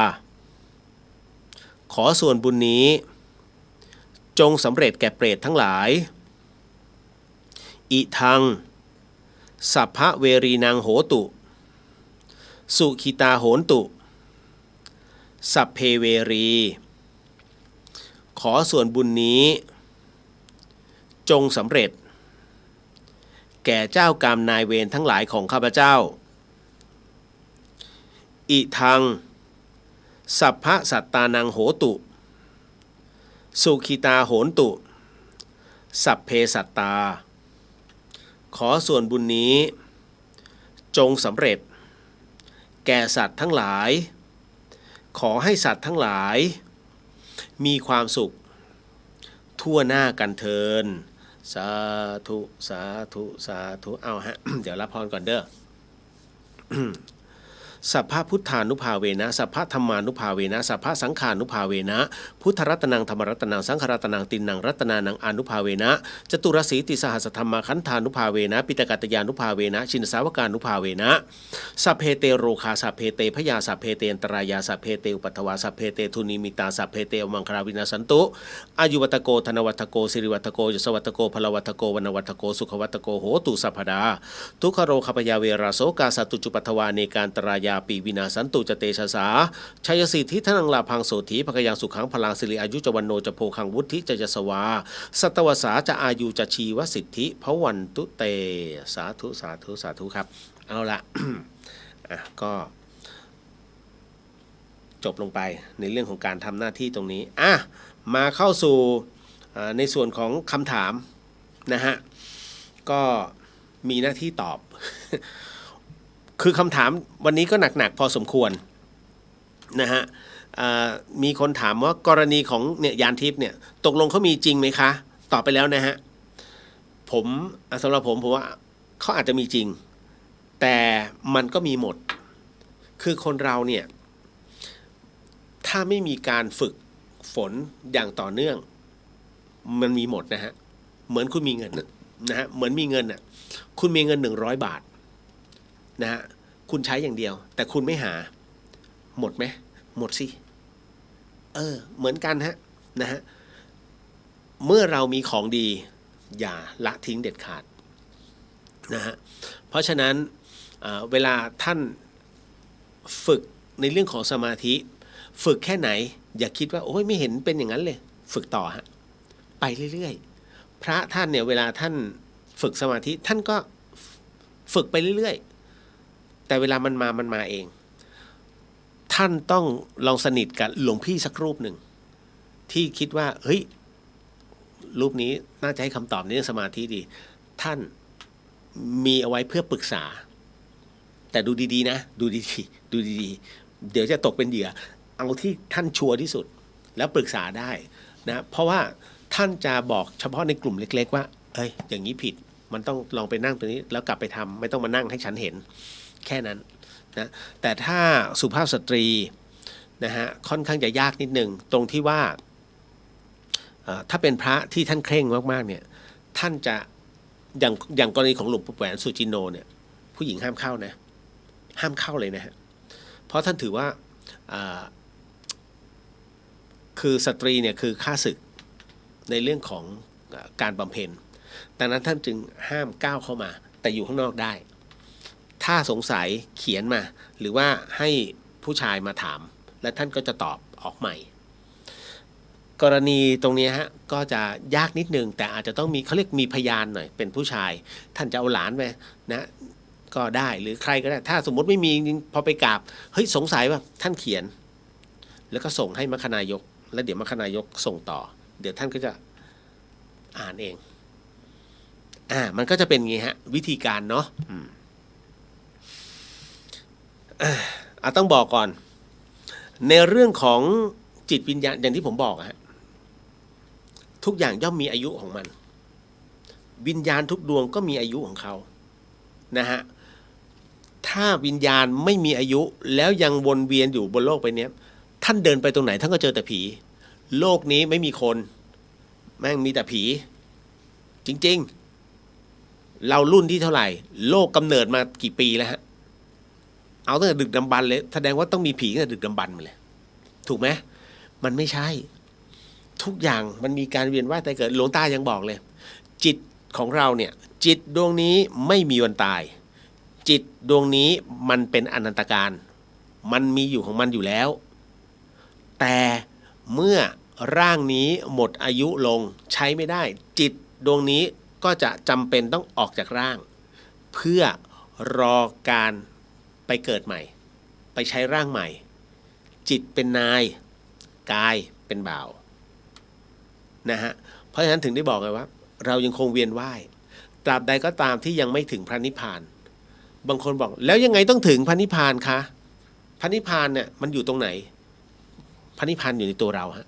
ขอส่วนบุญนี้จงสำเร็จแก่เปรตทั้งหลายอิทังสัพพะเวรีนังโหตุสุขิตาโหนตุสัพเพเวรีขอส่วนบุญนี้จงสำเร็จแก่เจ้ากรรมนายเวรทั้งหลายของข้าพเจ้าอิทังสัพพะสัตตานังโหตุสุขิตาโหนตุสัพเพสัตตาขอส่วนบุญนี้จงสำเร็จแก่สัตว์ทั้งหลายขอให้สัตว์ทั้งหลายมีความสุขทั่วหน้ากันเทินสาธุสาธุสาธุเอาฮะ เดี๋ยวรับพรก่อนเด้อ สัพพะพุทธานุภาเวนะสัพพะธรรมานุภาเวนะสัพพะสังขานุภาเวนะพุทธรัตนังธรรมรัตนังสังฆรัตนังตินนังรัตนานังอนุภาเวนะจตุรสีติสหัสธรรมาคันธานุภาเวนะปิตกัตยานุภาเวนะชินสาวกานุภาเวนะสัพเพเตโรคาสัพเพเตพยาสัพเพเตอันตรายาสัพเพเตอุปัฏฐวาสัพเพเตทุนิมิตาสัพเพเตอมังคลาวินาสันตุอายุวัตโกธนวัตโกสิริวัตโกยศวัตโกพลวัตโกวรรณวัตโกสุขวัตโกโหตุสัพพดาทุกขโรคปยาเวราโสกาสัตตุจุปัฏฐวาเนการตรายาปีวินาสันตุจเตชะสาชัยสิทธิทนังลาพังโสถีภคยังสุขังพลังสิริอายุจวันโนจะโพคังวุฒิจะสวาสัตวสาจะอายุจะชีวสิทธิพวันตุเตสาธุสาธุสาธุครับเอาละ ก็จบลงไปในเรื่องของการทำหน้าที่ตรงนี้มาเข้าสู่ในส่วนของคำถามนะฮะก็มีหน้าที่ตอบ คือคำถามวันนี้ก็หนักๆพอสมควรนะฮะมีคนถามว่ากรณีของเนี่ยยานทิพย์เนี่ยตกลงเขามีจริงไหมคะตอบไปแล้วนะฮะผมสำหรับผมว่าเขาอาจจะมีจริงแต่มันก็มีหมดคือคนเราเนี่ยถ้าไม่มีการฝึกฝนอย่างต่อเนื่องมันมีหมดนะฮะเหมือนคุณมีเงินนะฮะเหมือนมีเงินอ่ะคุณมีเงิน100 บาทนะฮะคุณใช้อย่างเดียวแต่คุณไม่หาหมดไหมหมดสิเหมือนกันฮะนะฮะเมื่อเรามีของดีอย่าละทิ้งเด็ดขาดนะฮะเพราะฉะนั้นเวลาท่านฝึกในเรื่องของสมาธิฝึกแค่ไหนอย่าคิดว่าโอ้ยไม่เห็นเป็นอย่างนั้นเลยฝึกต่อฮะไปเรื่อยๆพระท่านเนี่ยเวลาท่านฝึกสมาธิท่านก็ฝึกไปเรื่อยๆแต่เวลามันมาเองท่านต้องลองสนิทกับหลวงพี่สักรูปหนึ่งที่คิดว่าเฮ้ยรูปนี้น่าจะให้คำตอบในเรื่องสมาธิดีท่านมีเอาไว้เพื่อปรึกษาแต่ดูดีๆนะดูดีๆเดี๋ยวจะตกเป็นเหยื่อเอาที่ท่านชัวร์ที่สุดแล้วปรึกษาได้นะเพราะว่าท่านจะบอกเฉพาะในกลุ่มเล็กๆว่าเอ้ยอย่างนี้ผิดมันต้องลองไปนั่งตัวนี้แล้วกลับไปทำไม่ต้องมานั่งให้ฉันเห็นแค่นั้นนะแต่ถ้าสุภาพสตรีนะฮะค่อนข้างจะยากนิดนึงตรงที่ว่าถ้าเป็นพระที่ท่านเคร่งมากๆเนี่ยท่านจะอย่างกรณีของหลวงปู่แหวนสุจินโนเนี่ยผู้หญิงห้ามเข้านะห้ามเข้าเลยนะฮะเพราะท่านถือว่าคือสตรีเนี่ยคือข้าศึกในเรื่องของการบำเพ็ญดังนั้นท่านจึงห้ามก้าวเข้ามาแต่อยู่ข้างนอกได้ถ้าสงสัยเขียนมาหรือว่าให้ผู้ชายมาถามและท่านก็จะตอบออกใหม่กรณีตรงนี้ฮะก็จะยากนิดนึงแต่อาจจะต้องมีเขาเรียกมีพยานหน่อยเป็นผู้ชายท่านจะเอาหลานไปนะก็ได้หรือใครก็ได้ถ้าสมมติไม่มีพอไปกราบเฮ้ยสงสัยว่าท่านเขียนแล้วก็ส่งให้มัคคณายกแล้วเดี๋ยวมัคคณายกส่งต่อเดี๋ยวท่านก็จะอ่านเองมันก็จะเป็นไงฮะวิธีการเนาะต้องบอกก่อนในเรื่องของจิตวิญญาณอย่างที่ผมบอกฮะทุกอย่างย่อมมีอายุของมันวิญญาณทุกดวงก็มีอายุของเขานะฮะถ้าวิญญาณไม่มีอายุแล้วยังวนเวียนอยู่บนโลกใบนี้ท่านเดินไปตรงไหนท่านก็เจอแต่ผีโลกนี้ไม่มีคนแม่งมีแต่ผีจริงๆเรารุ่นที่เท่าไหร่โลกกำเนิดมากี่ปีแล้วฮะ เอาตั้งแต่ดึกดำบรรพ์เลยแสดงว่าต้องมีผีตั้งแต่ดึกดำบรรพ์มาเลยถูกไหมมันไม่ใช่ทุกอย่างมันมีการเวียนว่ายตายเกิดหลวงตายังบอกเลยจิตของเราเนี่ยจิตดวงนี้ไม่มีวันตายจิตดวงนี้มันเป็นอนันตการมันมีอยู่ของมันอยู่แล้วแต่เมื่อร่างนี้หมดอายุลงใช้ไม่ได้จิตดวงนี้ก็จะจำเป็นต้องออกจากร่างเพื่อรอการไปเกิดใหม่ไปใช้ร่างใหม่จิตเป็นนายกายเป็นบ่าวนะฮะเพราะฉะนั้นถึงได้บอกเลยว่าเรายังคงเวียนว่ายตราบใดก็ตามที่ยังไม่ถึงพระนิพพานบางคนบอกแล้วยังไงต้องถึงพระนิพพานคะพระนิพพานเนี่ยมันอยู่ตรงไหนพระนิพพานอยู่ในตัวเราฮะ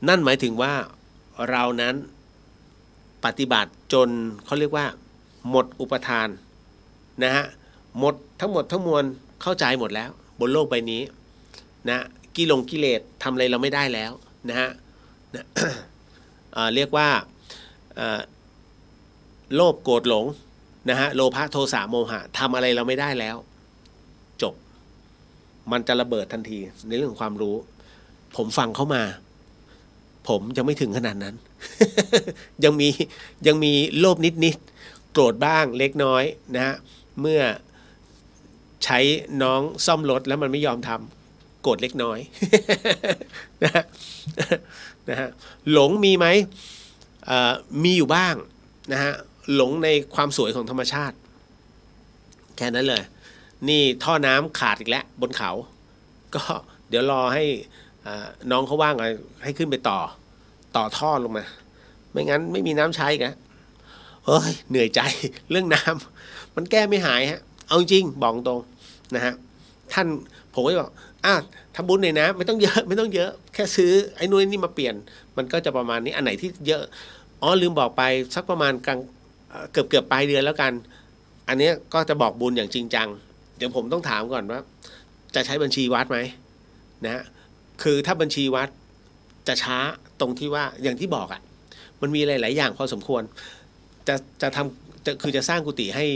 นั่นหมายถึงว่าเรานั้นปฏิบัติจนเขาเรียกว่าหมดอุปทานนะฮะหมดทั้งหมดทั้งมวลเข้าใจหมดแล้วบนโลกใบนี้นะกิเลสทำอะไรเราไม่ได้แล้วนะฮะ เรียกว่าโลภโกรธหลงนะฮะโลภะโทสะโมหะทำอะไรเราไม่ได้แล้วจบมันจะระเบิดทันทีในเรื่องของความรู้ผมฟังเข้ามาผมยังไม่ถึงขนาดนั้น ยังมีโลภนิดๆโกรธบ้างเล็กน้อยนะฮะเมื่อใช้น้องซ่อมรถแล้วมันไม่ยอมทำโกรธเล็กน้อย นะฮะนะฮะหลงมีไหมมีอยู่บ้างนะฮะหลงในความสวยของธรรมชาติแค่นั้นเลยนี่ท่อน้ำขาดอีกแล้วบนเขาก็เดี๋ยวรอให้น้องเขาว่างให้ขึ้นไปต่อท่อลงมาไม่งั้นไม่มีน้ำใช้กันเฮ้ยเหนื่อยใจเรื่องน้ำมันแก้ไม่หายฮะเอาจริงบอกตรงนะฮะท่านผมก็บอกทำบุญหน่อยนะไม่ต้องเยอะแค่ซื้อไอ้นู่นนี่มาเปลี่ยนมันก็จะประมาณนี้อันไหนที่เยอะลืมบอกไปสักประมาณกลางเกือบปลายเดือนแล้วกันอันนี้ก็จะบอกบุญอย่างจริงจังเดี๋ยวผมต้องถามก่อนว่าจะใช้บัญชีวัดไหมนะฮะคือถ้าบัญชีวัดจะช้าตรงที่ว่าอย่างที่บอกมันมีหลายๆอย่างพอสมควรจะทำคือจะสร้างกุฏิให้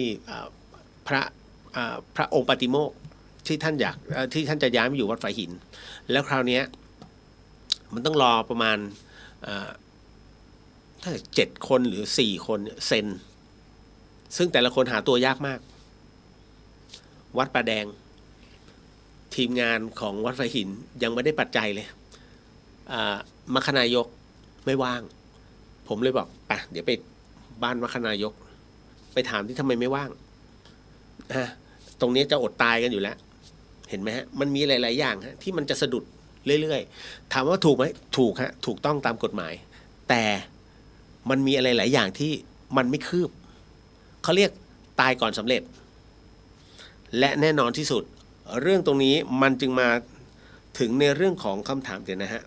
พระองค์ปาติโมกข์ที่ท่านอยากที่ท่านจะย้ายมาอยู่วัดฝายหินแล้วคราวนี้มันต้องรอประมาณถ้า7 คนหรือ4 คนเซ็นซึ่งแต่ละคนหาตัวยากมากวัดป่าแดงทีมงานของวัดฝายหินยังไม่ได้ปัจจัยเลยมคณายกไม่ว่างผมเลยบอกเดี๋ยวไปบ้านมคณายกไปถามที่ทำไมไม่ว่างตรงนี้จะอดตายกันอยู่แล้วเห็นไหมฮะมันมีหลายๆอย่างฮะที่มันจะสะดุดเรื่อยๆถามว่าถูกไหมถูกฮะถูกต้องตามกฎหมายแต่มันมีอะไรหลายอย่างที่มันไม่คืบเขาเรียกตายก่อนสำเร็จและแน่นอนที่สุดเรื่องตรงนี้มันจึงมาถึงในเรื่องของคำถามเดี๋ยวนะฮะ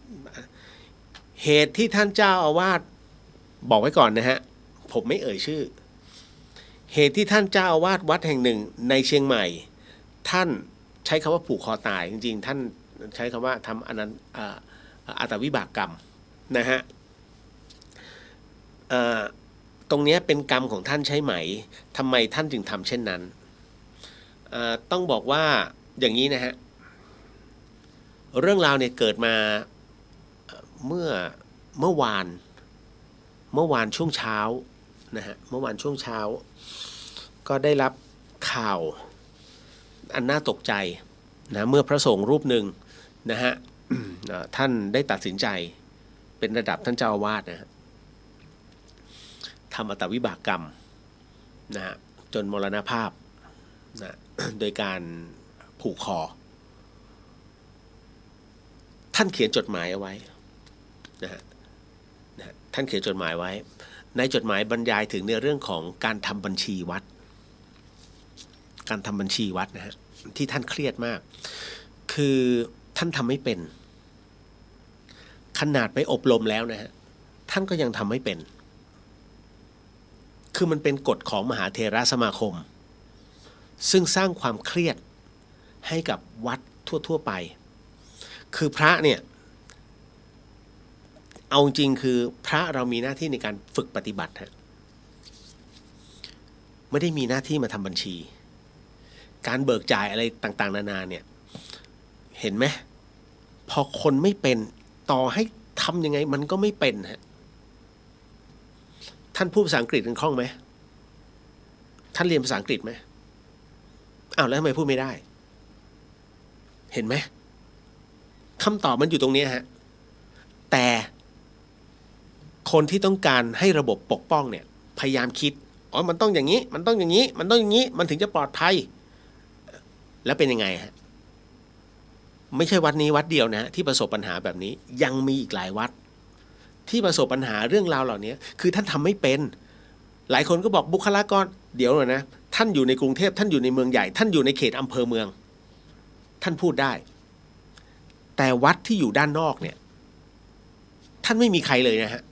เหตุที่ท่านเจ้าอาวาสบอกไว้ก่อนนะฮะผมไม่เอ่ยชื่อเหตุที่ท่านเจ้าอาวาสวัดแห่งหนึ่งในเชียงใหม่ท่านใช้คำว่าผูกคอตายจริงๆท่านใช้คำว่าทำอัตวิบากกรรมนะฮะตรงนี้เป็นกรรมของท่านใช่ไหมทำไมท่านจึงทำเช่นนั้นต้องบอกว่าอย่างนี้นะฮะเรื่องราวเนี่ยเกิดมาเมื่อวานช่วงเช้านะฮะเมื่อวานช่วงเช้าก็ได้รับข่าวอันน่าตกใจนะเมื่อพระสงฆ์รูปหนึ่งนะฮะ ท่านได้ตัดสินใจเป็นระดับท่านเจ้าอาวาสนะฮะทำอัตวิบากกรรมนะฮะจนมรณภาพนะ โดยการผูกคอท่านเขียนจดหมายเอาไว้นะฮะท่านเขียนจดหมายไว้ในจดหมายบรรยายถึงในเรื่องของการทำบัญชีวัดนะฮะที่ท่านเครียดมากคือท่านทำไม่เป็นขนาดไปอบรมแล้วนะฮะท่านก็ยังทำไม่เป็นคือมันเป็นกฎของมหาเถรสมาคมซึ่งสร้างความเครียดให้กับวัดทั่วไปคือพระเนี่ยเอาจริงคือพระเรามีหน้าที่ในการฝึกปฏิบัติฮะไม่ได้มีหน้าที่มาทำบัญชี การเบิกจ่ายอะไรต่างๆนานาเนี่ยเห็นไหมพอคนไม่เป็นต่อให้ทำยังไงมันก็ไม่เป็นฮะท่านพูดภาษาอังกฤษกันคล่องไหมท่านเรียนภาษาอังกฤษไหมอ้าวแล้วทำไมพูดไม่ได้เห็นไหมคำตอบมันอยู่ตรงนี้ฮะแต่คนที่ต้องการให้ระบบปกป้องเนี่ยพยายามคิดอ๋อมันต้องอย่างนี้มันต้องอย่างนี้มันต้องอย่างนี้มันถึงจะปลอดภัยแล้วเป็นยังไงฮะไม่ใช่วัดนี้วัดเดียวนะที่ประสบปัญหาแบบนี้ยังมีอีกหลายวัดที่ประสบปัญหาเรื่องราวเหล่านี้คือท่านทำไม่เป็นหลายคนก็บอกบุคลากรเดี๋ยวหน่อยนะท่านอยู่ในกรุงเทพท่านอยู่ในเมืองใหญ่ท่านอยู่ในเขตอำเภอเมืองท่านพูดได้แต่วัดที่อยู่ด้านนอกเนี่ยท่านไม่มีใครเลยนะฮะ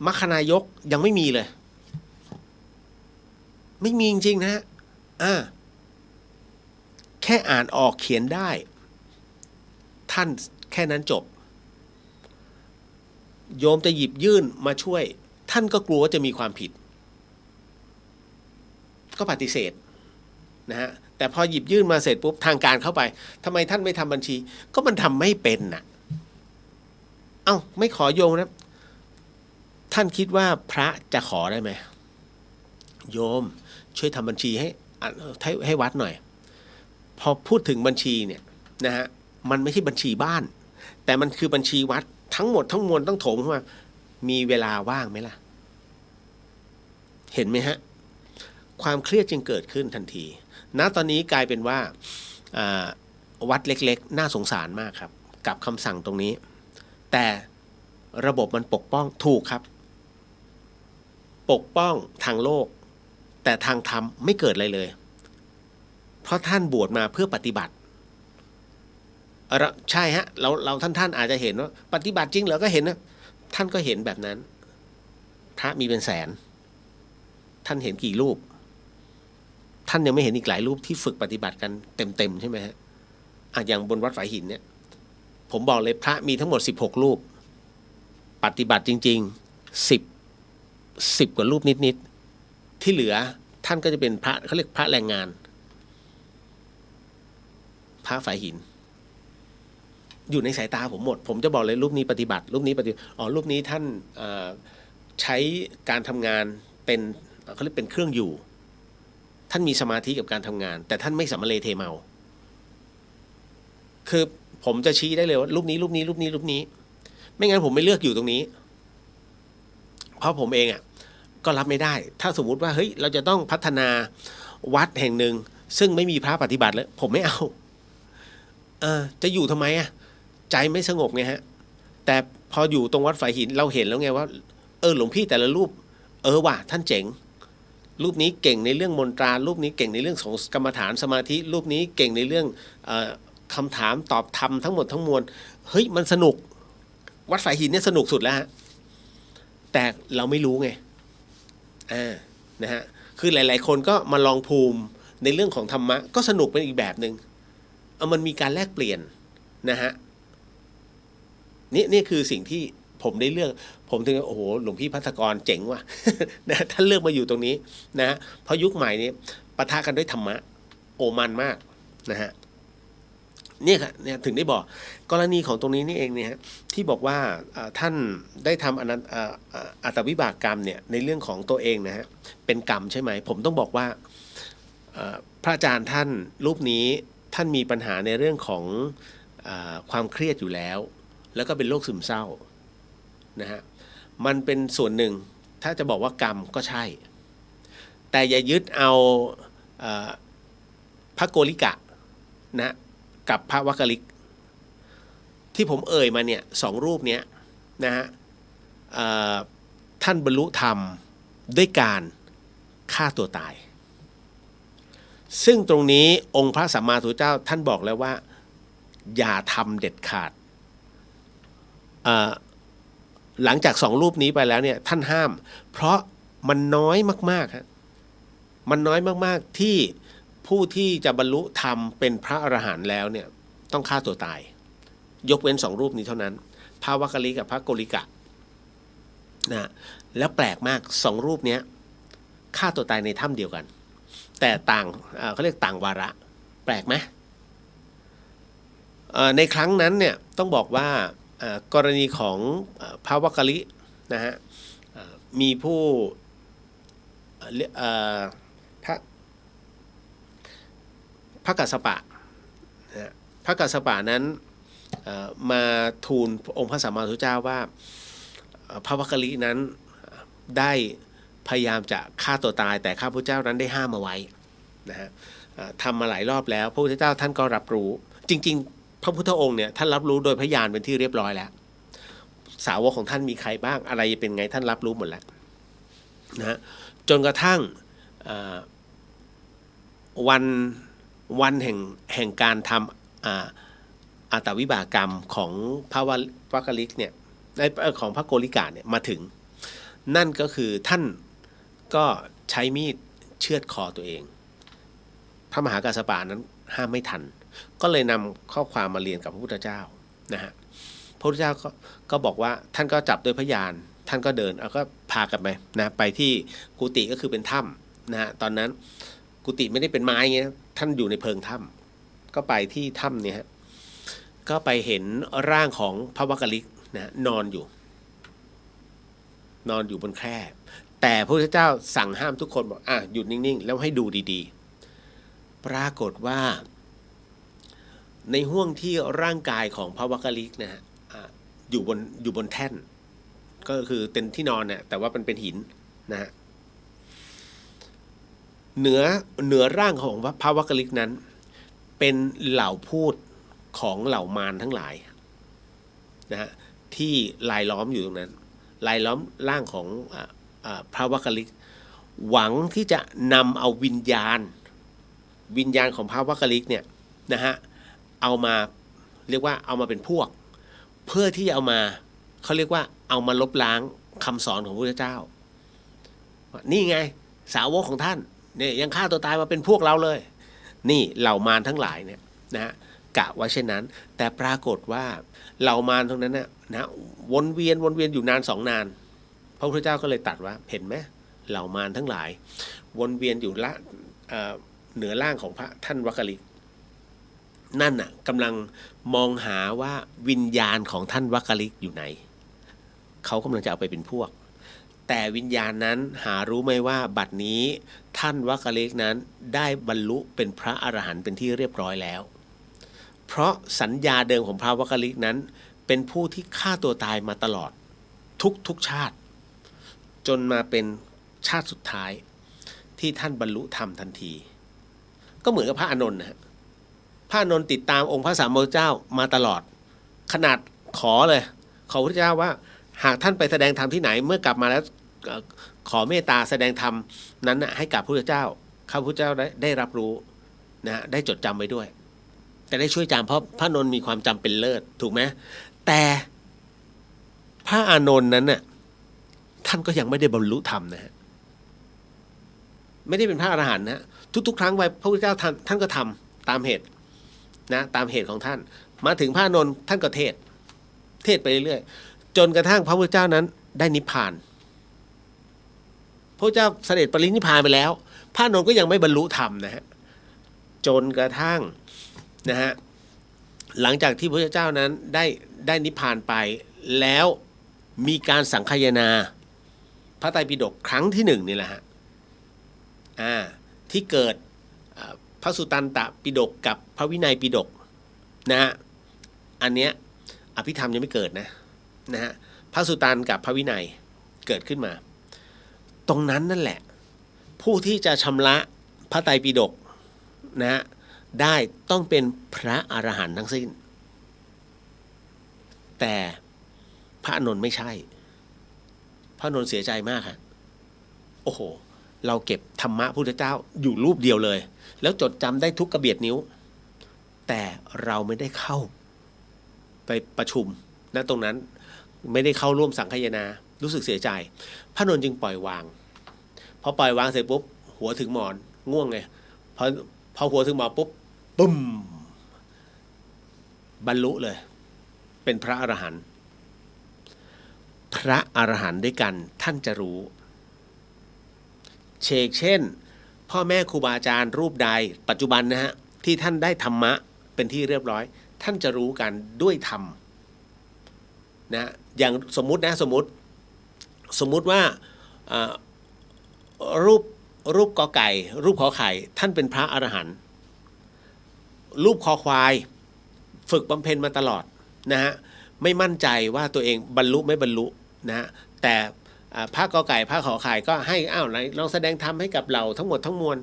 มัคคณายกยังไม่มีเลยไม่มีจริงๆนะฮะแค่อ่านออกเขียนได้ท่านแค่นั้นจบโยมจะหยิบยื่นมาช่วยท่านก็กลัวว่าจะมีความผิดก็ปฏิเสธนะฮะแต่พอหยิบยื่นมาเสร็จปุ๊บทางการเข้าไปทำไมท่านไม่ทำบัญชีก็มันทำไม่เป็นน่ะเอ้าไม่ขอโยงนะท่านคิดว่าพระจะขอได้ไหมโยมช่วยทำบัญชีให้วัดหน่อยพอพูดถึงบัญชีเนี่ยนะฮะมันไม่ใช่บัญชีบ้านแต่มันคือบัญชีวัดทั้งหมดทั้งมวลต้องโถมเข้ามามีเวลาว่างไหมล่ะเห็นไหมฮะความเครียดจึงเกิดขึ้นทันทีณตอนนี้กลายเป็นว่าวัดเล็กๆน่าสงสารมากครับกับคำสั่งตรงนี้แต่ระบบมันปกป้องถูกครับปกป้องทางโลกแต่ทางธรรมไม่เกิดอะไรเลยเพราะท่านบวชมาเพื่อปฏิบัติใช่ฮะเราท่านอาจจะเห็นว่าปฏิบัติจริงเหรอก็เห็นนะท่านก็เห็นแบบนั้นพระมีเป็นแสนท่านเห็นกี่รูปท่านยังไม่เห็นอีกหลายรูปที่ฝึกปฏิบัติกันเต็มใช่ไหมฮะอย่างบนวัดฝายหินเนี่ยผมบอกเลยพระมีทั้งหมด16รูปปฏิบัติจริงๆ10กว่ารูปนิดๆที่เหลือท่านก็จะเป็นพระเขาเรียกพระแรงงานพระฝายหินอยู่ในสายตาผมหมดผมจะบอกเลยรูปนี้ปฏิบัติรูปนี้รูปนี้ท่านใช้การทำงานเป็นเขาเรียกเป็นเครื่องอยู่ท่านมีสมาธิกับการทำงานแต่ท่านไม่สัมมาเลเทเมาคือผมจะชี้ได้เลยว่ารูปนี้ไม่งั้นผมไม่เลือกอยู่ตรงนี้เพราะผมเองก็รับไม่ได้ถ้าสมมุติว่าเฮ้ยเราจะต้องพัฒนาวัดแห่งหนึ่งซึ่งไม่มีพระปฏิบัติเลยผมไม่เอาจะอยู่ทำไมใจไม่สงบไงฮะแต่พออยู่ตรงวัดฝายหินเราเห็นแล้วไงว่าหลวงพี่แต่ละรูปว่ะท่านเจ๋งรูปนี้เก่งในเรื่องมนตรารูปนี้เก่งในเรื่องของกรรมฐานสมาธิรูปนี้เก่งในเรื่องคำถามตอบธรรมทั้งหมดทั้งมวลเฮ้ยมันสนุกวัดฝายหินเนี่ยสนุกสุดแล้วฮะแต่เราไม่รู้ไงนะฮะคือหลายๆคนก็มาลองภูมิในเรื่องของธรรมะก็สนุกเป็นอีกแบบหนึ่งมันมีการแลกเปลี่ยนนะฮะนี่คือสิ่งที่ผมได้เลือกผมถึงโอ้โหหลวงพี่ภัทรกรเจ๋งว่ะ นะท่านเลือกมาอยู่ตรงนี้นะเพราะยุคใหม่นี้ปะทะกันด้วยธรรมะมันมากนะฮะเนี่ยค่ะเนี่ยถึงได้บอกกรณีของตรงนี้นี่เองเนี่ยที่บอกว่าท่านได้ทำอัตวิบากกรรมเนี่ยในเรื่องของตัวเองนะฮะเป็นกรรมใช่ไหมผมต้องบอกว่าพระอาจารย์ท่านรูปนี้ท่านมีปัญหาในเรื่องของความเครียดอยู่แล้วก็เป็นโรคซึมเศร้านะฮะมันเป็นส่วนหนึ่งถ้าจะบอกว่ากรรมก็ใช่แต่อย่ายึดเอาพระโกริกะนะกับพระวักกลิกที่ผมเอ่ยมาเนี่ย2รูปเนี้ยนะฮะท่านบรรลุธรรมด้วยการฆ่าตัวตายซึ่งตรงนี้องค์พระสัมมาสัมพุทธเจ้าท่านบอกแล้วว่าอย่าทำเด็ดขาดหลังจาก2รูปนี้ไปแล้วเนี่ยท่านห้ามเพราะมันน้อยมากๆฮะมันน้อยมากๆที่ผู้ที่จะบรรลุธรรมเป็นพระอรหันต์แล้วเนี่ยต้องฆ่าตัวตายยกเว้น2รูปนี้เท่านั้นพระวักกลิกกับพระโกริกะนะแล้วแปลกมาก2รูปนี้ฆ่าตัวตายในถ้ำเดียวกัน แต่ต่างเขาเรียกต่างวาระแปลกไหมในครั้งนั้นเนี่ยต้องบอกว่ากรณีของพระวักกลินะฮะมีผู้พระกัสสปะนะพระกัสสปะนั้นมาทูลองค์พระสัมมาสัมพุทธเจ้าว่าพระวักกลินั้นได้พยายามจะฆ่าตัวตายแต่ข้าพุทธเจ้านั้นได้ห้ามเอาไว้นะฮะทำมาหลายรอบแล้วพระพุทธเจ้าท่านก็รับรู้จริงๆพระพุทธองค์เนี่ยท่านรับรู้โดยพยานเป็นที่เรียบร้อยแล้วสาวกของท่านมีใครบ้างอะไรเป็นไงท่านรับรู้หมดแล้วนะจนกระทั่งวันแห่งการทำอัตวิบากรรมของพระวักกลิกเนี่ยของพระโกริกาเนี่ยมาถึงนั่นก็คือท่านก็ใช้มีดเชือดคอตัวเองพระมหากัสสปะนั้นห้ามไม่ทันก็เลยนำข้อความมาเรียนกับพระพุทธเจ้านะฮะพระพุทธเจ้าก็บอกว่าท่านก็จับด้วยพยานท่านก็เดินแล้วก็พากันไปนะไปที่กุฏิก็คือเป็นถ้ำนะฮะตอนนั้นกุฏิไม่ได้เป็นไม้เงี้ยท่านอยู่ในเพิงถ้ำก็ไปที่ถ้ำเนี่ยฮะก็ไปเห็นร่างของพระวักกลิกนะนอนอยู่บนแคร่แต่พระพุทธเจ้าสั่งห้ามทุกคนบอกหยุดนิ่งๆแล้วให้ดูดีๆปรากฏว่าในห้วงที่ร่างกายของพระวักกลิกนะฮะอยู่บนแท่นก็คือเป็นที่นอนเนี่ยแต่ว่ามันเป็นหินนะฮะเหนือร่างของพระวักกลิกนั้นเป็นเหล่าพูดของเหล่ามารทั้งหลายนะฮะที่ลายล้อมอยู่ตรงนั้นลายล้อมร่างของพระวักกลิกหวังที่จะนำเอาวิญญาณของพระวักกลิกเนี่ยนะฮะเอามาเรียกว่าเอามาเป็นพวกเพื่อที่เอามาเขาเรียกว่าเอามาลบล้างคำสอนของพระพุทธเจ้านี่ไงสาวกของท่านเนี่ยยังฆ่าตัวตายมาเป็นพวกเราเลยนี่เหล่ามารทั้งหลายเนี่ยนะฮะกะว่าเช่นนั้นแต่ปรากฏว่าเหล่ามารตรงนั้นนะวนเวียนอยู่นาน2 นานพระพุทธเจ้าก็เลยตรัสว่าเห็นไหมเหล่ามารทั้งหลายวนเวียนอยู่เหนือร่างของพระท่านวักกลิกนั่นน่ะกำลังมองหาว่าวิญญาณของท่านวักกลิกอยู่ไหนเขากำลังจะเอาไปเป็นพวกแต่วิญญาณนั้นหารู้ไหมว่าบัดนี้ท่านวักกลิกนั้นได้บรรลุเป็นพระอรหันต์เป็นที่เรียบร้อยแล้วเพราะสัญญาเดิมของพระวักกลิกนั้นเป็นผู้ที่ฆ่าตัวตายมาตลอดทุกชาติจนมาเป็นชาติสุดท้ายที่ท่านบรรลุธรรมทันทีก็เหมือนกับพระอานนท์นะฮะพระอานนท์ติดตามองค์พระสัมมาสัมพุทธเจ้ามาตลอดขนาดขอพระพุทธเจ้าว่าหากท่านไปแสดงธรรมที่ไหนเมื่อกลับมาแล้วขอเมตตาแสดงธรรมนั้นให้กับพระพุทธเจ้าข้าพระพุทธเจ้าได้รับรู้นะได้จดจำไว้ด้วยแต่ได้ช่วยจำเพราะพระอานนท์มีความจำเป็นเลิศถูกไหมแต่พระอานนท์นั้นน่ะท่านก็ยังไม่ได้บรรลุธรรมนะฮะไม่ได้เป็นพระอรหันต์นะทุกๆครั้งไปพระพุทธเจ้าท่านก็ทำตามเหตุนะตามเหตุของท่านมาถึงพระอานนท์ท่านก็เทศไปเรื่อยๆจนกระทั่งพระพุทธเจ้านั้นได้นิพพานพระพุทธเจ้าเสด็จปรินิพพานไปแล้วพระอานนท์ก็ยังไม่บรรลุธรรมนะฮะจนกระทั่งนะฮะหลังจากที่พระพุทธเจ้านั้นได้นิพพานไปแล้วมีการสังคายนาพระไตรปิฎกครั้งที่1นี่แหละฮะที่เกิดพระสุตตันตปิฎกกับพระวินัยปิฎกนะฮะอันเนี้ยอภิธรรมยังไม่เกิดนะฮะพระสุตตันกับพระวินัยเกิดขึ้นมาตรงนั้นนั่นแหละผู้ที่จะชำระพระไตรปิฎกนะฮะได้ต้องเป็นพระอรหันต์ทั้งสิ้นแต่พระอานนท์ไม่ใช่พระอานนท์เสียใจมากฮะโอ้โหเราเก็บธรรมะพุทธเจ้าอยู่รูปเดียวเลยแล้วจดจำได้ทุกกระเบียดนิ้วแต่เราไม่ได้เข้าไปประชุมณตรงนั้นไม่ได้เข้าร่วมสังคายนารู้สึกเสียใจพระอานนท์จึงปล่อยวางพอปล่อยวางเสร็จปุ๊บหัวถึงหมอนง่วงไงพอหัวถึงหมอนปุ๊บปุ้มบรรลุเลยเป็นพระอรหันต์พระอรหันต์ด้วยกันท่านจะรู้เช่น พ่อแม่ครูบาอาจารย์รูปใดปัจจุบันนะฮะที่ท่านได้ธรรมะเป็นที่เรียบร้อยท่านจะรู้กันด้วยธรรมนะอย่างสมมุติว่ารูปกอไก่รูปขอไข่ท่านเป็นพระอรหันต์รูปคอควายฝึกบำเพ็ญมาตลอดนะฮะไม่มั่นใจว่าตัวเองบรรลุไม่บรรลุนะฮะแต่พระกอไก่พระขอไข่ก็ให้ไหนลองแสดงธรรมให้กับเราทั้งหมดทั้งมวล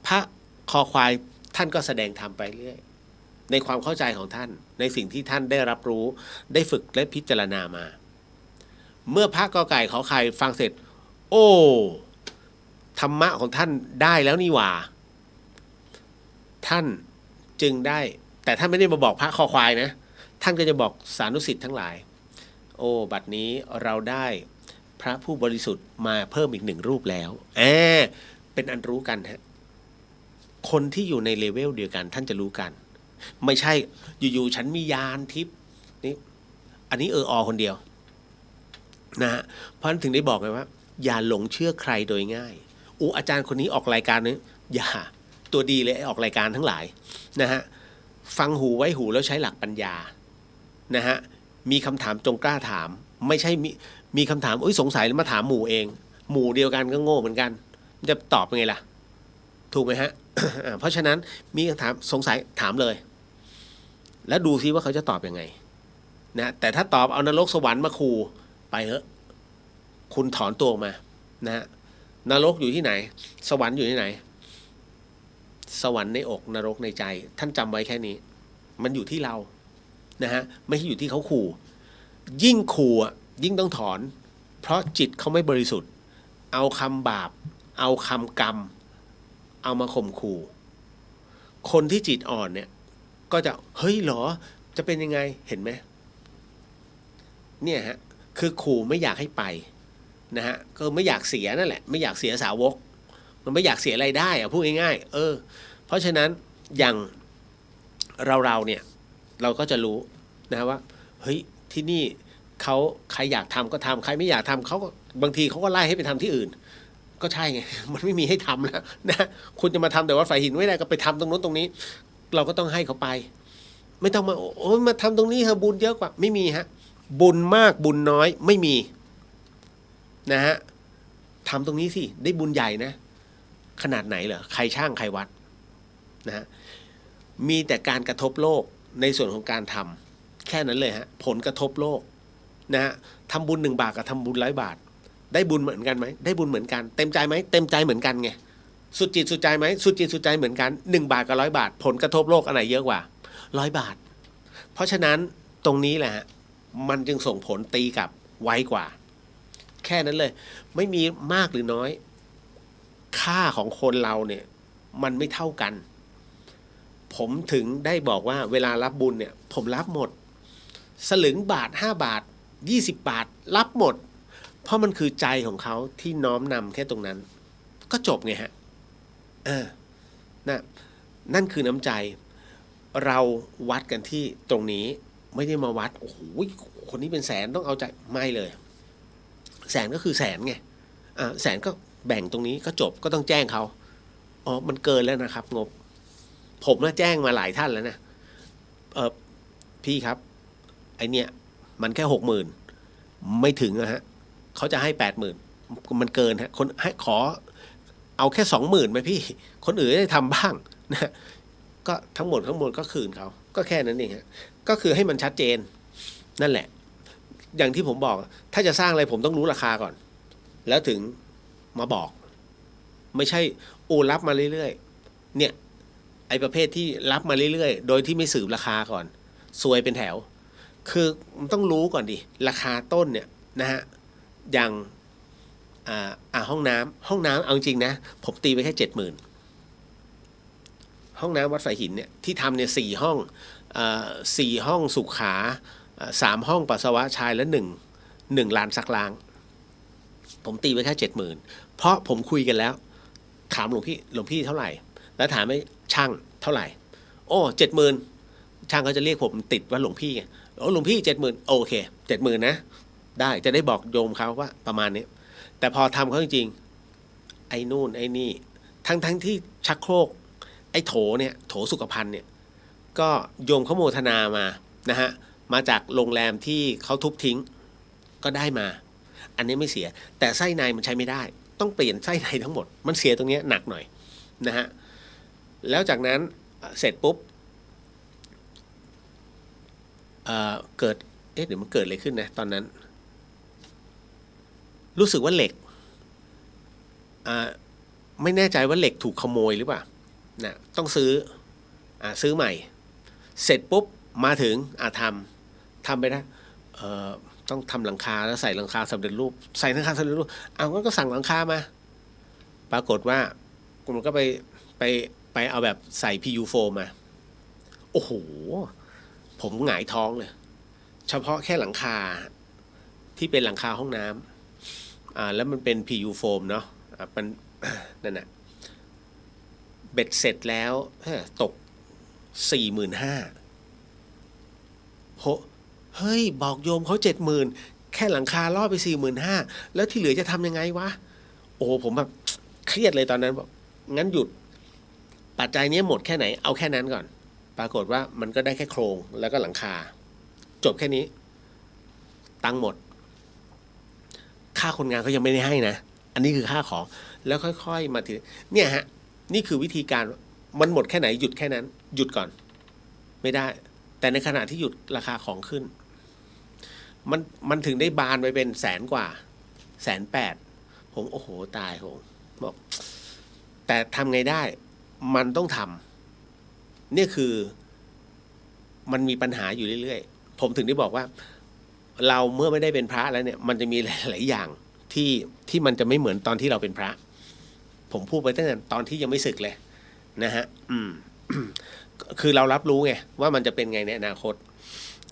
พระคอควายท่านก็แสดงธรรมไปเรื่อยในความเข้าใจของท่านในสิ่งที่ท่านได้รับรู้ได้ฝึกและพิจารณามาเมื่อพระกอไก่ขอไข่ฟังเสร็จโอ้ธรรมะของท่านได้แล้วนี่หว่าท่านจึงได้แต่ท่านไม่ได้มาบอกพระคอควายนะท่านก็จะบอกสานุสิทธิ์ทั้งหลายโอ้บัดนี้เราได้พระผู้บริสุทธิ์มาเพิ่มอีก1 รูปแล้วเป็นอันรู้กันฮะคนที่อยู่ในเลเวลเดียวกันท่านจะรู้กันไม่ใช่อยู่ๆฉันมียานทิพย์นี่อันนี้คนเดียวนะฮะเพราะฉะนั้นถึงได้บอกไงว่าอย่าหลงเชื่อใครโดยง่ายอาจารย์คนนี้ออกรายการนี้อย่าตัวดีเลยออกรายการทั้งหลายนะฮะฟังหูไว้หูแล้วใช้หลักปัญญานะฮะมีคำถามจงกล้าถามไม่ใช่มีคำถามสงสัยแล้วมาถามหมู่เองหมู่เดียวกันก็โง่เหมือนกันจะตอบยังไงล่ะถูกไหมฮะ เพราะฉะนั้นมีคำถามสงสัยถามเลยแล้วดูซิว่าเขาจะตอบยังไงนะแต่ถ้าตอบเอานรกสวรรค์มาขู่ไปเถอะคุณถอนตัวออกมานะฮะนรกอยู่ที่ไหนสวรรค์อยู่ที่ไหนสวรรค์ในอกนรกในใจท่านจำไว้แค่นี้มันอยู่ที่เรานะฮะไม่ใช่อยู่ที่เขาขู่ยิ่งขู่ยิ่งต้องถอนเพราะจิตเขาไม่บริสุทธิ์เอาคำบาปเอาคำกรรมเอามาข่มขู่คนที่จิตอ่อนเนี่ยก็จะเฮ้ยเหรอจะเป็นยังไงเห็นไหมเนี่ยฮะคือขู่ไม่อยากให้ไปนะฮะก็ไม่อยากเสียนั่นแหละไม่อยากเสียสาวกมันไม่อยากเสียอะไรได้พูดง่ายๆเพราะฉะนั้นอย่างเราเนี่ยเราก็จะรู้นะว่าเฮ้ยที่นี่เขาใครอยากทำก็ทำใครไม่อยากทำเขาก็บางทีเขาก็ไล่ให้ไปทำที่อื่นก็ใช่ไงมันไม่มีให้ทำแล้วนะคุณจะมาทำแต่ว่าฝ่ายหินไม่ได้ก็ไปทำตรงนู้นตรงนี้เราก็ต้องให้เขาไปไม่ต้องมามาทำตรงนี้เธอบุญเยอะกว่าไม่มีฮะบุญมากบุญน้อยไม่มีนะฮะทำตรงนี้สิได้บุญใหญ่นะขนาดไหนเหรอใครช่างใครวัดนะฮะมีแต่การกระทบโลกในส่วนของการทำแค่นั้นเลยฮะผลกระทบโลกนะฮะทำบุญ1 บาทกับทำบุญ100 บาทได้บุญเหมือนกันไหมได้บุญเหมือนกันเต็มใจไหมเต็มใจเหมือนกันไงสุดจิตสุดใจไหมสุดจิตสุดใจเหมือนกัน1 บาทกับ100 บาทผลกระทบโลกอันไหนเยอะกว่า100 บาทเพราะฉะนั้นตรงนี้แหละฮะมันจึงส่งผลตีกลับไวกว่าแค่นั้นเลยไม่มีมากหรือน้อยค่าของคนเราเนี่ยมันไม่เท่ากันผมถึงได้บอกว่าเวลารับบุญเนี่ยผมรับหมดสลึงบาท5 บาท20 บาทรับหมดเพราะมันคือใจของเขาที่น้อมนำแค่ตรงนั้นก็จบไงฮะนั่นคือน้ำใจเราวัดกันที่ตรงนี้ไม่ได้มาวัดโอ้โหคนนี้เป็นแสนต้องเอาใจไม่เลยแสนก็คือแสนไงแสนก็แบ่งตรงนี้ก็จบก็ต้องแจ้งเขามันเกินแล้วนะครับงบผมแจ้งมาหลายท่านแล้วนะพี่ครับไอเนี้ยมันแค่60,000ไม่ถึงนะฮะเขาจะให้80,000มันเกินฮะคนให้ขอเอาแค่20,000ไหมพี่คนอื่นได้ทำบ้างนะก็ทั้งหมดก็คืนเขาก็แค่นั้นเองฮะก็คือให้มันชัดเจนนั่นแหละอย่างที่ผมบอกถ้าจะสร้างอะไรผมต้องรู้ราคาก่อนแล้วถึงมาบอกไม่ใช่รับมาเรื่อยๆเนี่ยไอ้ประเภทที่รับมาเรื่อยๆโดยที่ไม่สืบราคาก่อนซวยเป็นแถวคือมันต้องรู้ก่อนดิราคาต้นเนี่ยนะฮะอย่างห้องน้ำเอาจริงนะผมตีไปแค่70,000ห้องน้ำวัดฝ่ายหินเนี่ยที่ทำเนี่ย4 ห้อง4 ห้องสุขา3 ห้องปัสสาวะชายและ1 ลานซักล้างผมตีไปแค่70,000เพราะผมคุยกันแล้วถามหลวงพี่เท่าไหร่แล้วถามให้ช่างเท่าไหร่70,000ช่างเขาจะเรียกผมติดว่าหลวงพี่ไงหลวงพี่70,000โอเค70,000นะได้จะได้บอกโยมเขาว่าประมาณนี้แต่พอทำเขาจริงๆไอ้นู่นไอ้นี่ ทั้งที่ชักโครกไอ้โถเนี่ยโถสุขภัณฑ์เนี่ยก็โยมเขาโมทนามานะฮะมาจากโรงแรมที่เขาทุบทิ้งก็ได้มาอันนี้ไม่เสียแต่ไส้ในมันใช้ไม่ได้ต้องเปลี่ยนไส้ในทั้งหมดมันเสียตรงนี้หนักหน่อยนะฮะแล้วจากนั้นเสร็จปุ๊บเกิดเดี๋ยวมันเกิดอะไรขึ้นนะตอนนั้นรู้สึกว่าเหล็กไม่แน่ใจว่าเหล็กถูกขโมยหรือเปล่านะต้องซื้อใหม่เสร็จปุ๊บมาถึงทำไปได้ต้องทำหลังคาแล้วใส่หลังคาสำเร็จรูปใส่หลังคาสำเร็จรูปเอาก็สั่งหลังคามาปรากฏว่ามันก็ไปเอาแบบใส่ PU โฟมมาโอ้โหผมหงายท้องเลยเฉพาะแค่หลังคาที่เป็นหลังคาห้องน้ำแล้วมันเป็น PU โฟมเนาะมันนั่นน่ะเบ็ดเสร็จแล้วตก 45,000เฮ้ยบอกโยมเขา 70,000แค่หลังคาล่อไป 45,000แล้วที่เหลือจะทำยังไงวะโอ้ผมแบบเครียดเลยตอนนั้นบอกงั้นหยุดปัจจัยนี้หมดแค่ไหนเอาแค่นั้นก่อนปรากฏว่ามันก็ได้แค่โครงแล้วก็หลังคาจบแค่นี้ตังค์หมดค่าคนงานเขายังไม่ได้ให้นะอันนี้คือค่าของแล้วค่อยๆมาทีเนี่ยฮะนี่คือวิธีการมันหมดแค่ไหนหยุดแค่นั้นหยุดก่อนไม่ได้แต่ในขณะที่หยุดราคาของขึ้นมันถึงได้บานไปเป็น100,000 กว่า180,000ผมโอ้โหตายผมบอกแต่ทำไงได้มันต้องทำนี่คือมันมีปัญหาอยู่เรื่อยๆผมถึงได้บอกว่าเราเมื่อไม่ได้เป็นพระแล้วเนี่ยมันจะมีหลายๆอย่างที่มันจะไม่เหมือนตอนที่เราเป็นพระผมพูดไปตั้งแต่ตอนที่ยังไม่สึกเลยนะฮะคือเรารับรู้ไงว่ามันจะเป็นไงในอนาคต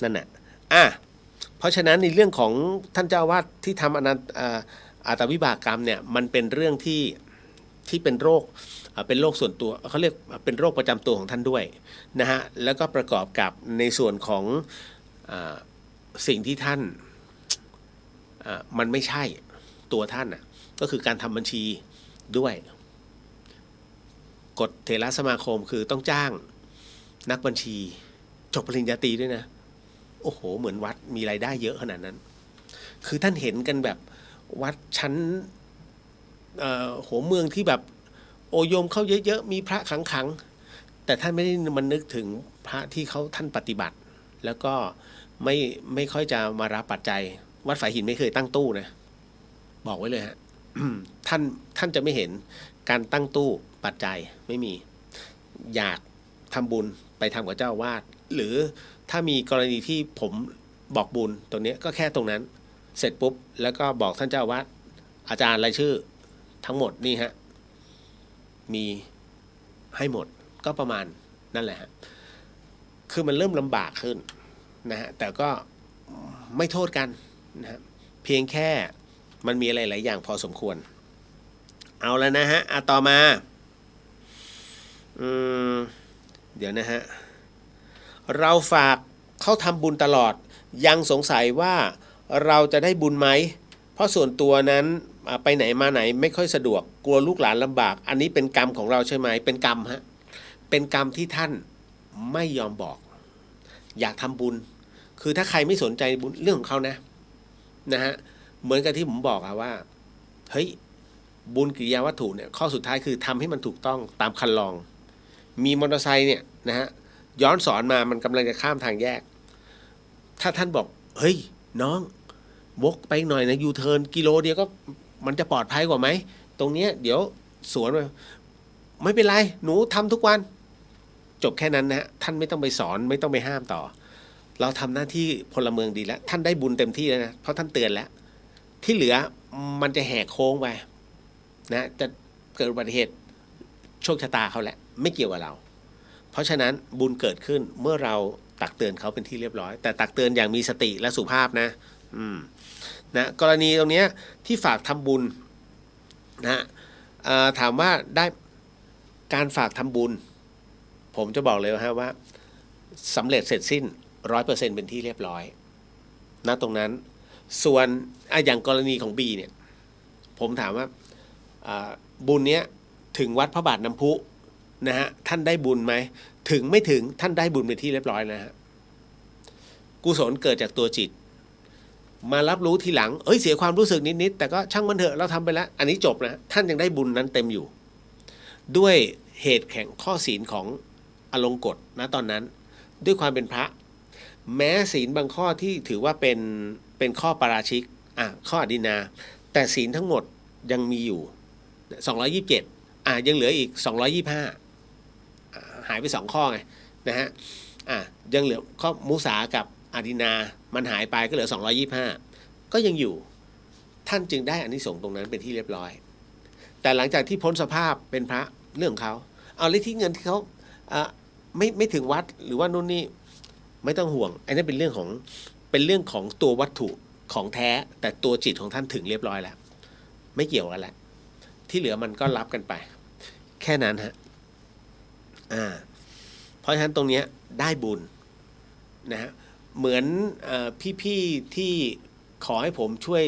นั่นน่ะเพราะฉะนั้นในเรื่องของท่านเจ้าอาวาสที่ทำอาตวิบากกรรมเนี่ยมันเป็นเรื่องที่เป็นโรคส่วนตัวเขาเรียกเป็นโรคประจำตัวของท่านด้วยนะฮะแล้วก็ประกอบกับในส่วนของสิ่งที่ท่านมันไม่ใช่ตัวท่านก็คือการทำบัญชีด้วยกฎเถรสมาคมคือต้องจ้างนักบัญชีจบปริญญาตรีด้วยนะโอ้โหเหมือนวัดมีรายได้เยอะขนาดนั้นคือท่านเห็นกันแบบวัดชั้นหัวเมืองที่แบบโอโยมเข้าเยอะๆมีพระขังแต่ท่านไม่ได้มันนึกถึงพระที่ท่านปฏิบัติแล้วก็ไม่ค่อยจะมารับปัจจัยวัดฝายหินไม่เคยตั้งตู้นะบอกไว้เลยฮะ ท่านจะไม่เห็นการตั้งตู้ปัจจัยไม่มีอยากทำบุญไปทำกับเจ้าอาวาสหรือถ้ามีกรณีที่ผมบอกบุญตรงนี้ก็แค่ตรงนั้นเสร็จปุ๊บแล้วก็บอกท่านเจ้าอาวาสอาจารย์รายชื่อทั้งหมดนี่ฮะมีให้หมดก็ประมาณนั่นแหละฮะคือมันเริ่มลำบากขึ้นนะฮะแต่ก็ไม่โทษกันนะฮะเพียงแค่มันมีอะไรหลายอย่างพอสมควรเอาแล้วนะฮะต่อมาเดี๋ยวนะฮะเราฝากเขาทำบุญตลอดยังสงสัยว่าเราจะได้บุญไหมเพราะส่วนตัวนั้นไปไหนมาไหนไม่ค่อยสะดวกกลัวลูกหลานลำบากอันนี้เป็นกรรมของเราใช่ไหมเป็นกรรมฮะเป็นกรรมที่ท่านไม่ยอมบอกอยากทำบุญคือถ้าใครไม่สนใจบุญเรื่องของเขานะฮะเหมือนกับที่ผมบอกว่าเฮ้ยบุญกิริยาวัตถุเนี่ยข้อสุดท้ายคือทำให้มันถูกต้องตามคันลองมีมอเตอร์ไซค์เนี่ยนะฮะย้อนสอนมามันกำลังจะข้ามทางแยกถ้าท่านบอกเฮ้ยน้องวกไปหน่อยนะยูเทิร์นกิโลเดียวก็มันจะปลอดภัยกว่าไหมตรงเนี้ยเดี๋ยวสวนไม่เป็นไรหนูทำทุกวันจบแค่นั้นนะท่านไม่ต้องไปสอนไม่ต้องไปห้ามต่อเราทำหน้าที่พลเมืองดีแล้วท่านได้บุญเต็มที่แล้วนะเพราะท่านเตือนแล้วที่เหลือมันจะแหกโค้งไปนะจะเกิดอุบัติเหตุโชคชะตาเขาแหละไม่เกี่ยวกับเราเพราะฉะนั้นบุญเกิดขึ้นเมื่อเราตักเตือนเขาเป็นที่เรียบร้อยแต่ตักเตือนอย่างมีสติและสุภาพนะกรณีตรงนี้ที่ฝากทำบุญนะถามว่าได้การฝากทำบุญผมจะบอกเลยว่าสำเร็จเสร็จสิ้น 100% เป็นที่เรียบร้อยนะตรงนั้นส่วนอย่างกรณีของบีเนี่ยผมถามว่าบุญเนี้ย ถึงวัดพระบาทน้ำพุนะฮะท่านได้บุญไหมถึงไม่ถึงท่านได้บุญเป็นที่เรียบร้อยนะฮะกุศลเกิดจากตัวจิตมารับรู้ทีหลังเสียความรู้สึกนิดๆแต่ก็ช่างมันเถอะเราทำไปแล้วอันนี้จบนะท่านยังได้บุญนั้นเต็มอยู่ด้วยเหตุแข่งข้อศีลของอลงกฎนะตอนนั้นด้วยความเป็นพระแม้ศีลบางข้อที่ถือว่าเป็นข้อปาราชิกข้ออดินาแต่ศีลทั้งหมดยังมีอยู่227ยังเหลืออีก225หายไป2ข้อไงนะฮะยังเหลือข้อมุสากับอดินามันหายไปก็เหลือ225ก็ยังอยู่ท่านจึงได้อานิสงส์ตรงนั้นเป็นที่เรียบร้อยแต่หลังจากที่พ้นสภาพเป็นพระเรื่องของเขาเอาเลยที่เงินที่เขาไม่ถึงวัดหรือว่านู่นนี่ไม่ต้องห่วงอันนี้เป็นเรื่องของตัววัตถุของแท้แต่ตัวจิตของท่านถึงเรียบร้อยแล้วไม่เกี่ยวกันแล้วที่เหลือมันก็รับกันไปแค่นั้นฮะเพราะฉะนั้นตรงนี้ได้บุญนะฮะเหมือนพี่ๆที่ขอให้ผมช่วย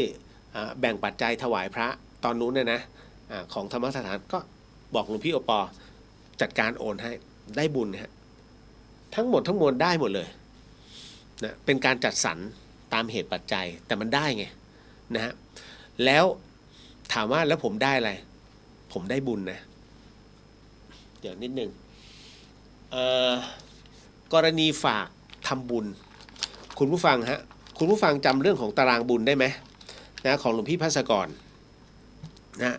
แบ่งปัจจัยถวายพระตอนนู้นนะของธรรมสถานก็บอกหลวงพี่โอปอจัดการโอนให้ได้บุญฮะทั้งหมดทั้งมวลได้หมดเลยนะเป็นการจัดสรรตามเหตุปัจจัยแต่มันได้ไงนะฮะแล้วถามว่าแล้วผมได้อะไรผมได้บุญนะเดี๋ยวนิดนึงกรณีฝากทำบุญคุณผู้ฟังฮะคุณผู้ฟังจำเรื่องของตารางบุญได้ไหมนะของหลวงพี่ภัสกรนะ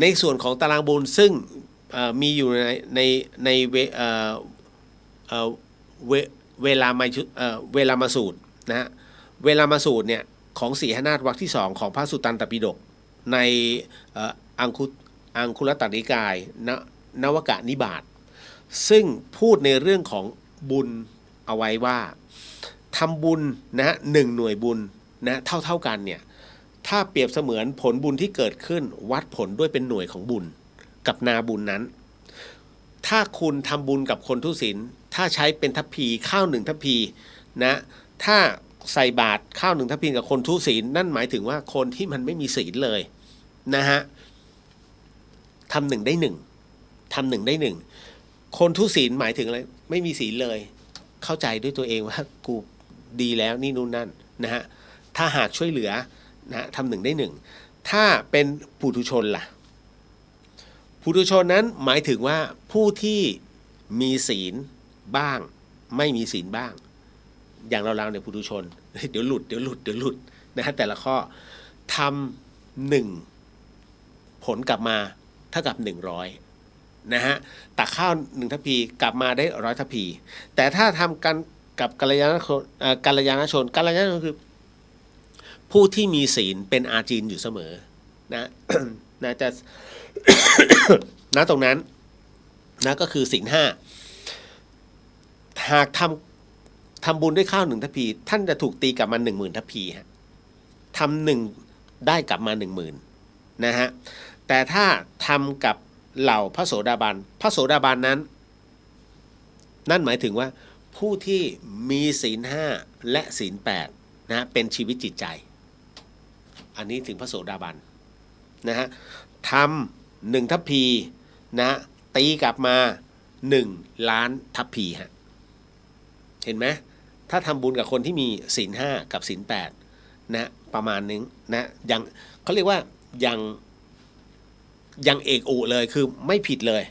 ในส่วนของตารางบุญซึ่งมีอยู่ในเวลามาสูตรนะเวลามาสูตรเนี่ยของสีหนาฏวรรคที่2ของพระสุตตันตปิฎกในอังคุลตนิกายนวกนิบาตซึ่งพูดในเรื่องของบุญเอาไว้ว่าทำบุญนะ1หน่วยบุญนะเท่ากันเนี่ยถ้าเปรียบเสมือนผลบุญที่เกิดขึ้นวัดผลด้วยเป็นหน่วยของบุญกับนาบุญนั้นถ้าคุณทำบุญกับคนทุศีลถ้าใช้เป็นทัพพีข้าว1ทัพพีนะถ้าใส่บาตรข้าว1ทัพพีกับคนทุศีลนั่นหมายถึงว่าคนที่มันไม่มีศีลเลยนะฮะทำ1ได้1ทำ1ได้1คนทุศีลหมายถึงอะไรไม่มีศีลเลยเข้าใจด้วยตัวเองว่ากูดีแล้วนี่นู่นนั่นนะฮะถ้าหากช่วยเหลือนะทำ1ได้1ถ้าเป็นปุถุชนล่ะปุถุชนนั้นหมายถึงว่าผู้ที่มีศีลบ้างไม่มีศีลบ้างอย่างเราๆในปุถุชนเดี๋ยวหลุดนะฮะแต่ละข้อทำ1ผลกลับมาเท่ากับ100นะฮะตักข้าว1ทัพพีกลับมาได้100ทัพพีแต่ถ้าทำกันกับกัลยาณชนคือผู้ที่มีศีลเป็นอาจีนอยู่เสมอนะ น่าจะ ณตรงนั้นนะก็คือศีล5หากทำบุญด้วยข้าว1ทัพพีท่านจะถูกตีกลับมา 10,000 ทัพพีฮะทำ1ได้กลับมา 10,000 นะฮะแต่ถ้าทำกับเหล่าพระโสดาบันนั้นนั่นหมายถึงว่าผู้ที่มีศีล5และศีล8นะเป็นชีวิตจิตใจอันนี้ถึงพระโสดาบันนะฮะทำ1ทัพพีนะตีกลับมา1 ล้านทัพพีฮะเห็นไหมถ้าทำบุญกับคนที่มีศีล5กับศีล8นะประมาณนึงนะอย่างเขาเรียกว่าอย่างเอกอุเลยคือไม่ผิดเลย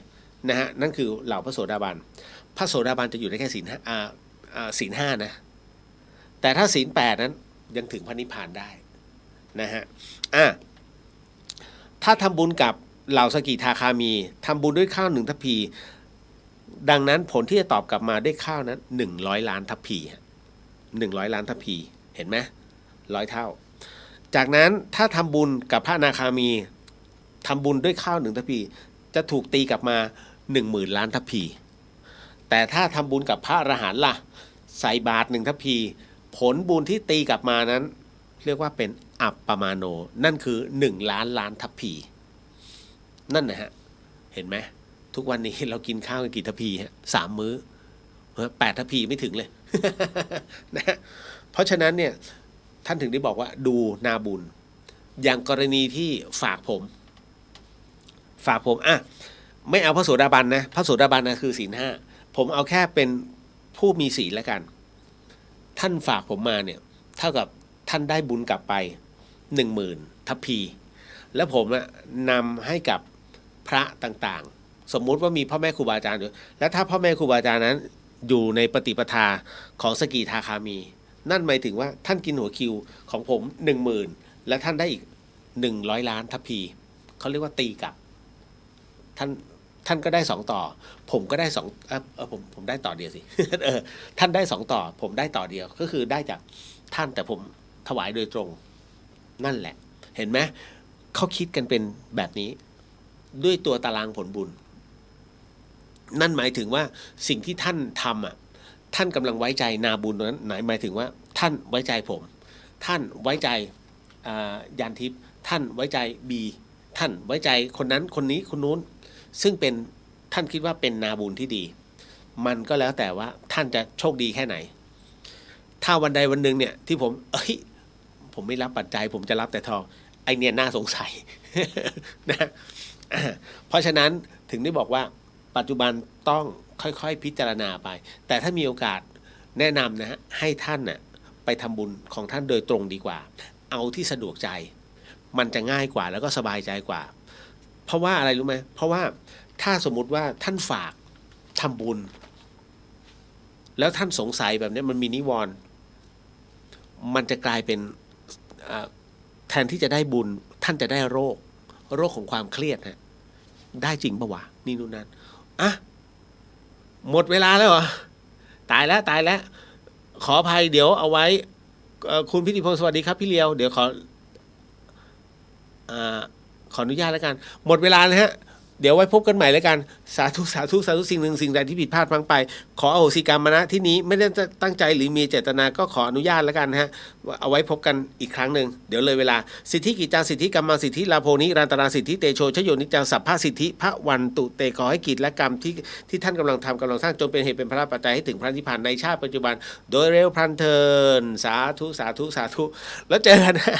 นะฮะนั่นคือเหล่าพระโสดาบันจะอยู่ได้แค่ศีล5นะแต่ถ้าศีล8นั้นยังถึงพระนิพพานได้นะฮะถ้าทำบุญกับเหล่าสกิทาคามีทำบุญด้วยข้าว1ทัพพีดังนั้นผลที่จะตอบกลับมาด้วยข้าวนั้น100 ล้านทัพพี100 ล้านทัพพีเห็นไหม100 เท่าจากนั้นถ้าทำบุญกับพระอนาคามีทำบุญด้วยข้าว1ทัพพีจะถูกตีกลับมา 10,000 ล้านทัพพีแต่ถ้าทำบุญกับพระอรหันต์ล่ะใส่บาตร1ทัพพีผลบุญที่ตีกลับมานั้นเรียกว่าเป็นอัปปมาโนนั่นคือ1 ล้านล้านทัพพีนั่นนะฮะเห็นไหมทุกวันนี้เรากินข้าวกันกี่ทัพพีฮะ3 มื้อ8ทัพพีไม่ถึงเลย นะเพราะฉะนั้นเนี่ยท่านถึงได้บอกว่าดูนาบุญอย่างกรณีที่ฝากผม ฝากผมไม่เอาพระโสดาบันนะพระโสดาบันนะคือศีล 5ผมเอาแค่เป็นผู้มีศีลแล้วกันท่านฝากผมมาเนี่ยเท่ากับท่านได้บุญกลับไป 10,000 ทัพพี แล้วผมนำให้กับพระต่างๆสมมุติว่ามีพ่อแม่ครูบาอาจารย์อยู่แล้วถ้าพ่อแม่ครูบาอาจารย์นั้นอยู่ในปฏิปทาของสกิทาคามีนั่นหมายถึงว่าท่านกินหัวคิวของผม 10,000 และท่านได้อีก100 ล้านทัพพีเขาเรียกว่าตีกลับท่านก็ได้2ต่อผมก็ได้ผมได้ต่อเดียวสิ ท่านได้2ต่อผมได้ต่อเดียวก็คือได้จากท่านแต่ผมถวายโดยตรงนั่นแหละเห็นไหมเขาคิดกันเป็นแบบนี้ด้วยตัวตารางผลบุญนั่นหมายถึงว่าสิ่งที่ท่านทำท่านกำลังไว้ใจนาบุญนั้นหมายถึงว่าท่านไว้ใจผมท่านไว้ใจยานทิพย์ท่านไว้ใจบีท่านไว้ใจคนนั้นคนนี้คนนู้นซึ่งเป็นท่านคิดว่าเป็นนาบุญที่ดีมันก็แล้วแต่ว่าท่านจะโชคดีแค่ไหนถ้าวันใดวันหนึ่งเนี่ยที่ผมไม่รับปัจจัยผมจะรับแต่ทองไอเนี่ยน่าสงสัย นะเพราะฉะนั้นถึงได้บอกว่าปัจจุบันต้องค่อยๆพิจารณาไปแต่ถ้ามีโอกาสแนะนำนะให้ท่านไปทำบุญของท่านโดยตรงดีกว่าเอาที่สะดวกใจมันจะง่ายกว่าแล้วก็สบายใจกว่าเพราะว่าอะไรรู้ไหมเพราะว่าถ้าสมมุติว่าท่านฝากทำบุญแล้วท่านสงสัยแบบนี้มันมีนิวรณ์มันจะกลายเป็นแทนที่จะได้บุญท่านจะได้โรคของความเครียดได้จริงปะวะนี่นู่นนั่นหมดเวลาแล้วเหรอตายแล้วขออภัยเดี๋ยวเอาไว้คุณพิธิพงศ์สวัสดีครับพี่เลียวเดี๋ยวขออนุญาตแล้วกันหมดเวลานะฮะเดี๋ยวไว้พบกันใหม่แล้วกันสาธุสิ่งหนึ่งสิ่งใดที่ผิดพลาดพลั้งไปขออโหสิกรรมนะที่นี้ไม่ได้ตั้งใจหรือมีเจตนาก็ขออนุญาตแล้วกันนะฮะเอาไว้พบกันอีกครั้งหนึ่งเดี๋ยวเลยเวลาสิทธิกิจจาสิทธิกรรมสิทธิลาโภนิรันตราสิทธิเตโชชโยนิจังสัพพสิทธิพระวันตุเตขอให้กิจและกรรมที่ท่านกำลังทำกำลังสร้างจงเป็นเหตุเป็นพระปัจจัยให้ถึงพระนิพพานในชาติปัจจุบันโดยเร็วพลันเทินสาธุแล้วเจอกันนะ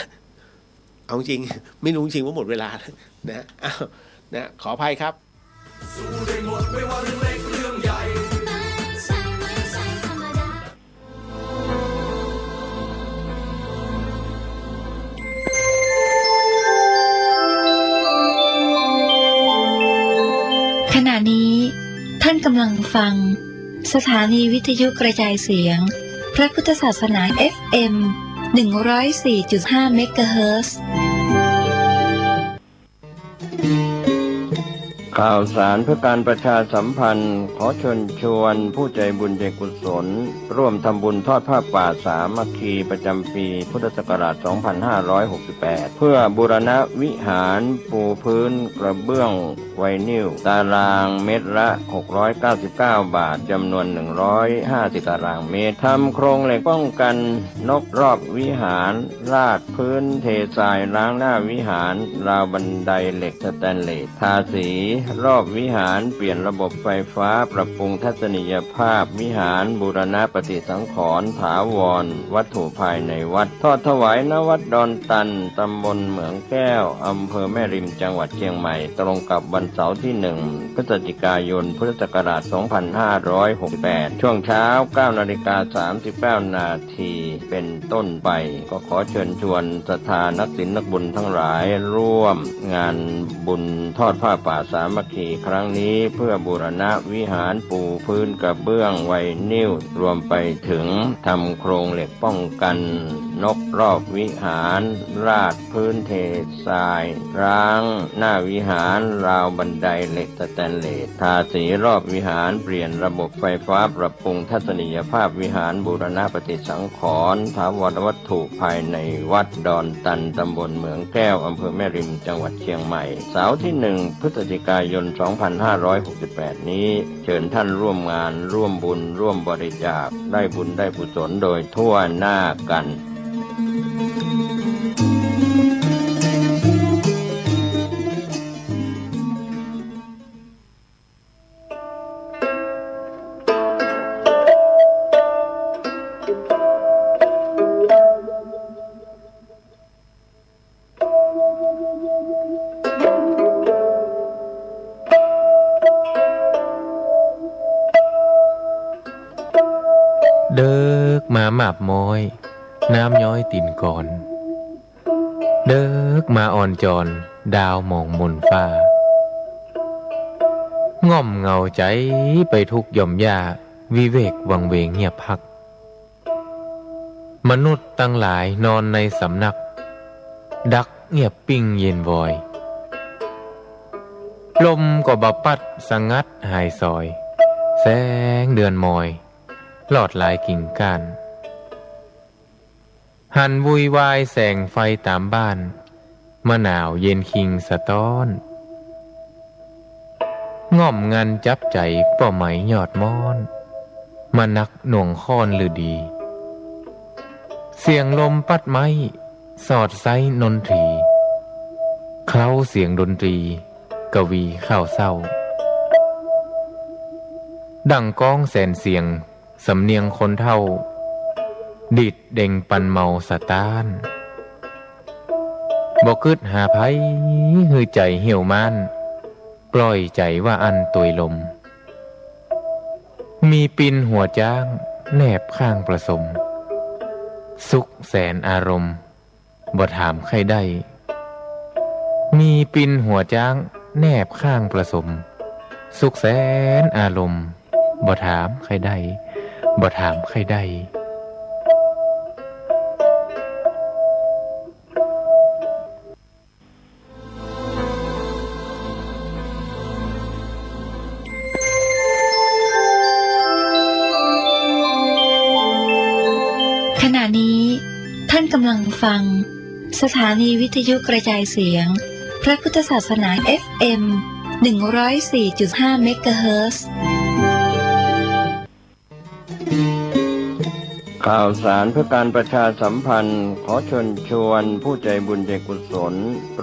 เอาจริงไม่รู้จริงว่าหมดเวลานะขออภัยครับสู้ได้หมดไม่ว่าเรื่องเล็กเรื่องใหญ่ไม่ใช่ธรรมดาขณะนี้ท่านกำลังฟังสถานีวิทยุกระจายเสียงพระพุทธศาสนา FM 104.5 เมกะเฮิรตซ์ข่าวสารเพื่อการประชาสัมพันธ์ขอเชิญชวนผู้ใจบุญใจกุศลร่วมทำบุญทอดผ้าป่าสามัคคีประจำปีพุทธศักราช 2568 เพื่อบูรณะวิหารปูพื้นกระเบื้องไวนิลตารางเมตรละ 699 บาทจำนวน 150 ตารางเมตรทำโครงเหล็กป้องกันนกรอบวิหารราดพื้นเททรายล้างหน้าวิหารราวบันไดเหล็กสแตนเลสทาสีรอบวิหารเปลี่ยนระบบไฟฟ้าปรับปรุงทัศนียภาพวิหารบูรณะปฏิสังขรณ์ถาวรวัตถุภายในวัดทอดถวายณวัดดอนตันตำบลเหมืองแก้วอำเภอแม่ริมจังหวัดเชียงใหม่ตรงกับวันเสาร์ที่1พฤศจิกายนพุทธศักราช 2568 ช่วงเช้า 9:39 นาทีเป็นต้นไปก็ขอเชิญชวนศรัทธานักศีลนักบุญทั้งหลายร่วมงานบุญทอดผ้าป่าสามัคคีครั้งนี้เพื่อบูรณะวิหารปูพื้นกระเบื้องไวนิลรวมไปถึงทำโครงเหล็กป้องกันนกรอบวิหารราดพื้นเททรายร้างหน้าวิหารราวบันไดเหล็กสแตนเลสทาสีรอบวิหารเปลี่ยนระบบไฟฟ้าปรับปรุงทัศนียภาพวิหารบูรณะปฏิสังขรณ์ถาวรวัตถุภายในวัดดอนตันตำบลเหมืองแก้วอำเภอแม่ริมจังหวัดเชียงใหม่เสาร์ที่1พฤศจิกายน 2568 นี้เชิญท่านร่วมงานร่วมบุญร่วมบริจาคได้บุญได้กุศลโดยทั่วหน้ากัน เดิกมาหมาบมอยน้ำย้อยตินก่อนเดิกมาอ่อนจอนดาวมองมนฟ้าง่อมเงาใจไปทุกหย่อมยาวิเวกวังเวงเงียบพักมนุษย์ตั้งหลายนอนในสำนักดักเงียบปิ้งเย็นวอยลมก็บปัดสงัดหายซอยแสงเดือนมอยหลอดลายกิ่งก้านหันวุยวายแสงไฟตามบ้านมะนาวเย็นคิงสะท้อนง่อมงันจับใจป่อไหมยอดมอนมานักหน่วงค้อนหรือดีเสียงลมปัดไม้สอดไซนนทรีเคล้าเสียงดนตรีกวีข้าวเศร้าดังก้องแสนเสียงสำเนียงคนเท่าดิดเด่งปันเมาสะต้านบอกึดหาไผหือใจเหี่ยวม่านปล่อยใจว่าอันตุยลมมีปินหัวจ้างแนบข้างประสมสุขแสนอารมณ์บ่ถามใครได้มีปินหัวจ้างแนบข้างประสมสุขแสนอารมณ์บ่ถามใครได้บ่ถามใครได้ขณะนี้ท่านกำลังฟังสถานีวิทยุกระจายเสียงพระพุทธศาสนา FM 104.5 เมกะเฮิรตซ์ ข่าวสารเพื่อการประชาสัมพันธ์ขอเชิญชวนผู้ใจบุญใจกุศล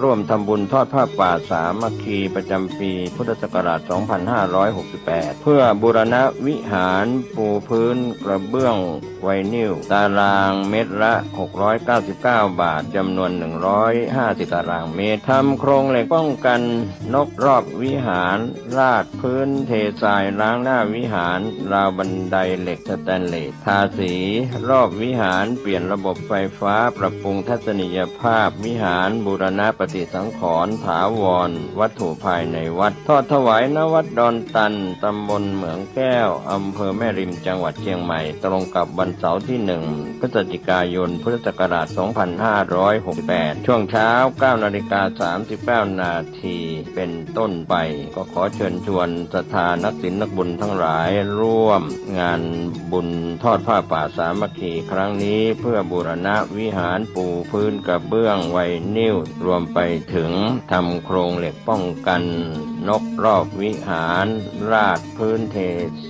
ร่วมทำบุญทอดผ้าป่าสามัคคีประจำปีพุทธศักราช 2568 เพื่อบูรณะวิหารปูพื้นกระเบื้องไวนิลตารางเมตรละ 699 บาทจำนวน 150 ตารางเมตรทำโครงเหล็กป้องกันนกรอบวิหารราดพื้นเททรายล้างหน้าวิหารราวบันไดเหล็กสแตนเลสทาสีรอบวิหารเปลี่ยนระบบไฟฟ้าปรับปรุงทัศนียภาพวิหารบูรณะปฏิสังขรณ์ถาวรวัตถุภายในวัดทอดถวายณวัดดอนตันตำบลเหมืองแก้วอำเภอแม่ริมจังหวัดเชียงใหม่ตรงกับวันเสาร์ที่1พฤศจิกายนพุทธศักราช 2568 ช่วงเช้า 9:39 นาทีเป็นต้นไปก็ขอเชิญชวนศรัทธานักศีลนักบุญทั้งหลายร่วมงานบุญทอดผ้าป่าสามัคคีครั้งนี้เพื่อบูรณะวิหารปูพื้นกระเบื้องไวนิลรวมไปถึงทำโครงเหล็กป้องกันนกรอบวิหารราดพื้นเท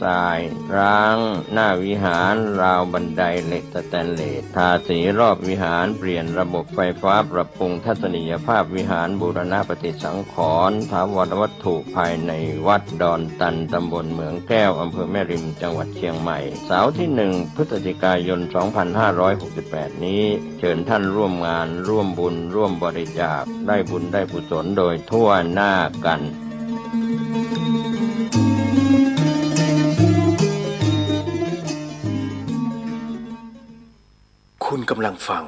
ทรายร้างหน้าวิหารราวบันไดเหล็กสแตนเลสทาสีรอบวิหารเปลี่ยนระบบไฟฟ้าปรับปรุงทัศนียภาพวิหารบูรณะปฏิสังขรณ์ถาวรวัตถุภายในวัดดอนตันตำบลเหมืองแก้วอำเภอแม่ริมจังหวัดเชียงใหม่เสาร์ที่1พฤศจิกายน 2568 นี้เชิญท่านร่วมงานร่วมบุญร่วมบริจาคได้บุญได้กุศลโดยทั่วหน้ากันคุณกำลังฟัง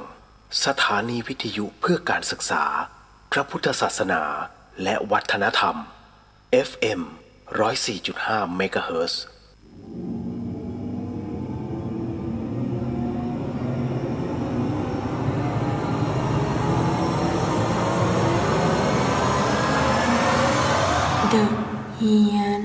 สถานีวิทยุเพื่อการศึกษาพระพุทธศาสนาและวัฒนธรรม FM 104.5 เมกะเฮิรตซ์เดอะเฮียน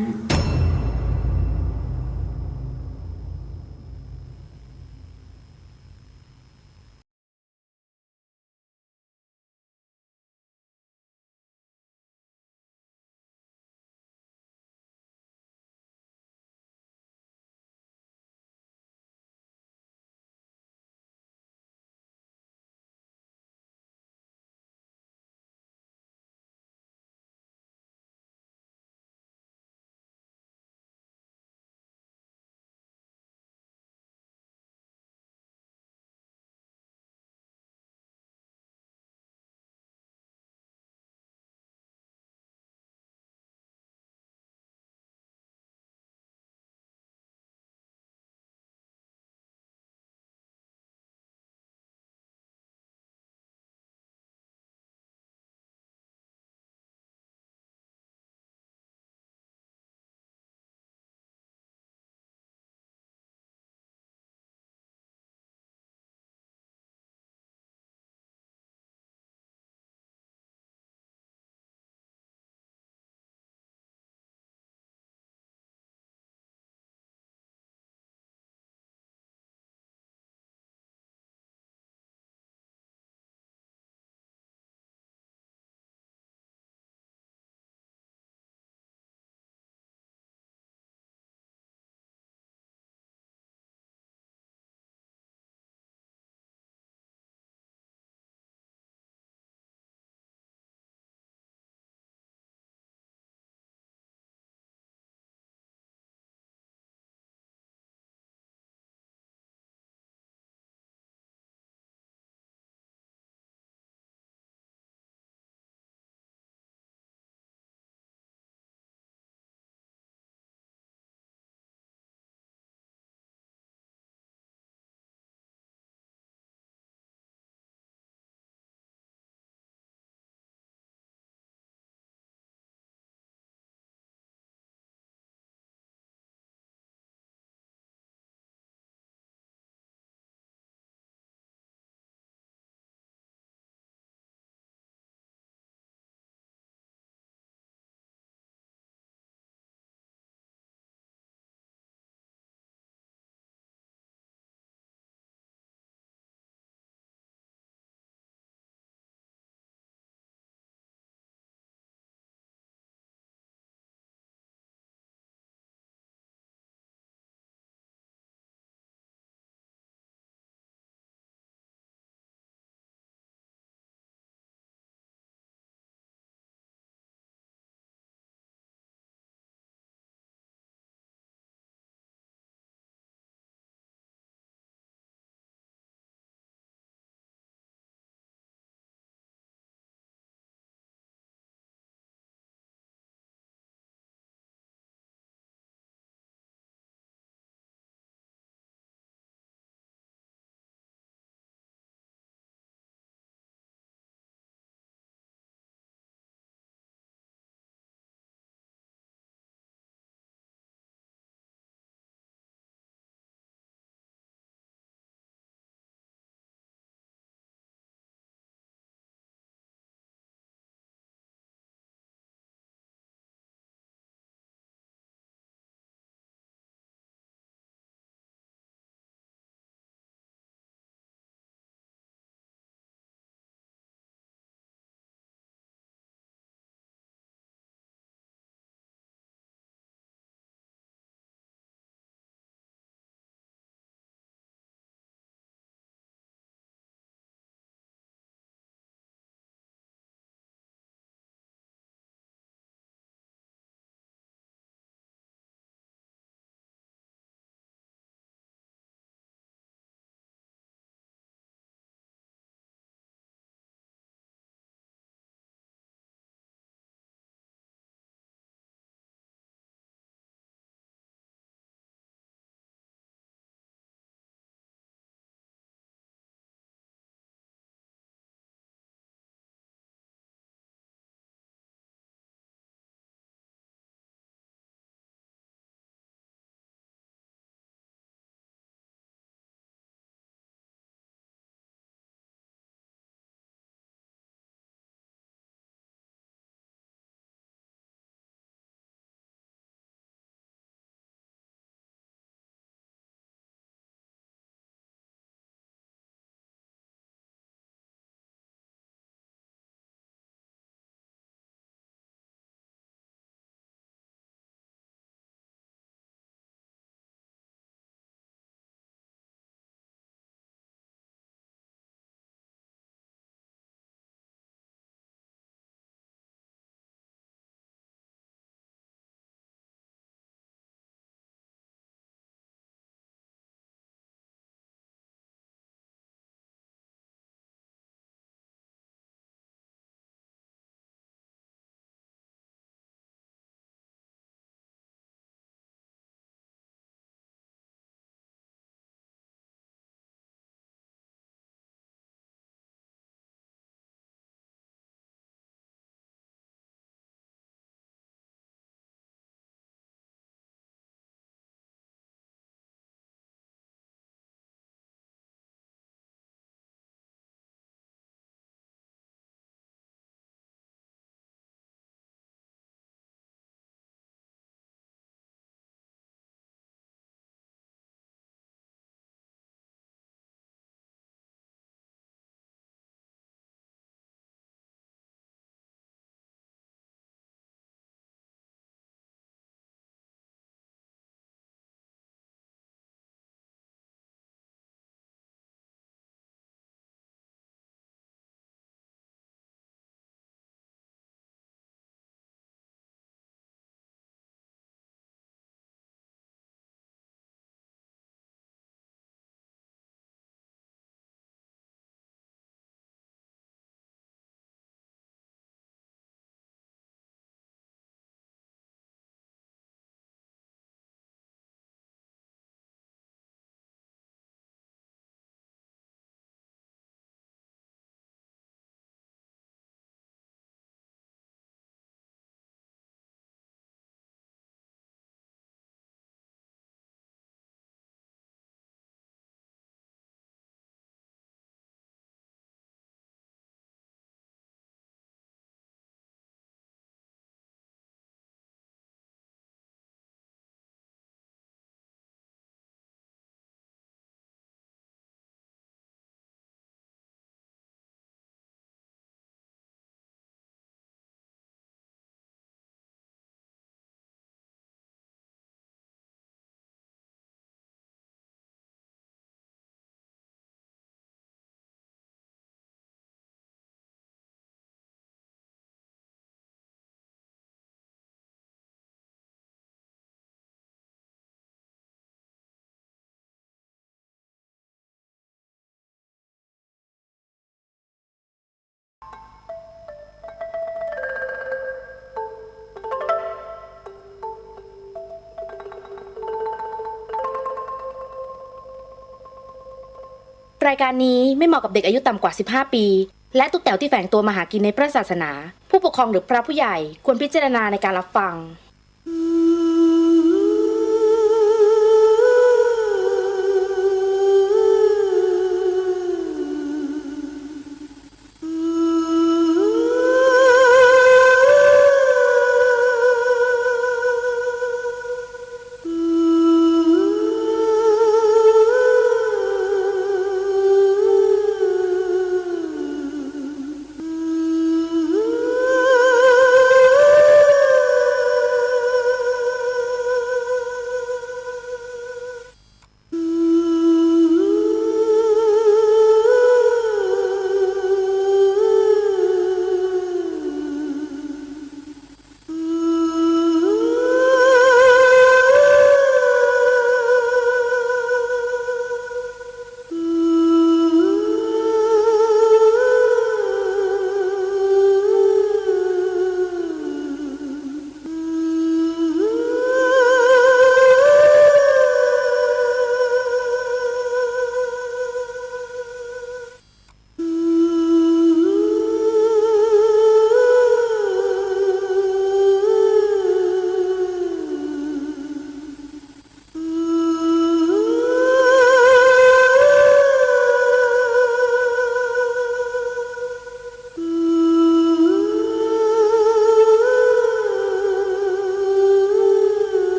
รายการนี้ไม่เหมาะกับเด็กอายุต่ำกว่า 15 ปี และตุ๊กแต๋วที่แฝงตัวมาหากินในพระศาสนา ผู้ปกครองหรือพระผู้ใหญ่ควรพิจารณาในการรับฟัง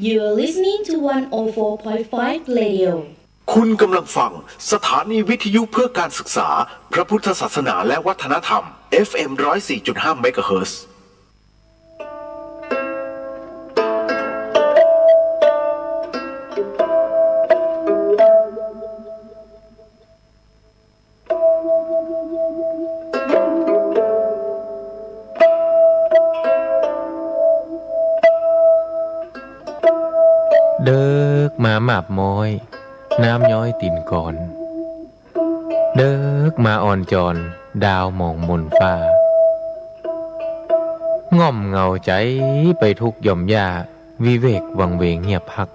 You're listening to 104.5 Radio. คุณกำลังฟังสถานีวิทยุเพื่อการศึกษาพระพุทธศาสนาและวัฒนธรรม FM 104.5 เมกะเฮิรตซ์ เดิกมาหมาบม้อย น้ำย้อยตินก่อน เดิกมาอ่อนจอนดาวมองมนฟ้า ง่อมเงาใจไปทุกหย่อมหญ้าวิเวกวังเวงเงียบพัก